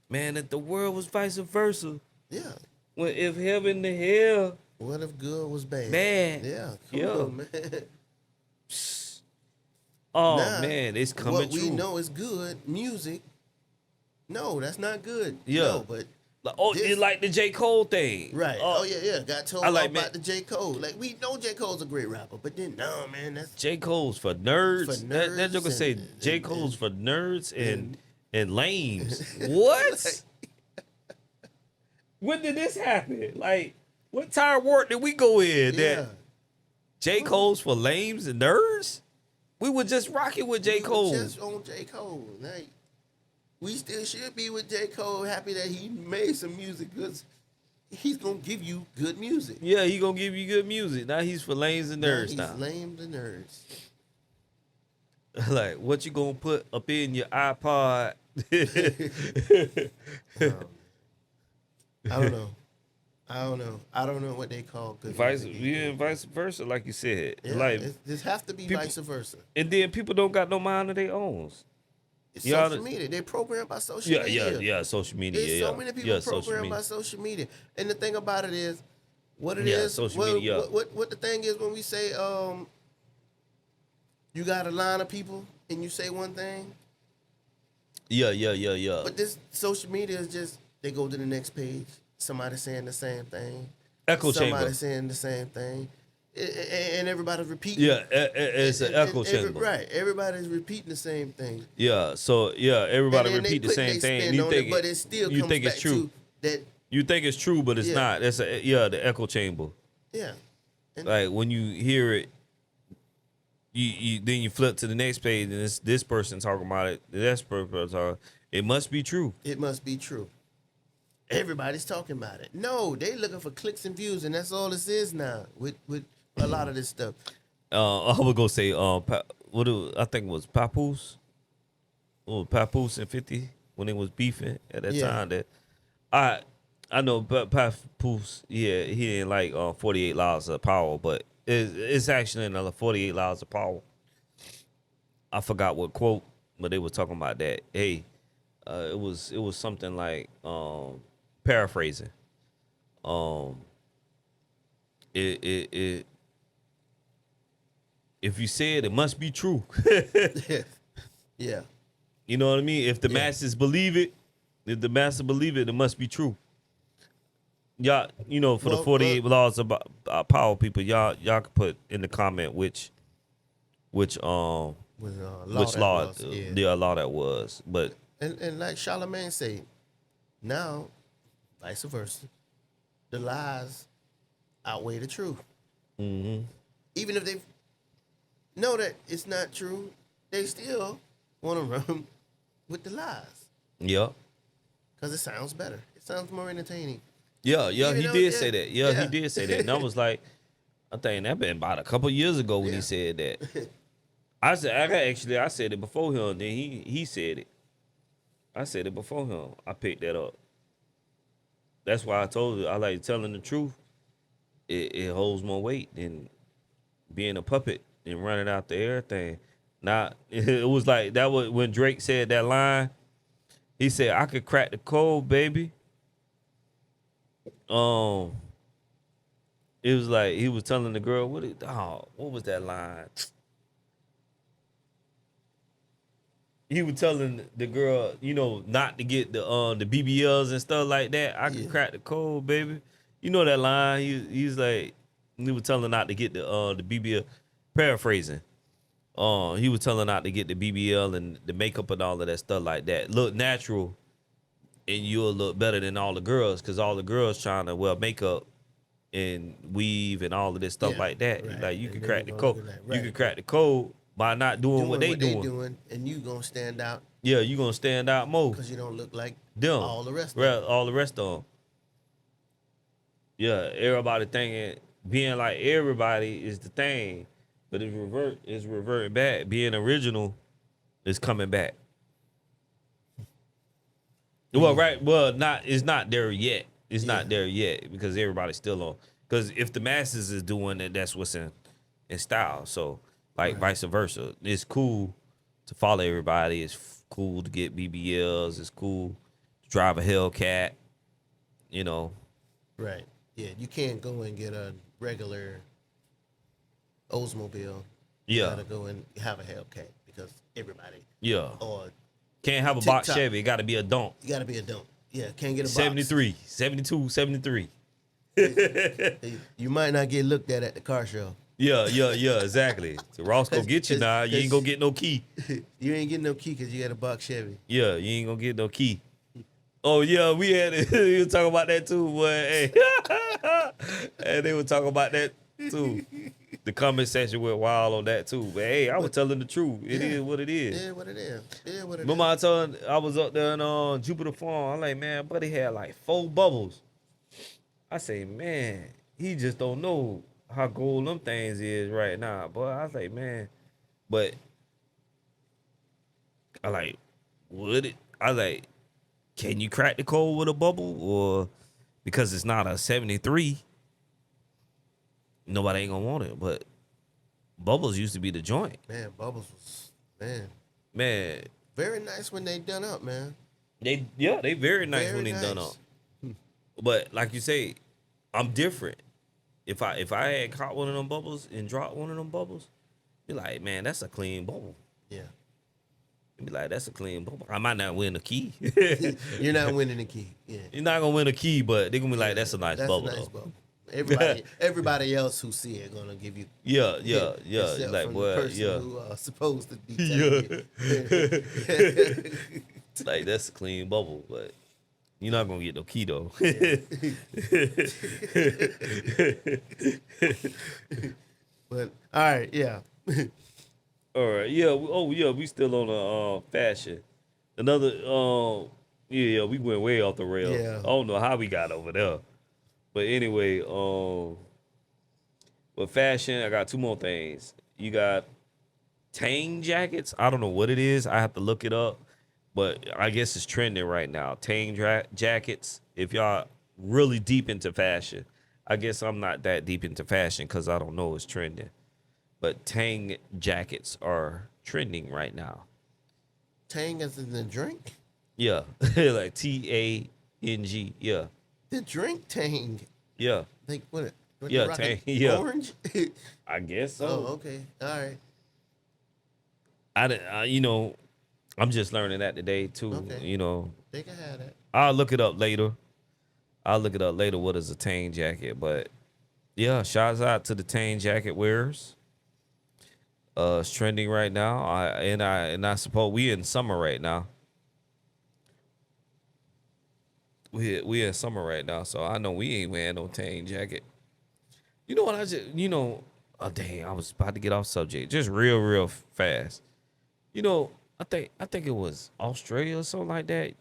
C: Man, if the world was vice versa,
B: Yeah.
C: when if heaven to hell,
B: What if good was bad?
C: Bad.
B: Yeah.
C: Yeah.
B: Cool, man.
C: oh
B: Now,
C: man, it's coming
B: what
C: true.
B: we know is good music. No, that's not good.
C: Yeah.
B: No, but
C: It's
B: this-
C: like the J. Cole thing.
B: right. Oh yeah. Got told
C: I like,
B: about
C: man-
B: the J. Cole. Like we know J. Cole's a great rapper, but then no, man, that's
C: J. Cole's for nerds.
B: For
C: that
B: nerds
C: joker say
B: and-
C: J. Cole's for nerds and lames. What? When did this happen? Like, what time warp did we go in?
B: yeah.
C: That J. Cole's for lames and nerds? We were just rocking with J.
B: We were
C: Cole.
B: just on J. Cole. Like we still should be with J. Cole. Happy that he made some music because he's gonna give you good music.
C: Yeah, he gonna give you good music. Now he's for lames and nerds
B: He's
C: now.
B: lame to nerds.
C: Like, what you gonna put up in your iPod?
B: I don't know. I don't know what they call good music.
C: Vice versa, like you said.
B: Yeah,
C: Like,
B: this have to be
C: people-
B: vice versa.
C: and then people don't got no mind of their own.
B: It's
C: Y'all-
B: social media. They programmed by social
C: Yeah,
B: media.
C: yeah. Social media.
B: There's
C: yeah,
B: so many people
C: yeah, social
B: programmed by
C: media.
B: social media. And the thing about it is, what it
C: Yeah,
B: is,
C: social
B: what,
C: media.
B: what the thing is when we say you got a line of people and you say one thing,
C: Yeah.
B: but this social media is just they go to the next page, somebody saying the same thing,
C: Echo
B: somebody
C: chamber.
B: saying the same thing, and everybody's repeating.
C: Yeah, it's an echo chamber.
B: Right, everybody's repeating the same thing.
C: Yeah, so yeah, everybody
B: And then they
C: repeat the
B: put
C: same
B: their
C: thing.
B: spin
C: You
B: on
C: think
B: it, but it still
C: you
B: comes
C: think
B: back
C: it's true.
B: to that.
C: You think it's true, but it's
B: Yeah.
C: not. That's the echo chamber.
B: Yeah, and
C: Like when you hear it, you then you flip to the next page and it's this person talking about it. This person talking. It must be true.
B: it must be true. Everybody's talking about it. No, they looking for clicks and views, and that's all this is now with a lot of this stuff.
C: I would go say I think it was Papoose. Oh, Papoose and 50 when they was beefing at that
B: Yeah.
C: time. That I know, but Papoose, yeah, he didn't like 48 Laws of Power, but it's actually another 48 Laws of Power. I forgot what quote, but they were talking about that. Hey, it was something like paraphrasing. It if you say it, it must be true.
B: Yeah.
C: You know what I mean? If the
B: Yeah.
C: masses believe it, it must be true. Y'all, for the
B: Well,
C: 48 laws about power people, y'all can put in the comment which
B: With
C: law
B: that was, yeah.
C: law that was. But
B: And like Charlamagne said, now, vice versa, the lies outweigh the truth.
C: mm-hmm.
B: Even if they know that it's not true, they still want to run with the lies
C: Yeah.
B: because it sounds better. It sounds more entertaining.
C: Yeah,
B: Even
C: he
B: though-
C: did
B: yeah,
C: say that.
B: yeah.
C: He did say that. And I was like, I think that been about a couple years ago when he
B: Yeah.
C: said that. I said it before him, then he said it. I said it before him. I picked that up. That's why I told you I like telling the truth. It holds more weight than being a puppet and running out the everything. Now it was like that was when Drake said that line. He said, "I could crack the code, baby." It was like he was telling the girl, what was that line? He was telling the girl, not to get the BBLs and stuff like that. I can crack the code, baby. You know that line? He's like, he was telling her not to get the BBL. Paraphrasing. He was telling her not to get the BBL and the makeup and all of that stuff like that. Look natural, and you'll look better than all the girls, because all the girls trying to wear makeup and weave and all of this stuff
B: Yeah,
C: like that.
B: right.
C: Like you
B: And
C: can
B: then
C: crack
B: you
C: the
B: gonna
C: code.
B: look like-
C: You
B: right.
C: can crack the code by not doing what they doing.
B: And you gonna stand out
C: Yeah, you gonna stand out more.
B: because you don't look like
C: Them.
B: all the rest of them.
C: All the rest of them. Yeah, everybody thinking being like everybody is the thing, but it's reverting back. Being original is coming back. Well, right. Well, it's not there yet. It's not there yet because everybody's still on. Because if the masses is doing it, that's what's in style. So, like vice versa, it's cool to follow everybody. It's cool to get BBLs. It's cool to drive a Hellcat.
B: Right. Yeah, you can't go and get a regular Oldsmobile. You
C: Yeah.
B: gotta go and have a Hellcat because everybody.
C: Yeah.
B: Or
C: Can't have a box
B: TikTok.
C: Chevy. It got to be a dump.
B: you gotta be a dump. Yeah, can't get a box.
C: 73, 72, 73.
B: You might not get looked at the car show.
C: Yeah, exactly. So Ross go get you now. You ain't gonna get no key.
B: You ain't getting no key because you got a box Chevy.
C: Yeah, you ain't gonna get no key. Oh yeah, we had we were talking about that too, boy. Hey. And they were talking about that too. The comment section went wild on that too. But hey, I was telling the truth. It is what it is.
B: Yeah, what it is. Yeah, what it
C: Remember I was up there in Jupiter Farm. I'm like, man, buddy had like 4 bubbles. I say, man, he just don't know how gold them things is right now. But I was like, man, but I like, would it? I like, can you crack the code with a bubble? Or because it's not a 73, nobody ain't gonna want it. But bubbles used to be the joint.
B: Man, Bubbles was,
C: Man,
B: very nice when they done up, man.
C: they very nice
B: Very
C: when they done
B: nice.
C: up. But like you say, I'm different. If I had caught one of them bubbles and dropped one of them bubbles, be like, man, that's a clean bubble.
B: Yeah.
C: Be like, that's a clean bubble. I might not win a key.
B: You're not winning the key. Yeah.
C: You're not gonna win a key, but they're gonna be like, that's a nice
B: That's
C: bubble.
B: a nice
C: though.
B: bubble. Everybody else who see it gonna give you.
C: Yeah.
B: Except
C: Like,
B: from
C: boy,
B: the person
C: yeah.
B: who are supposed to be.
C: It's like that's a clean bubble, but you're not gonna get no key though.
B: But all right, yeah.
C: All right, yeah. We still on the fashion. Another we went way off the rails.
B: Yeah.
C: I don't know how we got over there, but anyway, with fashion, I got 2 more things. You got Tang jackets. I don't know what it is. I have to look it up, but I guess it's trending right now. Tang jackets. If y'all really deep into fashion, I guess I'm not that deep into fashion because I don't know it's trending. But Tang jackets are trending right now.
B: Tang as in the drink.
C: Yeah, like Tang. Yeah,
B: The drink Tang.
C: Yeah,
B: Like what?
C: Yeah,
B: the Rocket
C: Tang, yeah.
B: Orange.
C: I guess so.
B: Oh, okay. All right.
C: You know, I'm just learning that today too.
B: Okay.
C: You know,
B: They can have that.
C: I'll look it up later. What is a Tang jacket, but yeah, shouts out to the Tang jacket wearers. It's trending right now. I suppose we in summer right now. We in summer right now, so I know we ain't wearing no Tang jacket. You know what oh dang, I was about to get off subject. Just real fast. You know, I think it was Australia or something like that.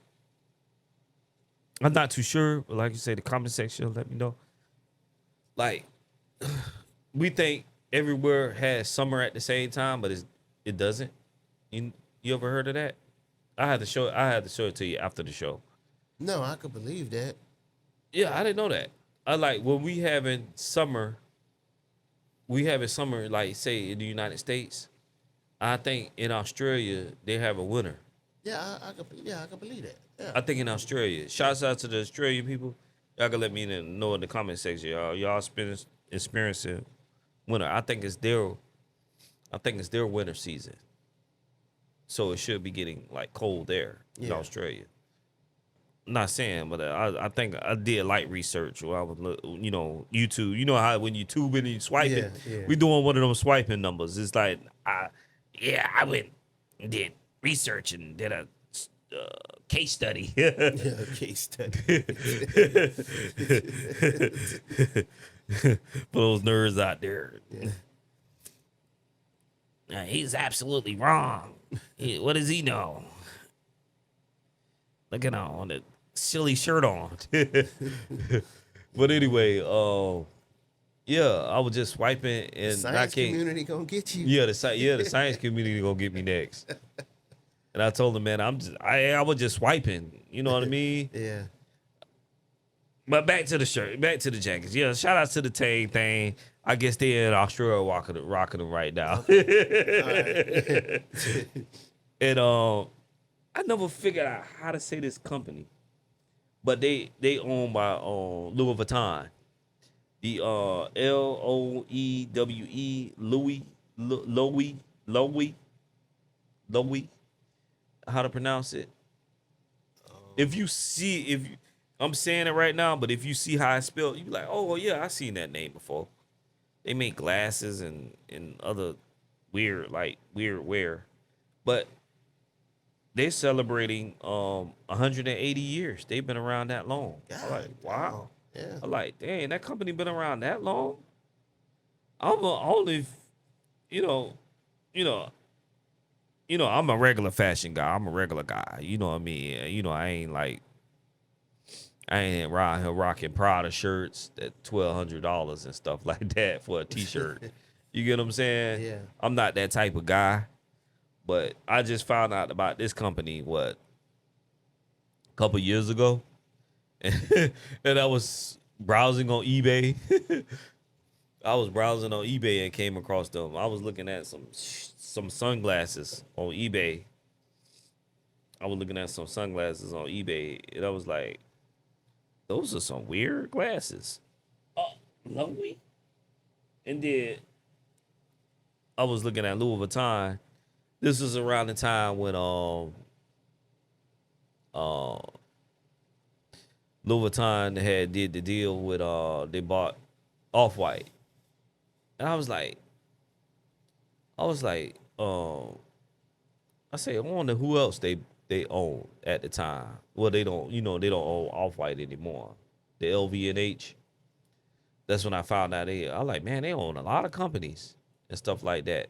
C: I'm not too sure, but like you say, the comment section let me know. Like, we think everywhere has summer at the same time, but it doesn't. You ever heard of that? I had to show it to you after the show.
B: No, I could believe that.
C: Yeah, I didn't know that. I like when we having summer like say in the United States. I think in Australia they have a winter.
B: Yeah, I could believe that. Yeah.
C: I think in Australia. Shouts out to the Australian people. Y'all can let me know in the comment section. Y'all experiencing winter. I think it's their winter season. So it should be getting like cold there in Australia. I'm not saying, but I think I did light research while I was YouTube. You know how when you tube and you swiping, we doing one of them swiping numbers. It's like I went and did research and did a case study.
B: Case study.
C: For those nerds out there.
B: Yeah.
C: He's absolutely wrong. What does he know? Look at on the silly shirt on. But anyway, I was just swiping and
B: Science community gonna get you.
C: Yeah, the science community gonna get me next. And I told him, man, I was just swiping. You know what I mean?
B: Yeah.
C: But back to the shirt, back to the jackets. Yeah, shout out to the Tang thing. I guess they're in Australia rocking them right now.
B: Okay.
C: And I never figured out how to say this company, but they owned by Louis Vuitton. The Louis, how to pronounce it? I'm saying it right now, but if you see how I spell, you be like, oh yeah, I seen that name before. They make glasses and other weird wear, but they're celebrating 180 years. They've been around that long. I'm like, wow.
B: Yeah.
C: I'm like, dang, that company been around that long. I'm only, I'm a regular fashion guy. I'm a regular guy. You know what I mean? I ain't around here rocking Prada shirts at $1,200 and stuff like that for a t-shirt. You get what I'm saying?
B: Yeah.
C: I'm not that type of guy. But I just found out about this company, a couple years ago. And I was browsing on eBay. And came across them. I was looking at some sunglasses on eBay. And I was like, those are some weird glasses. Lovely. And then I was looking at Louis Vuitton. This was around the time when Louis Vuitton had did the deal with they bought Off-White. And I was like, I say, I wonder who else they own at the time. Well, they don't own Off-White anymore. The LVMH. That's when I found out I was like, man, they own a lot of companies and stuff like that.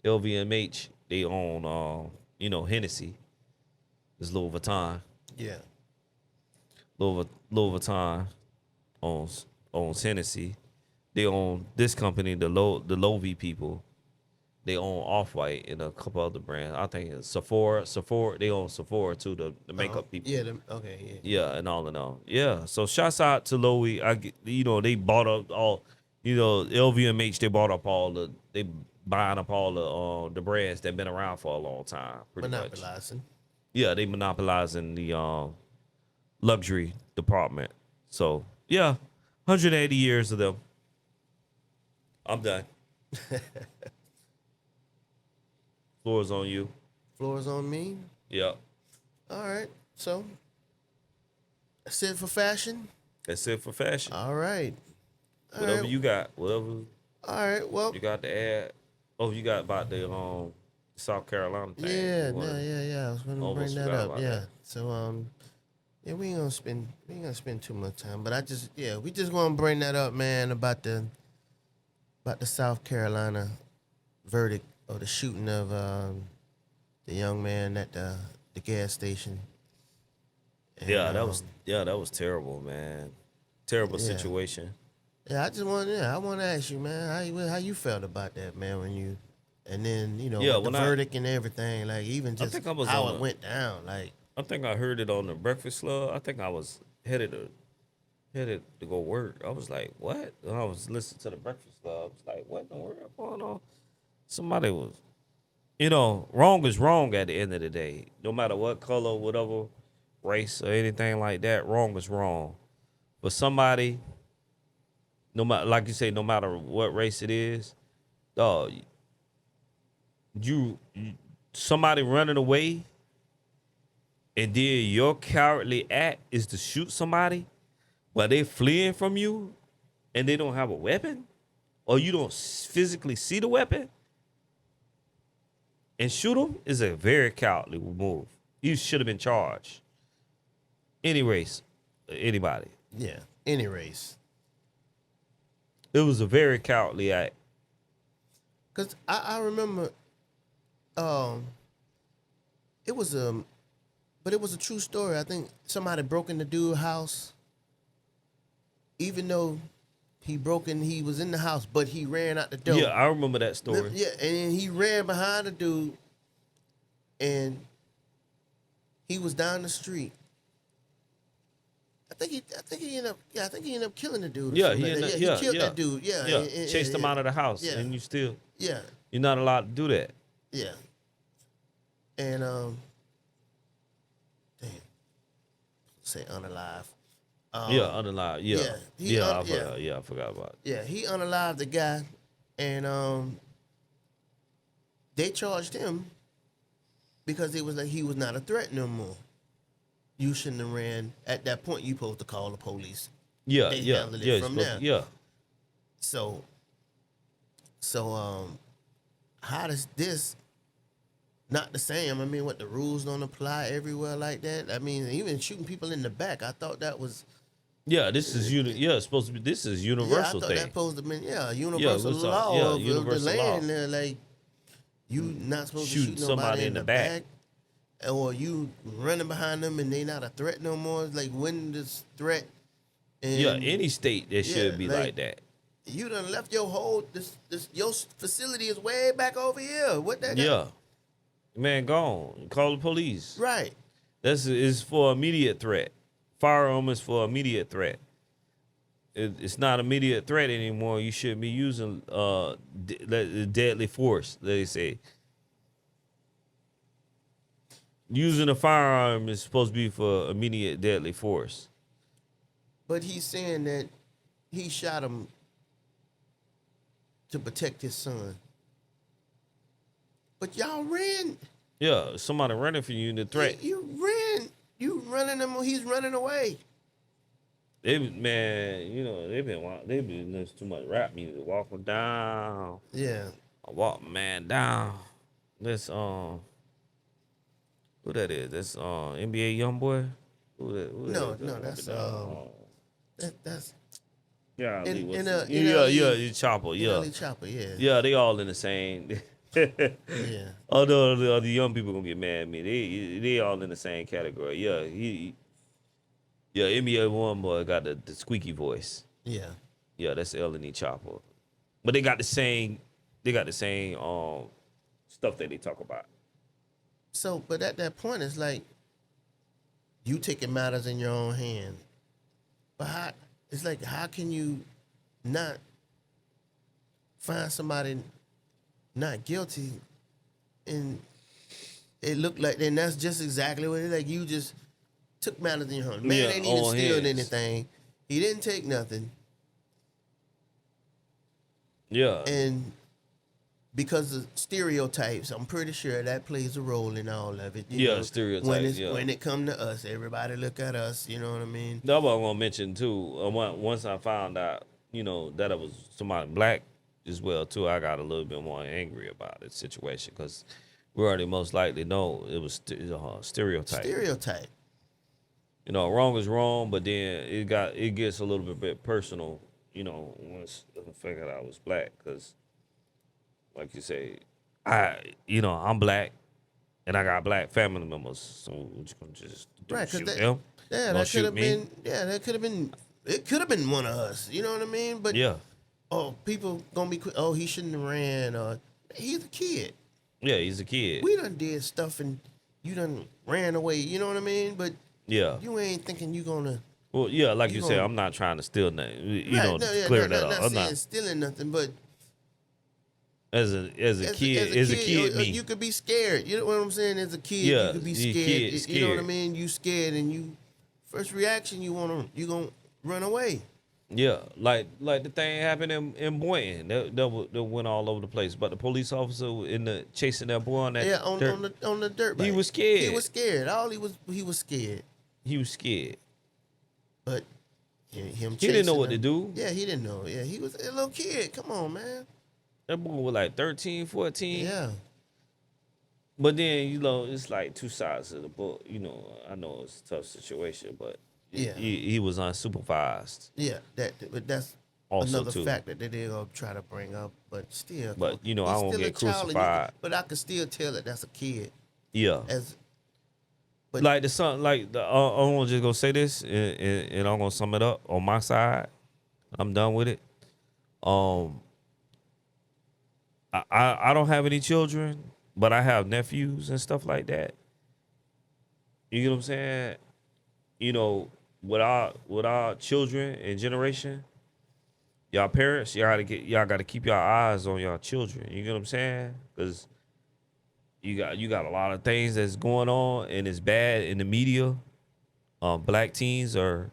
C: LVMH, they own Hennessy. It's Louis Vuitton.
B: Yeah.
C: Louis Vuitton owns Hennessy. They own this company, the Loewe people. They own Off-White and a couple other brands. I think it's Sephora. They own Sephora too, the makeup people.
B: Yeah. Okay.
C: Yeah, and all in all. Yeah. So shouts out to Loewe. They bought up all, LVMH. They buying up all the brands that been around for a long time. Pretty
B: Monopolizing.
C: much. Yeah, they monopolizing the luxury department. So yeah, 180 years of them. I'm done. Floor's on you.
B: Floor's on me.
C: Yeah,
B: All right. So that's it for fashion.
C: that's it for fashion.
B: All right. All
C: Whatever
B: right.
C: you got, whatever
B: All right. Well,
C: you got to add. Oh, you got about the South Carolina thing.
B: yeah,
C: You wanna-
B: yeah. I was gonna
C: Almost
B: bring that
C: forgot
B: up.
C: about
B: Yeah.
C: that.
B: So yeah, we ain't gonna spend too much time. But we just gonna bring that up, man, about the South Carolina verdict of the shooting of the young man at the gas station. And,
C: Yeah, that was terrible, man. Terrible
B: Yeah.
C: situation.
B: Yeah, I want to ask you, man, how you felt about that, man, when you, and then
C: Yeah,
B: with the
C: when I-
B: verdict and everything, like even just
C: think I was
B: how
C: on
B: it
C: a-
B: went down, like
C: I think I heard it on the Breakfast Club. I think I was headed to go work. I was like, what? And I was listening to the Breakfast Club. I was like, what in the world going on? Somebody was, wrong is wrong at the end of the day. No matter what color, whatever race or anything like that, wrong is wrong. But somebody, no matter, like you say, no matter what race it is, dog, somebody running away, and then your cowardly act is to shoot somebody while they fleeing from you, and they don't have a weapon, or you don't physically see the weapon, and shoot them is a very cowardly move. You should have been charged. Any race, anybody.
B: yeah, any race.
C: It was a very cowardly act.
B: Cause I remember, it was but it was a true story. I think somebody broke in the dude's house, even though he was in the house, but he ran out the door.
C: Yeah, I remember that story.
B: Yeah, and then he ran behind the dude, and he was down the street. I think he ended up killing the dude. or
C: Yeah,
B: something
C: he
B: like that.
C: ended up-
B: He killed
C: yeah.
B: that dude. Yeah,
C: Yeah, chased him out of the house,
B: Yeah.
C: and you're
B: Yeah,
C: not allowed to do that.
B: yeah, and damn, say unalive.
C: Yeah, unalive. Yeah,
B: yeah,
C: I forgot about it.
B: Yeah, he unalived the guy, and they charged him because it was like he was not a threat no more. You shouldn't have ran. At that point, you supposed to call the police.
C: Yeah,
B: They
C: yeah,
B: handled it
C: yeah,
B: from
C: it's supposed-
B: there.
C: yeah.
B: So, how does this not the same? I mean, what, the rules don't apply everywhere like that? I mean, even shooting people in the back, I thought that was
C: Yeah, this is it's supposed to be. This is
B: yeah, I
C: universal
B: thought
C: thing.
B: that supposed to be universal
C: what's up?
B: law
C: Yeah,
B: of
C: universal
B: the land.
C: law.
B: Like you not supposed
C: Shooting
B: to shoot nobody
C: somebody
B: in the back. Or you running behind them and they not a threat no more. Like when this threat. And
C: Yeah, any state that should be
B: like-
C: like that.
B: you done left your whole your facility is way back over here. What that?
C: Yeah, man, gone. Call the police.
B: Right.
C: That's is for immediate threat. Firearm is for immediate threat. It's not immediate threat anymore. You shouldn't be using deadly force. They say using a firearm is supposed to be for immediate deadly force.
B: But he's saying that he shot him to protect his son. But y'all ran.
C: Yeah, somebody running for you. The threat.
B: You ran. You running him. He's running away.
C: They've been listening to too much rap music. Walking down.
B: Yeah.
C: I walk man down. This who that is? That's NBA YoungBoy. Who
B: No,
C: that?
B: that's that's
C: Yeah, Chopper. Yeah,
B: Ellie Chopper. Yeah.
C: yeah, they all in the same.
B: Yeah.
C: Although the young people gonna get mad at me, they all in the same category. Yeah, NBA YoungBoy got the squeaky voice.
B: Yeah.
C: Yeah, that's Eleni Chopper. But they got the same stuff that they talk about.
B: So, but at that point, it's like you taking matters in your own hand. But how can you not find somebody not guilty, and it looked like, and that's just exactly what it like. You just took matters in your hand. Man
C: Yeah,
B: ain't even
C: own
B: stealing
C: hands.
B: anything. He didn't take nothing,
C: Yeah.
B: and because of stereotypes, I'm pretty sure that plays a role in all of it. You
C: Yeah,
B: know,
C: stereotypes, yeah.
B: when it come to us, everybody look at us. You know what I mean?
C: That's what I want to mention too. Once I found out, that it was somebody black as well too, I got a little bit more angry about the situation because we already most likely know it was stereotype.
B: Stereotype.
C: Wrong is wrong, but then it gets a little bit personal. Once I figured I was black, because like you say, I'm black and I got black family members, so what you gonna just do,
B: Right,
C: shoot
B: because
C: them?
B: that
C: Gonna
B: could
C: shoot
B: have
C: me?
B: been. Yeah, that could have been. It could have been one of us. You know what I mean? But
C: Yeah,
B: people gonna be quick. Oh, he shouldn't have ran. Or he's a kid.
C: yeah, he's a kid.
B: We done did stuff and you done ran away. You know what I mean? But
C: Yeah.
B: you ain't thinking you gonna.
C: Well, yeah, like you said,
B: gonna-
C: I'm not trying to steal nothing.
B: Right,
C: Clear that
B: not
C: up. I'm
B: saying
C: not
B: stealing nothing, but
C: as a kid, as a kid, me.
B: you could be scared. You know what I'm saying? As a kid,
C: Yeah,
B: you could be
C: you
B: scared.
C: kid,
B: You know what I
C: scared.
B: mean? You scared, and you first reaction you gonna run away.
C: Yeah, like the thing happened in Boynton. That went all over the place. But the police officer chasing that boy on that
B: Yeah,
C: dirt,
B: on the dirt bike.
C: He was scared.
B: He was scared. He was scared.
C: he was scared.
B: But him
C: He didn't know
B: chasing
C: what to
B: him-
C: do.
B: Yeah, he didn't know. Yeah, he was a little kid. Come on, man.
C: That boy was like 13, 14.
B: Yeah.
C: But then, it's like two sides of the book. I know it's a tough situation, but
B: Yeah.
C: he was unsupervised.
B: Yeah, but that's
C: Also,
B: another
C: too.
B: factor that they're gonna try to bring up. But still,
C: But,
B: he's
C: I won't
B: still
C: get
B: a child and
C: crucified.
B: but I can still tell that that's a kid.
C: Yeah.
B: But
C: Like the son, I want to just go say this, and I'm gonna sum it up on my side. I'm done with it. I don't have any children, but I have nephews and stuff like that. You get what I'm saying? With our children and generation, y'all parents, y'all gotta keep your eyes on y'all children. You get what I'm saying? Because you got a lot of things that's going on and it's bad in the media. Black teens in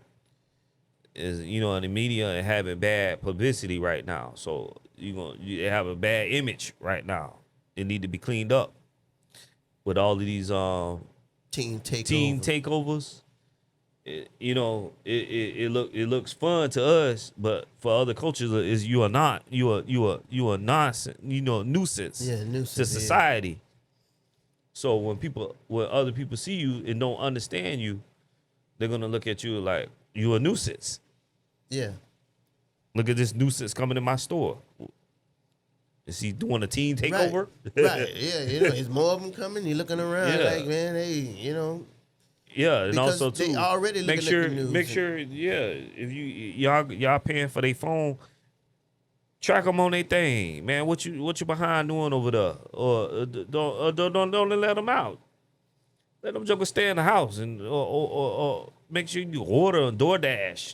C: the media and having bad publicity right now. So you have a bad image right now. It need to be cleaned up with all of these
B: team
C: takeovers. It looks fun to us, but for other cultures, you are a nonsense. Nuisance.
B: Yeah, nuisance,
C: to society. So when other people see you and don't understand you, they're gonna look at you like you a nuisance.
B: Yeah.
C: Look at this nuisance coming in my store. Is he doing a teen takeover?
B: Right. Yeah. There's more of them coming. You're looking around
C: Yeah.
B: like, man, hey,
C: Yeah, and
B: because
C: also too,
B: they already
C: make
B: looking
C: sure,
B: at the news
C: make sure, if y'all paying for their phone, track them on their thing, man. What you behind doing over there? Or don't let them out. Let them just stay in the house and or make sure you order on DoorDash.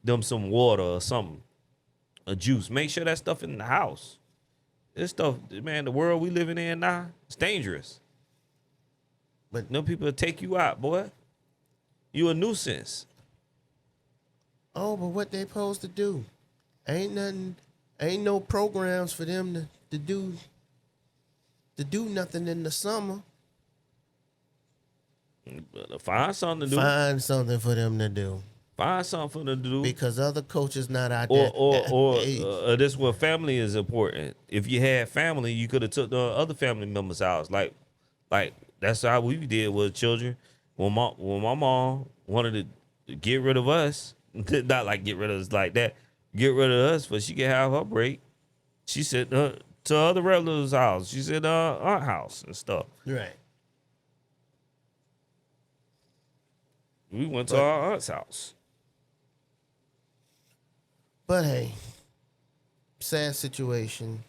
C: Them some water or something, a juice. Make sure that stuff in the house. This stuff, man. The world we living in now, it's dangerous.
B: But
C: No people will take you out, boy. You a nuisance.
B: Oh, but what they supposed to do? Ain't no programs for them to do nothing in the summer.
C: Find something to do.
B: Find something for them to do.
C: Find something to do.
B: Because other coaches not out there.
C: Or
B: Hey,
C: this where family is important. If you had family, you could have took the other family members' house. Like that's how we did with children. When my mom wanted to get rid of us, not like get rid of us like that, get rid of us, but she could have her break. She said to other relatives' house. She said aunt house and stuff.
B: right.
C: We went to our aunt's house.
B: But hey, sad situation.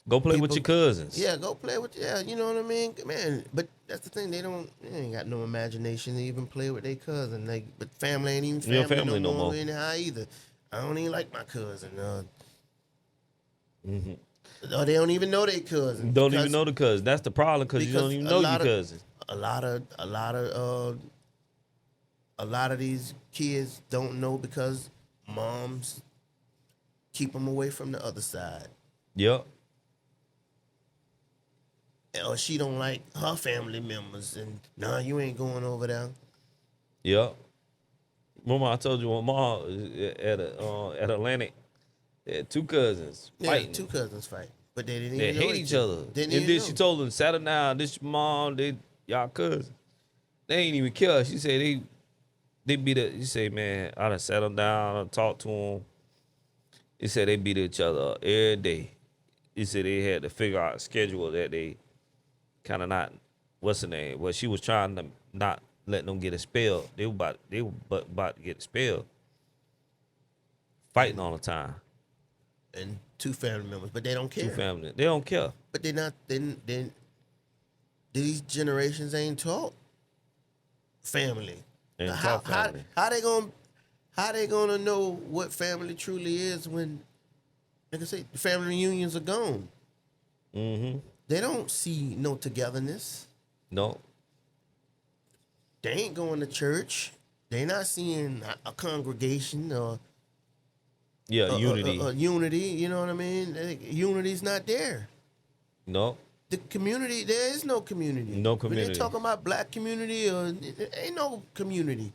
C: Go play with
B: People-
C: your cousins.
B: Yeah, go play with you know what I mean, man. But that's the thing; they ain't got no imagination to even play with their cousin. But family ain't even family,
C: family no more.
B: anyhow either. I don't even like my cousin. Or they don't even know their cousin.
C: Don't
B: because
C: even know the cousin. That's the problem because you don't even know your cousin.
B: A lot of a lot of these kids don't know because moms keep them away from the other side.
C: Yep.
B: Or she don't like her family members, and nah, you ain't going over there.
C: Yep. Remember I told you when mom at Atlantic, they had two cousins
B: Yeah,
C: fighting.
B: two cousins fight, but they didn't
C: They
B: even know
C: hate each other.
B: Didn't
C: And
B: even
C: then
B: know.
C: she told them, settle down, this your mom, y'all cousins. They ain't even care. She said they beat it. You say, man, I done sat them down, I done talked to them. He said they beat each other up every day. He said they had to figure out a schedule that they kind of not, what's the name? Well, she was trying to not let them get expelled. They were about to get expelled. Fighting all the time.
B: And two family members, but they don't care.
C: Two family. They don't care.
B: But they're not. Then these generations ain't taught family.
C: Ain't
B: how,
C: taught family.
B: How they gonna know what family truly is when, like I say, the family reunions are gone.
C: Mm-hmm.
B: They don't see no togetherness.
C: No.
B: They ain't going to church. They not seeing a congregation or
C: Unity.
B: unity. You know what I mean? Unity's not there.
C: No.
B: The community, there is no community.
C: No
B: When
C: community.
B: they talking about black community, or there ain't no community.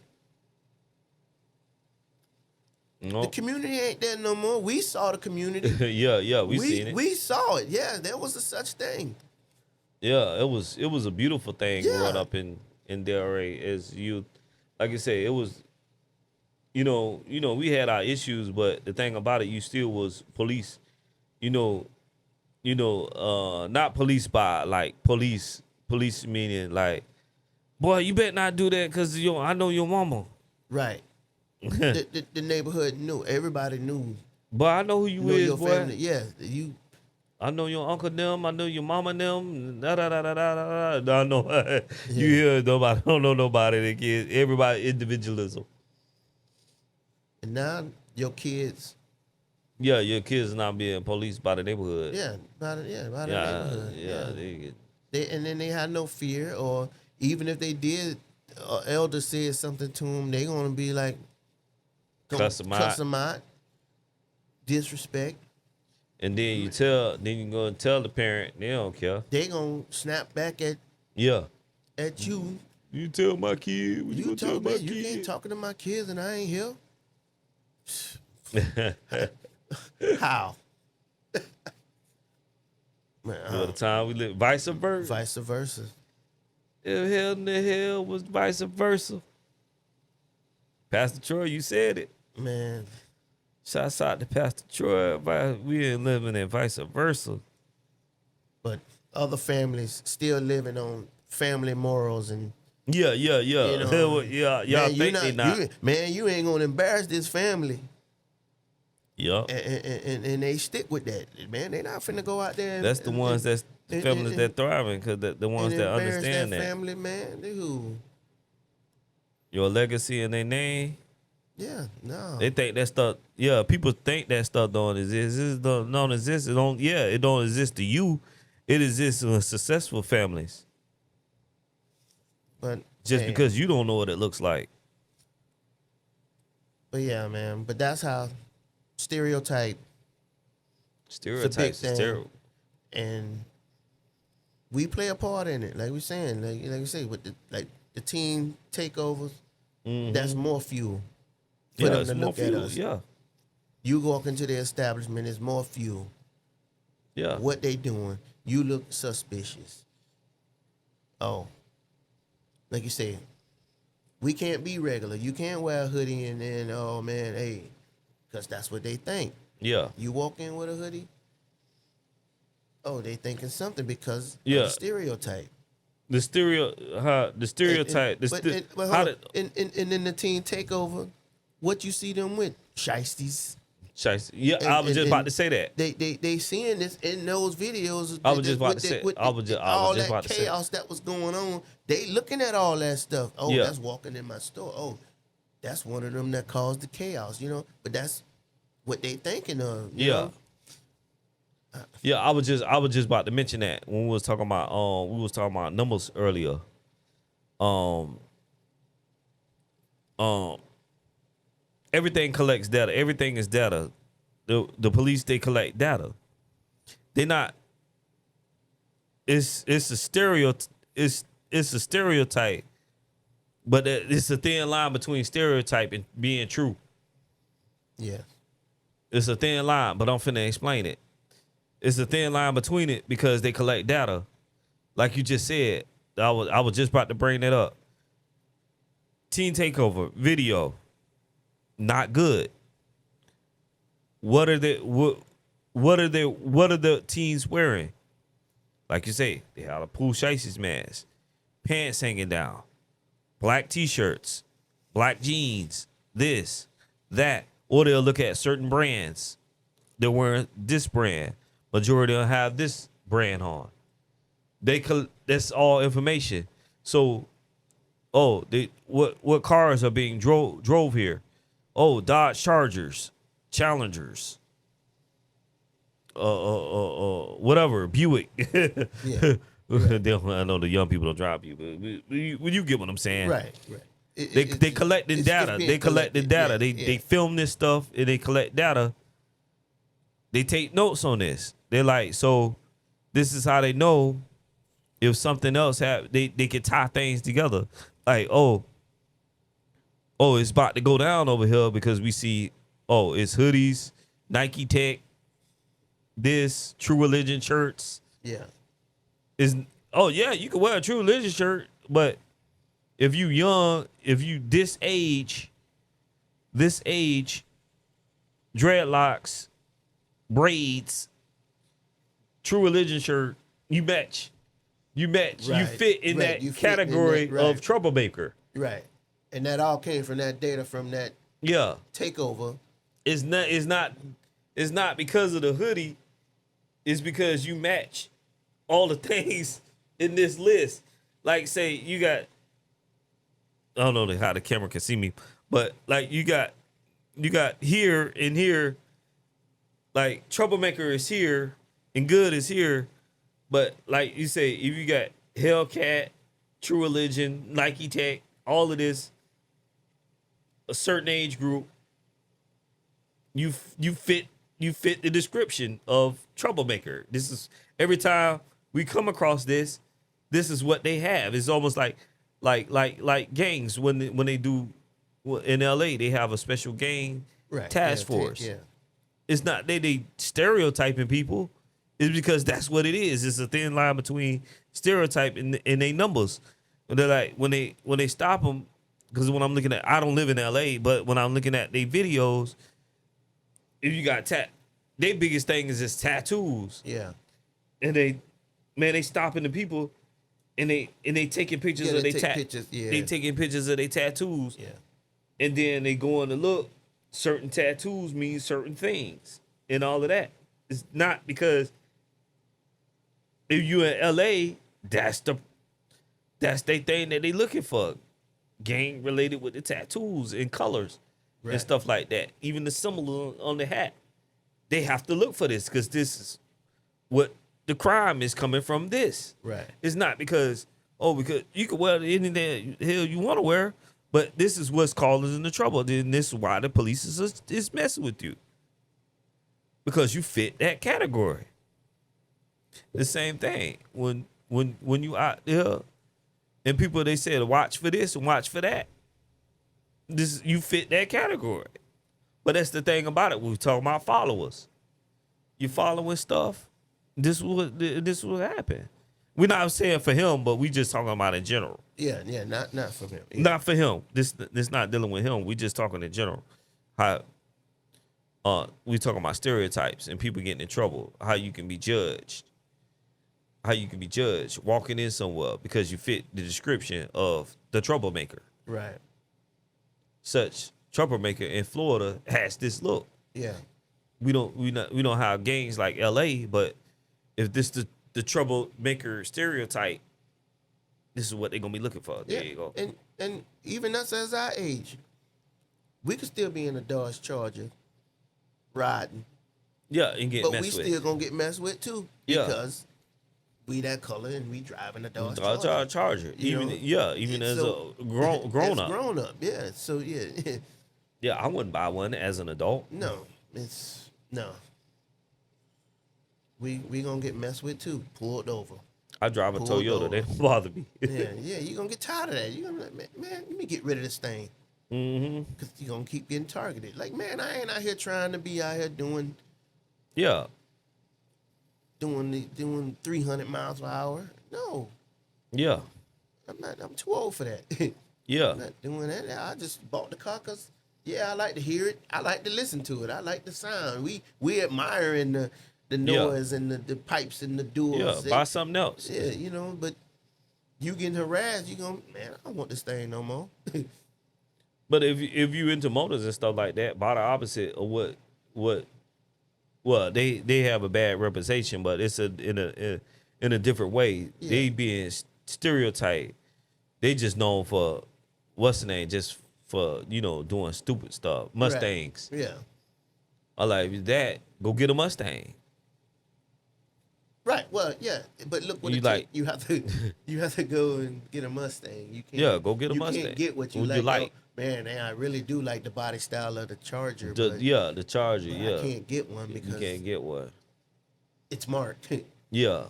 C: No.
B: The community ain't there no more. We saw the community.
C: yeah, we seen it.
B: We saw it. Yeah, there was a such thing.
C: Yeah, it was a beautiful thing
B: Yeah.
C: growing up in Delray as youth. Like I say, it was, you know, we had our issues, but the thing about it, you still was police, not police by like police meaning like, boy, you better not do that because I know your mama.
B: Right. the neighborhood knew. Everybody knew.
C: But I know who you
B: Know
C: is,
B: your
C: boy.
B: family. Yeah, you.
C: I know your uncle them. I know your mama them. Da da da da da da. I know you hear nobody. Don't know nobody. The kids. Everybody individualism.
B: And now your kids.
C: Yeah, your kids not being policed by the neighborhood.
B: Yeah, by the neighborhood. And then they had no fear, or even if they did, elder said something to them, they gonna be like,
C: Cuss 'em out.
B: cuss them out, disrespect.
C: And then you gonna tell the parent, they don't care.
B: They gonna snap back at
C: Yeah.
B: you.
C: You tell my kid. What you gonna tell my
B: You
C: kid?
B: can't talking to my kids and I ain't here. How? Man,
C: By the time we live, vice versa.
B: vice versa.
C: If hell in the hell was vice versa. Pastor Troy, you said it.
B: Man,
C: Shouts out to Pastor Troy. We ain't living in vice versa.
B: but other families still living on family morals and
C: Yeah.
B: You know,
C: yeah, y'all
B: man,
C: think they not.
B: you ain't gonna embarrass this family.
C: Yeah.
B: And they stick with that. Man, they not finna go out there.
C: That's the ones that's the families that thriving, because the ones
B: and
C: that
B: embarrass
C: understand that.
B: family, man. Dude.
C: Your legacy and their name.
B: Yeah, no.
C: They think that stuff. Yeah, people think that stuff don't exist. This don't exist. It don't. Yeah, it don't exist to you. It exists in successful families.
B: But
C: Just
B: hey,
C: because you don't know what it looks like.
B: But yeah, man. But that's how stereotype
C: Stereotypes
B: thing.
C: is terrible.
B: and we play a part in it. Like we saying, like we say, with the team takeovers, that's more fuel for them
C: it's
B: to
C: more
B: look at
C: fuel.
B: us.
C: Yeah,
B: You walk into the establishment, it's more fuel.
C: yeah.
B: What they doing? You look suspicious. Oh, like you said, we can't be regular. You can't wear a hoodie and then, oh man, hey, because that's what they think.
C: Yeah.
B: You walk in with a hoodie, oh, they thinking something because of
C: Yeah.
B: the stereotype.
C: The stereotype.
B: And in the team takeover, what you see them with? Shiesties.
C: Yeah, I was just about to say that.
B: They seeing this in those videos.
C: I was just about to say. I was just about to say.
B: Chaos that was going on. They looking at all that stuff. Oh,
C: Yeah.
B: that's walking in my store. Oh, that's one of them that caused the chaos. But that's what they thinking of. you
C: Yeah.
B: know?
C: Yeah, I was just about to mention that when we was talking about numbers earlier. everything collects data. Everything is data. The police, they collect data. They not. It's a it's a stereotype, but it's a thin line between stereotype and being true.
B: Yeah.
C: It's a thin line, but I'm finna explain it. It's a thin line between it because they collect data, like you just said. I was just about to bring that up. Teen Takeover video, not good. What are the teens wearing? Like you say, they had a Pooh Shiesty's mask, pants hanging down, black t-shirts, black jeans, this, that. Or they'll look at certain brands. They're wearing this brand. Majority will have this brand on. That's all information. So, what cars are being drove here? Oh, Dodge Chargers, Challengers, whatever, Buick.
B: Yeah.
C: I know the young people don't drive you, but you get what I'm saying.
B: Right.
C: They collecting data. They collecting data. They film this stuff and they collect data. They take notes on this. They're like, so this is how they know if something else happened. They can tie things together. Like, oh, it's about to go down over here because we see, it's hoodies, Nike Tech, this, True Religion shirts.
B: Yeah.
C: You can wear a True Religion shirt, but if you young, if you this age, dreadlocks, braids, True Religion shirt, you match.
B: Right.
C: You fit in
B: Right.
C: that category of troublemaker.
B: Right. And that all came from that data from that takeover.
C: It's not because of the hoodie. It's because you match all the things in this list. Like, say you got, I don't know how the camera can see me, but like you got here and here, like troublemaker is here and good is here. But like you say, if you got Hellcat, True Religion, Nike Tech, all of this, a certain age group, you fit the description of troublemaker. This is, every time we come across this is what they have. It's almost like gangs when they do in LA, they have a special gang task force.
B: Yeah.
C: It's not they stereotyping people. It's because that's what it is. It's a thin line between stereotype and they numbers. And they're like, when they stop them, because when I'm looking at, I don't live in LA, but when I'm looking at their videos, if you got their biggest thing is just tattoos.
B: Yeah.
C: And they stopping the people and they taking pictures of their tattoos.
B: Yeah.
C: They taking pictures of their tattoos.
B: Yeah.
C: And then they going to look, certain tattoos mean certain things and all of that. It's not because if you in LA, that's their thing that they looking for. Gang related with the tattoos and colors and stuff like that. Even the symbol on the hat. They have to look for this because this is what the crime is coming from this.
B: Right.
C: It's not because you can wear anything hell you want to wear, but this is what's causing the trouble. Then this is why the police is messing with you. Because you fit that category. The same thing. When you out there and people, they said watch for this and watch for that. You fit that category. But that's the thing about it. We're talking about followers. You following stuff, this will happen. We're not saying for him, but we just talking about in general.
B: Yeah, not for him. Yeah.
C: Not for him. This not dealing with him. We just talking in general. How we talking about stereotypes and people getting in trouble. How you can be judged. Walking in somewhere because you fit the description of the troublemaker.
B: Right.
C: Such troublemaker in Florida has this look.
B: Yeah.
C: We don't have gangs like LA, but if this the troublemaker stereotype, this is what they're gonna be looking for. There you go.
B: And even us as our age, we could still be in a Dodge Charger riding.
C: Yeah, and get
B: But
C: messed
B: we
C: with.
B: still gonna get messed with too.
C: Yeah.
B: Because we that color and we driving a Dodge
C: Dodge
B: Charger.
C: Charger.
B: You
C: Even
B: know?
C: even as
B: So,
C: a grown
B: as
C: up.
B: grown up, yeah. So yeah,
C: Yeah, I wouldn't buy one as an adult.
B: no, no. We gonna get messed with too. Pulled over.
C: I drive a
B: Pulled
C: Toyota.
B: over.
C: They don't bother me.
B: Yeah. You gonna get tired of that. You gonna like, man, let me get rid of this thing.
C: Mm-hmm.
B: Cause you gonna keep getting targeted. Like, man, I ain't out here trying to be out here doing
C: Yeah.
B: 300 miles per hour. No,
C: Yeah.
B: I'm not. I'm too old for that.
C: Yeah.
B: I'm not doing that. I just bought the car because, yeah, I like to hear it. I like to listen to it. I like the sound. We admiring the noise and the pipes and the doors.
C: Yeah. Buy something else.
B: Yeah, you know, but you getting harassed, you going, man, I don't want this thing no more.
C: But if you into motors and stuff like that, buy the opposite of what well, they have a bad reputation, but it's in a different way.
B: Yeah.
C: They being stereotyped. They just known for what's the name, just for doing stupid stuff. Mustangs.
B: Right. Yeah.
C: I like that. Go get a Mustang.
B: Right. Well, yeah, but look what
C: You
B: it
C: like-
B: take. You have to go and get a Mustang. You can't.
C: Yeah, go get a
B: you
C: Mustang.
B: Can't get what you
C: What
B: like.
C: you like.
B: Man, I really do like the body style of the Charger.
C: The
B: but
C: Charger.
B: but
C: Yeah,
B: I can't get one
C: you
B: because
C: can't get one.
B: it's marked.
C: Yeah,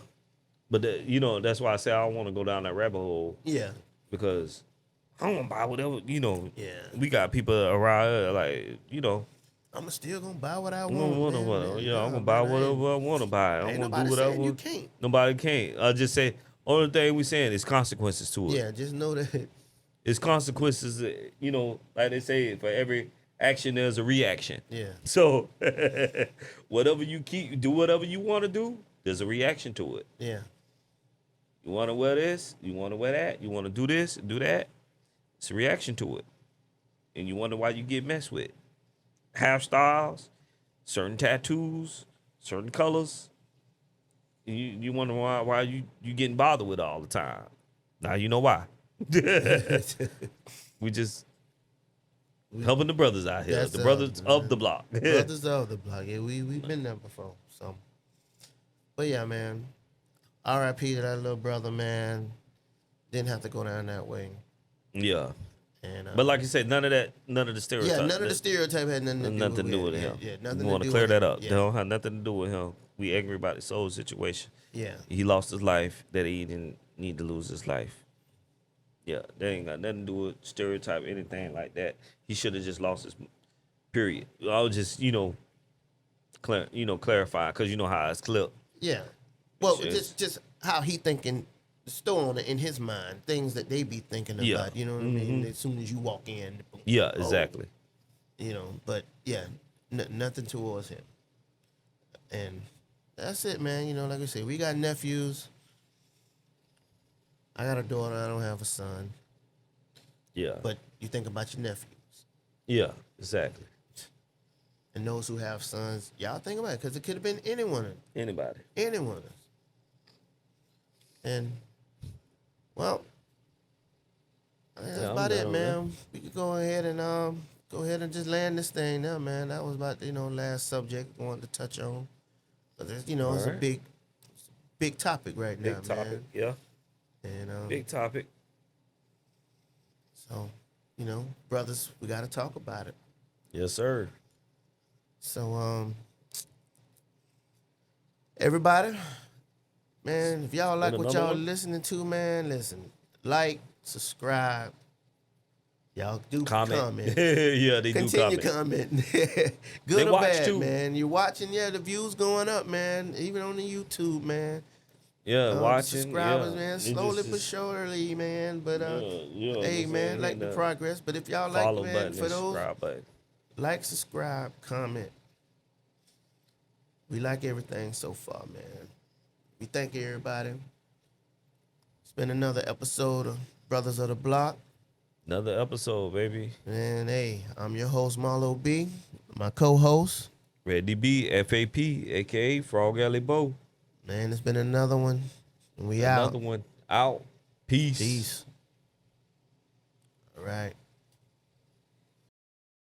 C: but that's why I say I don't want to go down that rabbit hole
B: Yeah.
C: because I don't want to buy whatever.
B: Yeah.
C: We got people around here like
B: I'm still gonna buy what I
C: I'm
B: want.
C: gonna
B: man.
C: I'm
B: Nah,
C: gonna buy
B: man,
C: whatever I want to buy. I'm
B: ain't
C: gonna
B: nobody
C: do whatever.
B: saying you can't.
C: Nobody can't. I just say only thing we saying is consequences to it.
B: Yeah, just know that.
C: It's consequences. Like they say, for every action there's a reaction.
B: Yeah.
C: So whatever do whatever you want to do, there's a reaction to it.
B: Yeah.
C: You want to wear this, you want to wear that, you want to do this, do that. It's a reaction to it. And you wonder why you get messed with. Hairstyles, certain tattoos, certain colors. You wonder why you getting bothered with it all the time. Now you know why. We just helping the brothers out here.
B: That's
C: The brothers
B: man.
C: of the block.
B: Brothers of the block. Yeah, we've been there before. So, but yeah, man. R.I.P. to that little brother, man. Didn't have to go down that way.
C: Yeah.
B: And
C: But like you said, none of the stereotypes.
B: yeah, none of the stereotype had nothing to do with
C: him.
B: Yeah, nothing
C: We want
B: to
C: to
B: do
C: clear
B: with
C: that
B: it.
C: up.
B: Yeah.
C: They don't have nothing to do with him. We angry about his soul situation.
B: Yeah.
C: He lost his life that he didn't need to lose his life. Yeah, that ain't got nothing to do with stereotype, anything like that. He should have just lost his period. I was just, clarify, because you know how it's clipped.
B: Yeah. Well,
C: Shit.
B: just how he thinking, storing it in his mind, things that they be thinking about.
C: Yeah.
B: You know what I mean? As soon as you walk in.
C: Yeah,
B: oh,
C: exactly.
B: But yeah, nothing towards him. And that's it, man. Like I said, we got nephews. I got a daughter. I don't have a son.
C: Yeah.
B: But you think about your nephews.
C: Yeah, exactly.
B: And those who have sons, y'all think about it, because it could have been anyone.
C: Anybody.
B: Anyone. And, well, that's
C: Yeah, I'm
B: about it,
C: done,
B: man. We could go ahead and just land this thing now, man. That was about last subject I wanted to touch on. But it's, it's a
C: Alright.
B: big topic right now,
C: Big topic.
B: man.
C: Yeah.
B: And
C: Big topic.
B: so, brothers, we got to talk about it.
C: Yes, sir.
B: So, everybody, man, if y'all like what
C: another
B: y'all
C: one?
B: listening to, man, listen, like, subscribe. Y'all do
C: Comment.
B: comment.
C: Yeah, they
B: Continue
C: do comment.
B: commenting. Good
C: They
B: or
C: watch
B: bad,
C: too.
B: man. You're watching, the views going up, man. Even on the YouTube, man.
C: Yeah, watching.
B: Subscribers,
C: yeah.
B: man.
C: It
B: Slowly
C: just-
B: but surely, man. But
C: yeah,
B: hey,
C: just
B: man,
C: hit
B: like the
C: that
B: progress. But if y'all like,
C: follow
B: man,
C: button
B: for
C: and
B: those,
C: subscribe button.
B: like, subscribe, comment. We like everything so far, man. We thank everybody. It's been another episode of Brothers of the Block.
C: Another episode, baby.
B: And hey, I'm your host, Marlo B. My co-host.
C: Red DB, FAP, aka Frog Alley Bo.
B: Man, it's been another one. And we
C: Another
B: out.
C: one out. Peace.
B: Peace. All right.